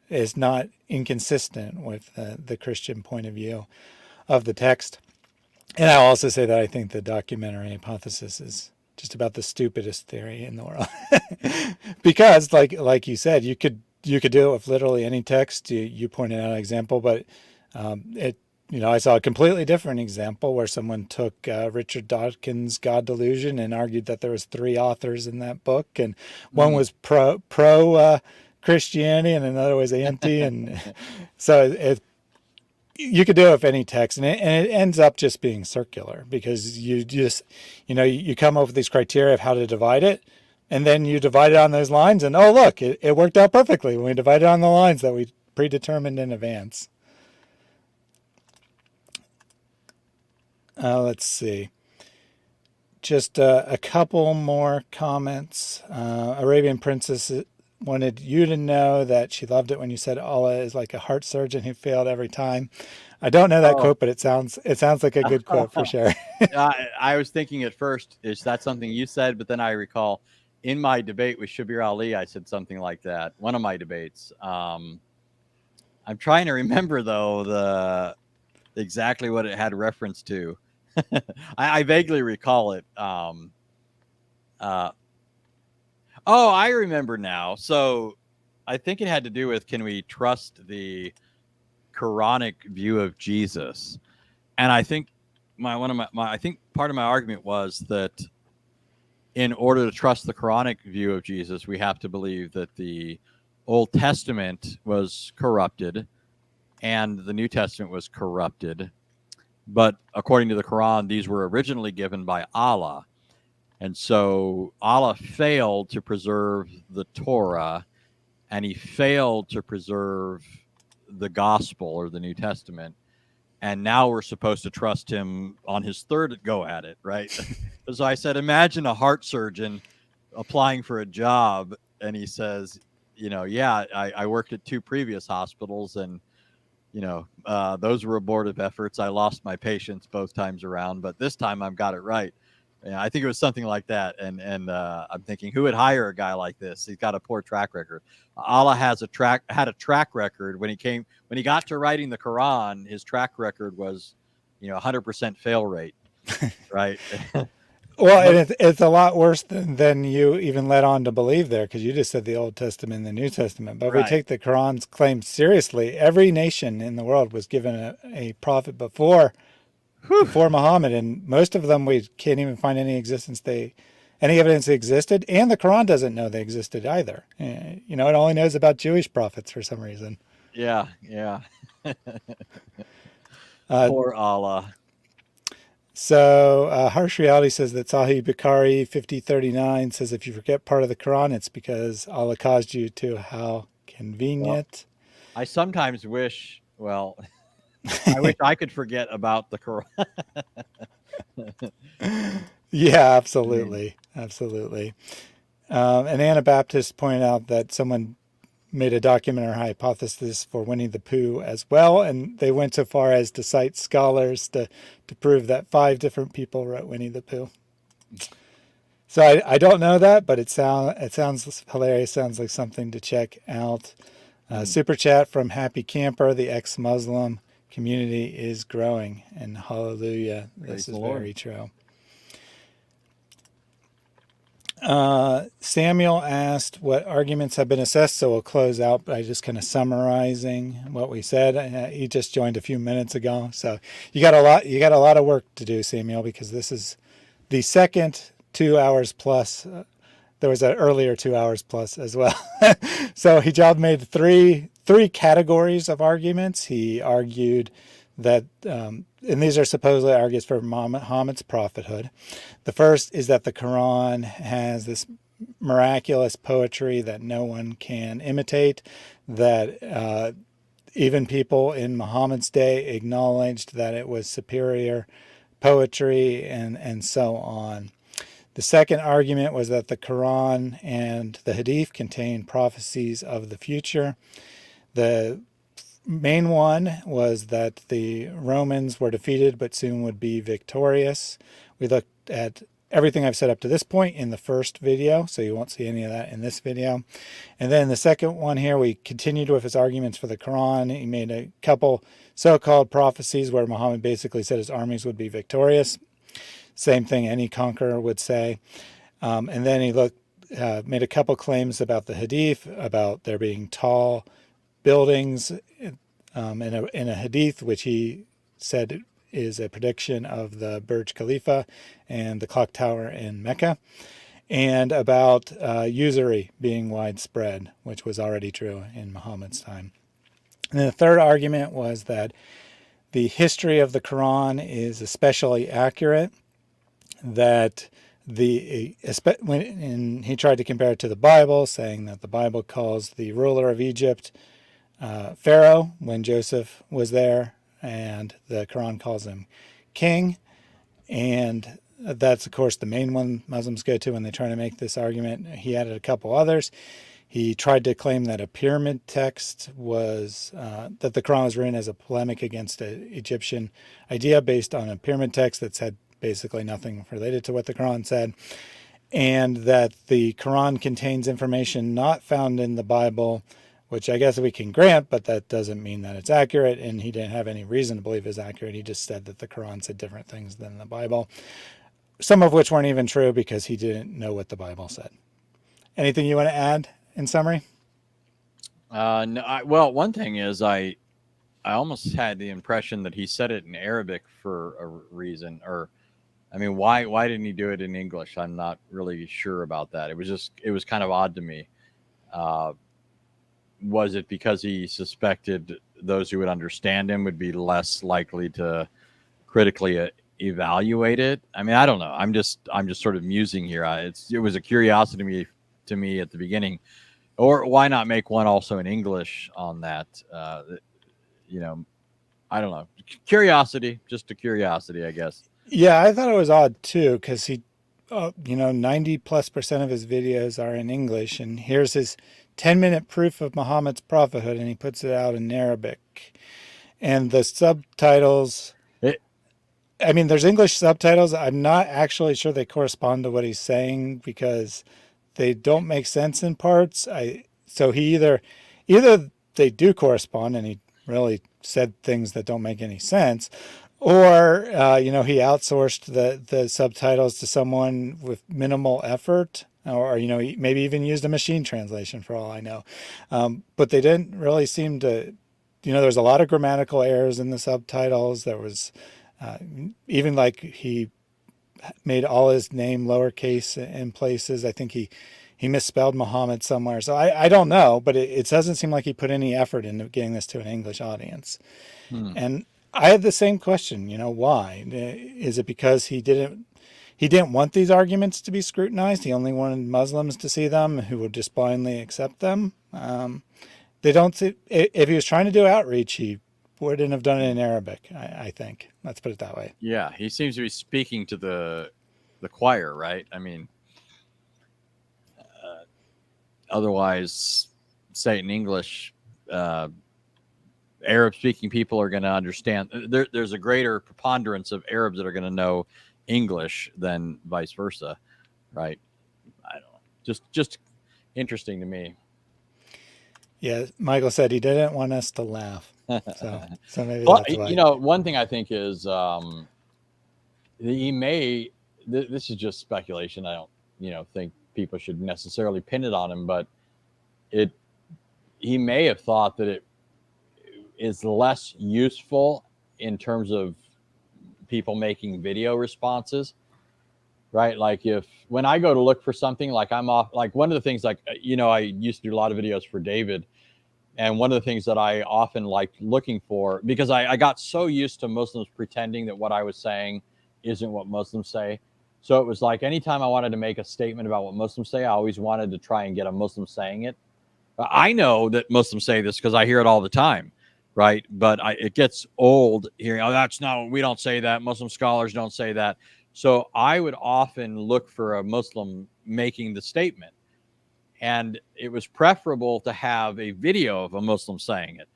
is not inconsistent with the Christian point of view of the text. And I'll also say that I think the documentary hypothesis is just about the stupidest theory in the world. Because like you said, you could do it with literally any text. You pointed out an example, but I saw a completely different example where someone took Richard Dawkins' God Delusion and argued that there was three authors in that book, and one was pro Christianity and another was anti, and so you could do it with any text, and it ends up just being circular, because you just you come up with these criteria of how to divide it, and then you divide it on those lines, and oh look, it worked out perfectly when we divided on the lines that we predetermined in advance. Let's see. Just a couple more comments. Arabian Princess wanted you to know that she loved it when you said Allah is like a heart surgeon who failed every time. I don't know that quote, but it sounds like a good quote for sure. I was thinking at first, is that something you said? But then I recall in my debate with Shabir Ali, I said something like that. One of my debates. I'm trying to remember though exactly what it had reference to. I vaguely recall it. I remember now. So I think it had to do with, can we trust the Quranic view of Jesus? And I think I think part of my argument was that in order to trust the Quranic view of Jesus, we have to believe that the Old Testament was corrupted and the New Testament was corrupted. But according to the Quran, these were originally given by Allah. And so Allah failed to preserve the Torah, and he failed to preserve the gospel or the New Testament. and now we're supposed to trust him on his third go at it, right? So I said, imagine a heart surgeon applying for a job, and he says, yeah, I worked at 2 previous hospitals, and those were abortive efforts. I lost my patients both times around, but this time I've got it right. Yeah, I think it was something like that, and I'm thinking, who would hire a guy like this? He's got a poor track record. Allah had a track record when he got to writing the Quran. His track record was, 100% fail rate, right? Well, and it's a lot worse than you even led on to believe there, because you just said the Old Testament and the New Testament. But if we Right. take the Quran's claims seriously, every nation in the world was given a prophet before Muhammad, and most of them we can't even find any evidence they existed, and the Quran doesn't know they existed either. It only knows about Jewish prophets for some reason. Yeah. Poor Allah. So Harsh Reality says that Sahih Bukhari 5039 says if you forget part of the Quran, it's because Allah caused you to. How convenient. Well, I sometimes wish, I wish I could forget about the Quran. Yeah, absolutely. Absolutely. And Anabaptist pointed out that someone made a documentary hypothesis for Winnie the Pooh as well, and they went so far as to cite scholars to prove that 5 different people wrote Winnie the Pooh. So I don't know that, but it sounds hilarious. Sounds like something to check out. Super chat from Happy Camper. The ex-Muslim community is growing, and hallelujah, this is very true. Samuel asked what arguments have been assessed, so we'll close out by just kind of summarizing what we said. He just joined a few minutes ago, so you got a lot of work to do, Samuel, because this is the second 2 hours plus. There was an earlier 2 hours plus as well. So Hijab made three categories of arguments. He argued that, and these are supposedly arguments for Muhammad's prophethood. The first is that the Quran has this miraculous poetry that no one can imitate, that even people in Muhammad's day acknowledged that it was superior poetry, and so on. The second argument was that the Quran and the Hadith contain prophecies of the future. The main one was that the Romans were defeated but soon would be victorious. We looked at everything I've said up to this point in the first video, so you won't see any of that in this video. And then the second one here, we continued with his arguments for the Quran. He made a couple so-called prophecies where Muhammad basically said his armies would be victorious. Same thing any conqueror would say. And then he made a couple claims about the Hadith, about there being tall buildings in a Hadith, which he said is a prediction of the Burj Khalifa and the clock tower in Mecca, and about usury being widespread, which was already true in Muhammad's time. And then the third argument was that the history of the Quran is especially accurate, that he tried to compare it to the Bible, saying that the Bible calls the ruler of Egypt Pharaoh when Joseph was there, and the Quran calls him king. And that's, of course, the main one Muslims go to when they try to make this argument. He added a couple others. He tried to claim that a pyramid text was, that the Quran was written as a polemic against an Egyptian idea based on a pyramid text that said basically nothing related to what the Quran said, and that the Quran contains information not found in the Bible, which I guess we can grant, but that doesn't mean that it's accurate, and he didn't have any reason to believe it's accurate. He just said that the Quran said different things than the Bible, some of which weren't even true because he didn't know what the Bible said. Anything you want to add in summary? No, well, one thing is I almost had the impression that he said it in Arabic for a reason, or I mean, why didn't he do it in English? I'm not really sure about that. It was kind of odd to me. Was it because he suspected those who would understand him would be less likely to critically evaluate it? I mean, I don't know. I'm just sort of musing here. It was a curiosity to me at the beginning. Or why not make one also in English on that? I don't know. Curiosity, just a curiosity, I guess. Yeah, I thought it was odd too, because he, 90+% of his videos are in English, and here's his 10-minute proof of Muhammad's prophethood, and he puts it out in Arabic. And the subtitles, It, I mean, there's English subtitles. I'm not actually sure they correspond to what he's saying because they don't make sense in parts. So he either they do correspond and he really said things that don't make any sense, or he outsourced the subtitles to someone with minimal effort, or he maybe even used a machine translation for all I know. But they didn't really seem to. There's a lot of grammatical errors in the subtitles. There was even like he made all his name lowercase in places. I think he misspelled Muhammad somewhere. So I don't know, but it doesn't seem like he put any effort into getting this to an English audience. hmm. And I had the same question, why? Is it because he didn't want these arguments to be scrutinized? He only wanted Muslims to see them who would just blindly accept them. They don't see, if he was trying to do outreach, he wouldn't have done it in Arabic, I think. Let's put it that way. Yeah, he seems to be speaking to the choir, right? I mean, otherwise, say it in English, Arab-speaking people are going to understand. There's a greater preponderance of Arabs that are going to know English than vice versa, right? I don't know. Just interesting to me. Yeah, Michael said he didn't want us to laugh. So maybe But that's why. one thing I think is he may. This is just speculation. I don't, think people should necessarily pin it on him, but he may have thought that it is less useful in terms of people making video responses, right? Like when I go to look for something, like I'm off, like one of the things, like, I used to do a lot of videos for David. And one of the things that I often liked looking for, because I got so used to Muslims pretending that what I was saying isn't what Muslims say. So it was like anytime I wanted to make a statement about what Muslims say, I always wanted to try and get a Muslim saying it. I know that Muslims say this because I hear it all the time, right? But it gets old hearing, we don't say that. Muslim scholars don't say that. So I would often look for a Muslim making the statement. And it was preferable to have a video of a Muslim saying it.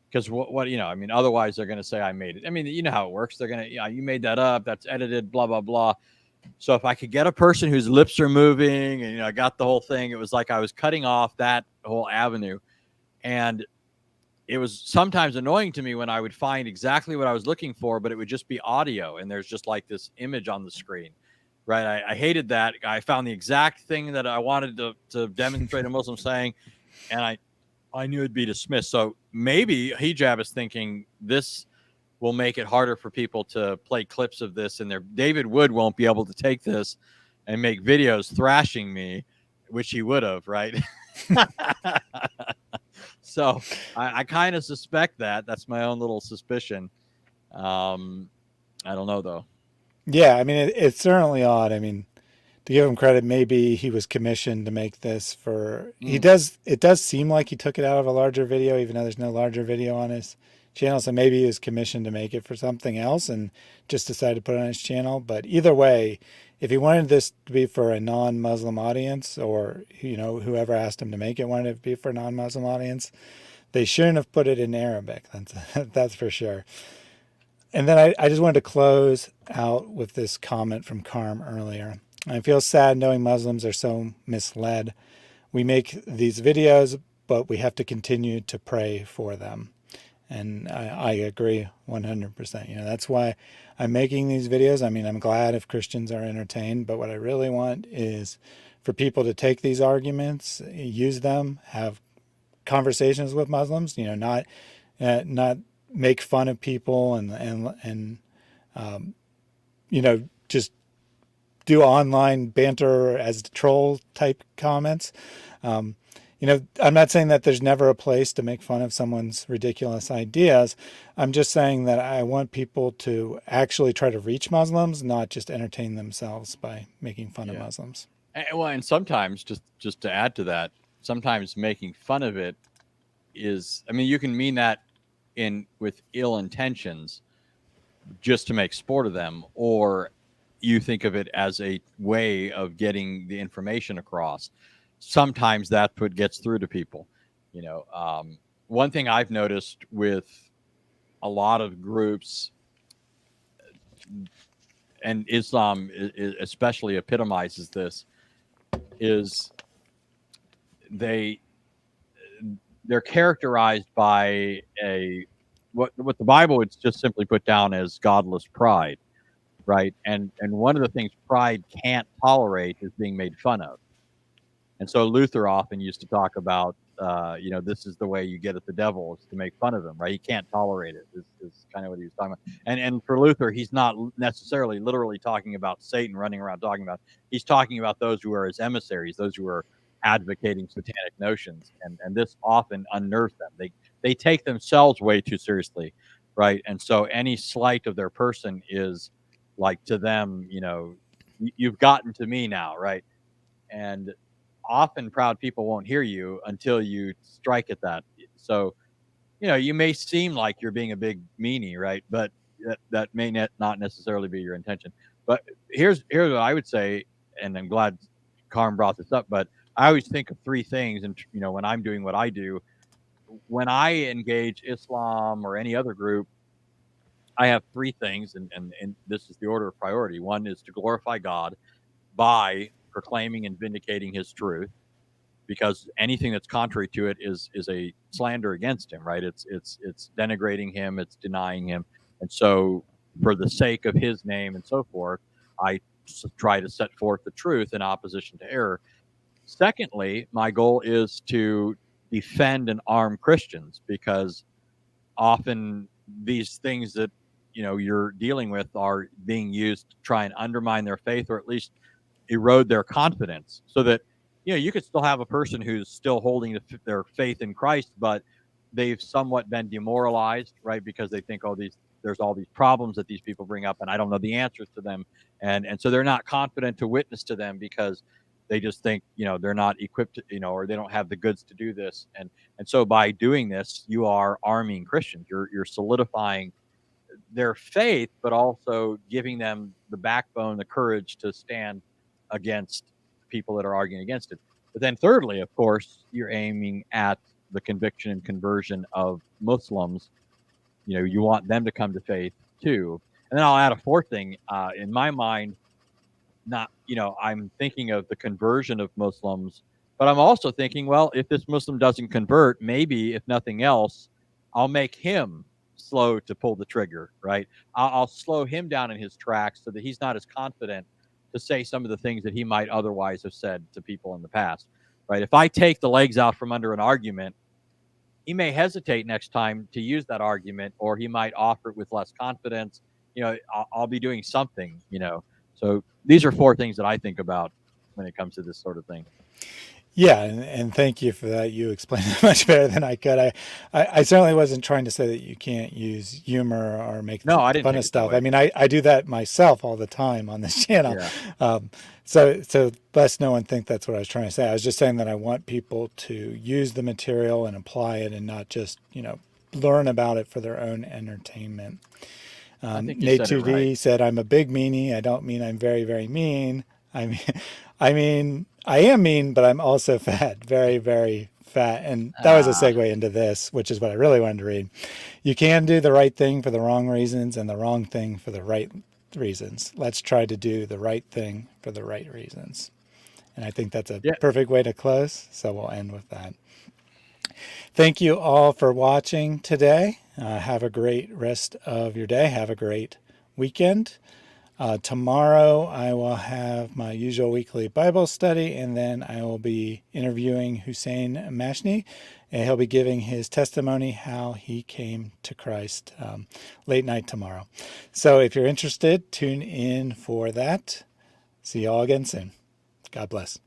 Because otherwise they're going to say I made it. I mean, you know how it works. They're going to, you made that up. That's edited, blah, blah, blah. So if I could get a person whose lips are moving and, I got the whole thing, it was like I was cutting off that whole avenue. And it was sometimes annoying to me when I would find exactly what I was looking for, but it would just be audio. And there's just like this image on the screen, right? I hated that. I found the exact thing that I wanted to demonstrate a Muslim saying, and I knew it'd be dismissed. So maybe Hijab is thinking this will make it harder for people to play clips of this, and David Wood won't be able to take this and make videos thrashing me, which he would have, right? So I kind of suspect that. That's my own little suspicion. I don't know though. Yeah, I mean, it's certainly odd. I mean, to give him credit, maybe he was commissioned to make this for. It does seem like he took it out of a larger video, even though there's no larger video on his channel. So maybe he was commissioned to make it for something else and just decided to put it on his channel. But either way, if he wanted this to be for a non-Muslim audience, or whoever asked him to make it wanted it to be for a non-Muslim audience, they shouldn't have put it in Arabic. That's for sure. And then I just wanted to close out with this comment from Carm earlier. I feel sad knowing Muslims are so misled. We make these videos, but we have to continue to pray for them. And I agree 100%. That's why I'm making these videos. I mean, I'm glad if Christians are entertained, but what I really want is for people to take these arguments, use them, have conversations with Muslims, not make fun of people and just do online banter as troll type comments. I'm not saying that there's never a place to make fun of someone's ridiculous ideas. I'm just saying that I want people to actually try to reach Muslims, not just entertain themselves by making fun of Muslims. And sometimes, just to add to that, sometimes making fun of it is, I mean, you can mean that in with ill intentions just to make sport of them, or you think of it as a way of getting the information across. Sometimes that's what gets through to people. One thing I've noticed with a lot of groups, and Islam especially epitomizes this, is they they're characterized by a what the Bible would just simply put down as godless pride, right? And one of the things pride can't tolerate is being made fun of. And so Luther often used to talk about, this is the way you get at the devil, is to make fun of him, right? He can't tolerate it, is kind of what he was talking about. And for Luther, he's not necessarily literally talking about Satan running around talking about. He's talking about those who are his emissaries, those who are advocating satanic notions, and this often unnerves them. They take themselves way too seriously, right? And so any slight of their person is like, to them, you've gotten to me now, right? And often proud people won't hear you until you strike at that. So, you may seem like you're being a big meanie, right? But that may not necessarily be your intention. But here's what I would say, and I'm glad Carm brought this up, but I always think of three things. And, when I'm doing what I do, when I engage Islam or any other group, I have three things, and this is the order of priority. One is to glorify God by proclaiming and vindicating his truth, because anything that's contrary to it is a slander against him, right? It's denigrating him, it's denying him. And so for the sake of his name and so forth, I try to set forth the truth in opposition to error. Secondly, my goal is to defend and arm Christians, because often these things that you're dealing with are being used to try and undermine their faith, or at least erode their confidence, so that you could still have a person who's still holding their faith in Christ, but they've somewhat been demoralized, right? Because they think, oh, there's all these problems that these people bring up, and I don't know the answers to them, and so they're not confident to witness to them, because they just think they're not equipped, or they don't have the goods to do this, and so by doing this, you are arming Christians. You're solidifying their faith, but also giving them the backbone, the courage to stand against people that are arguing against it. But then thirdly, of course, you're aiming at the conviction and conversion of Muslims. You want them to come to faith too. And then I'll add a fourth thing. In my mind, not, I'm thinking of the conversion of Muslims, but I'm also thinking, well, if this Muslim doesn't convert, maybe if nothing else, I'll make him slow to pull the trigger, right? I'll slow him down in his tracks so that he's not as confident to say some of the things that he might otherwise have said to people in the past, right? If I take the legs out from under an argument, he may hesitate next time to use that argument, or he might offer it with less confidence. I'll be doing something, So these are four things that I think about when it comes to this sort of thing. Yeah, and thank you for that. You explained it much better than I could. I certainly wasn't trying to say that you can't use humor or make No, I didn't fun take of it that stuff. way. I mean, I do that myself all the time on this channel. Yeah. So lest no one think that's what I was trying to say. I was just saying that I want people to use the material and apply it, and not just learn about it for their own entertainment. I think you Nate said it 2D right. said, "I'm a big meanie. I don't mean I'm very, very mean. I mean, I mean, I am mean, but I'm also fat, very, very fat." And that was a Ah, segue into this, which is what I really wanted to read. You can do the right thing for the wrong reasons and the wrong thing for the right reasons. Let's try to do the right thing for the right reasons. And I think that's a yeah. perfect way to close. So we'll end with that. Thank you all for watching today. Have a great rest of your day. Have a great weekend. Tomorrow I will have my usual weekly Bible study, and then I will be interviewing Hussein Mashni, and he'll be giving his testimony how he came to Christ late night tomorrow. So if you're interested, tune in for that. See you all again soon. God bless.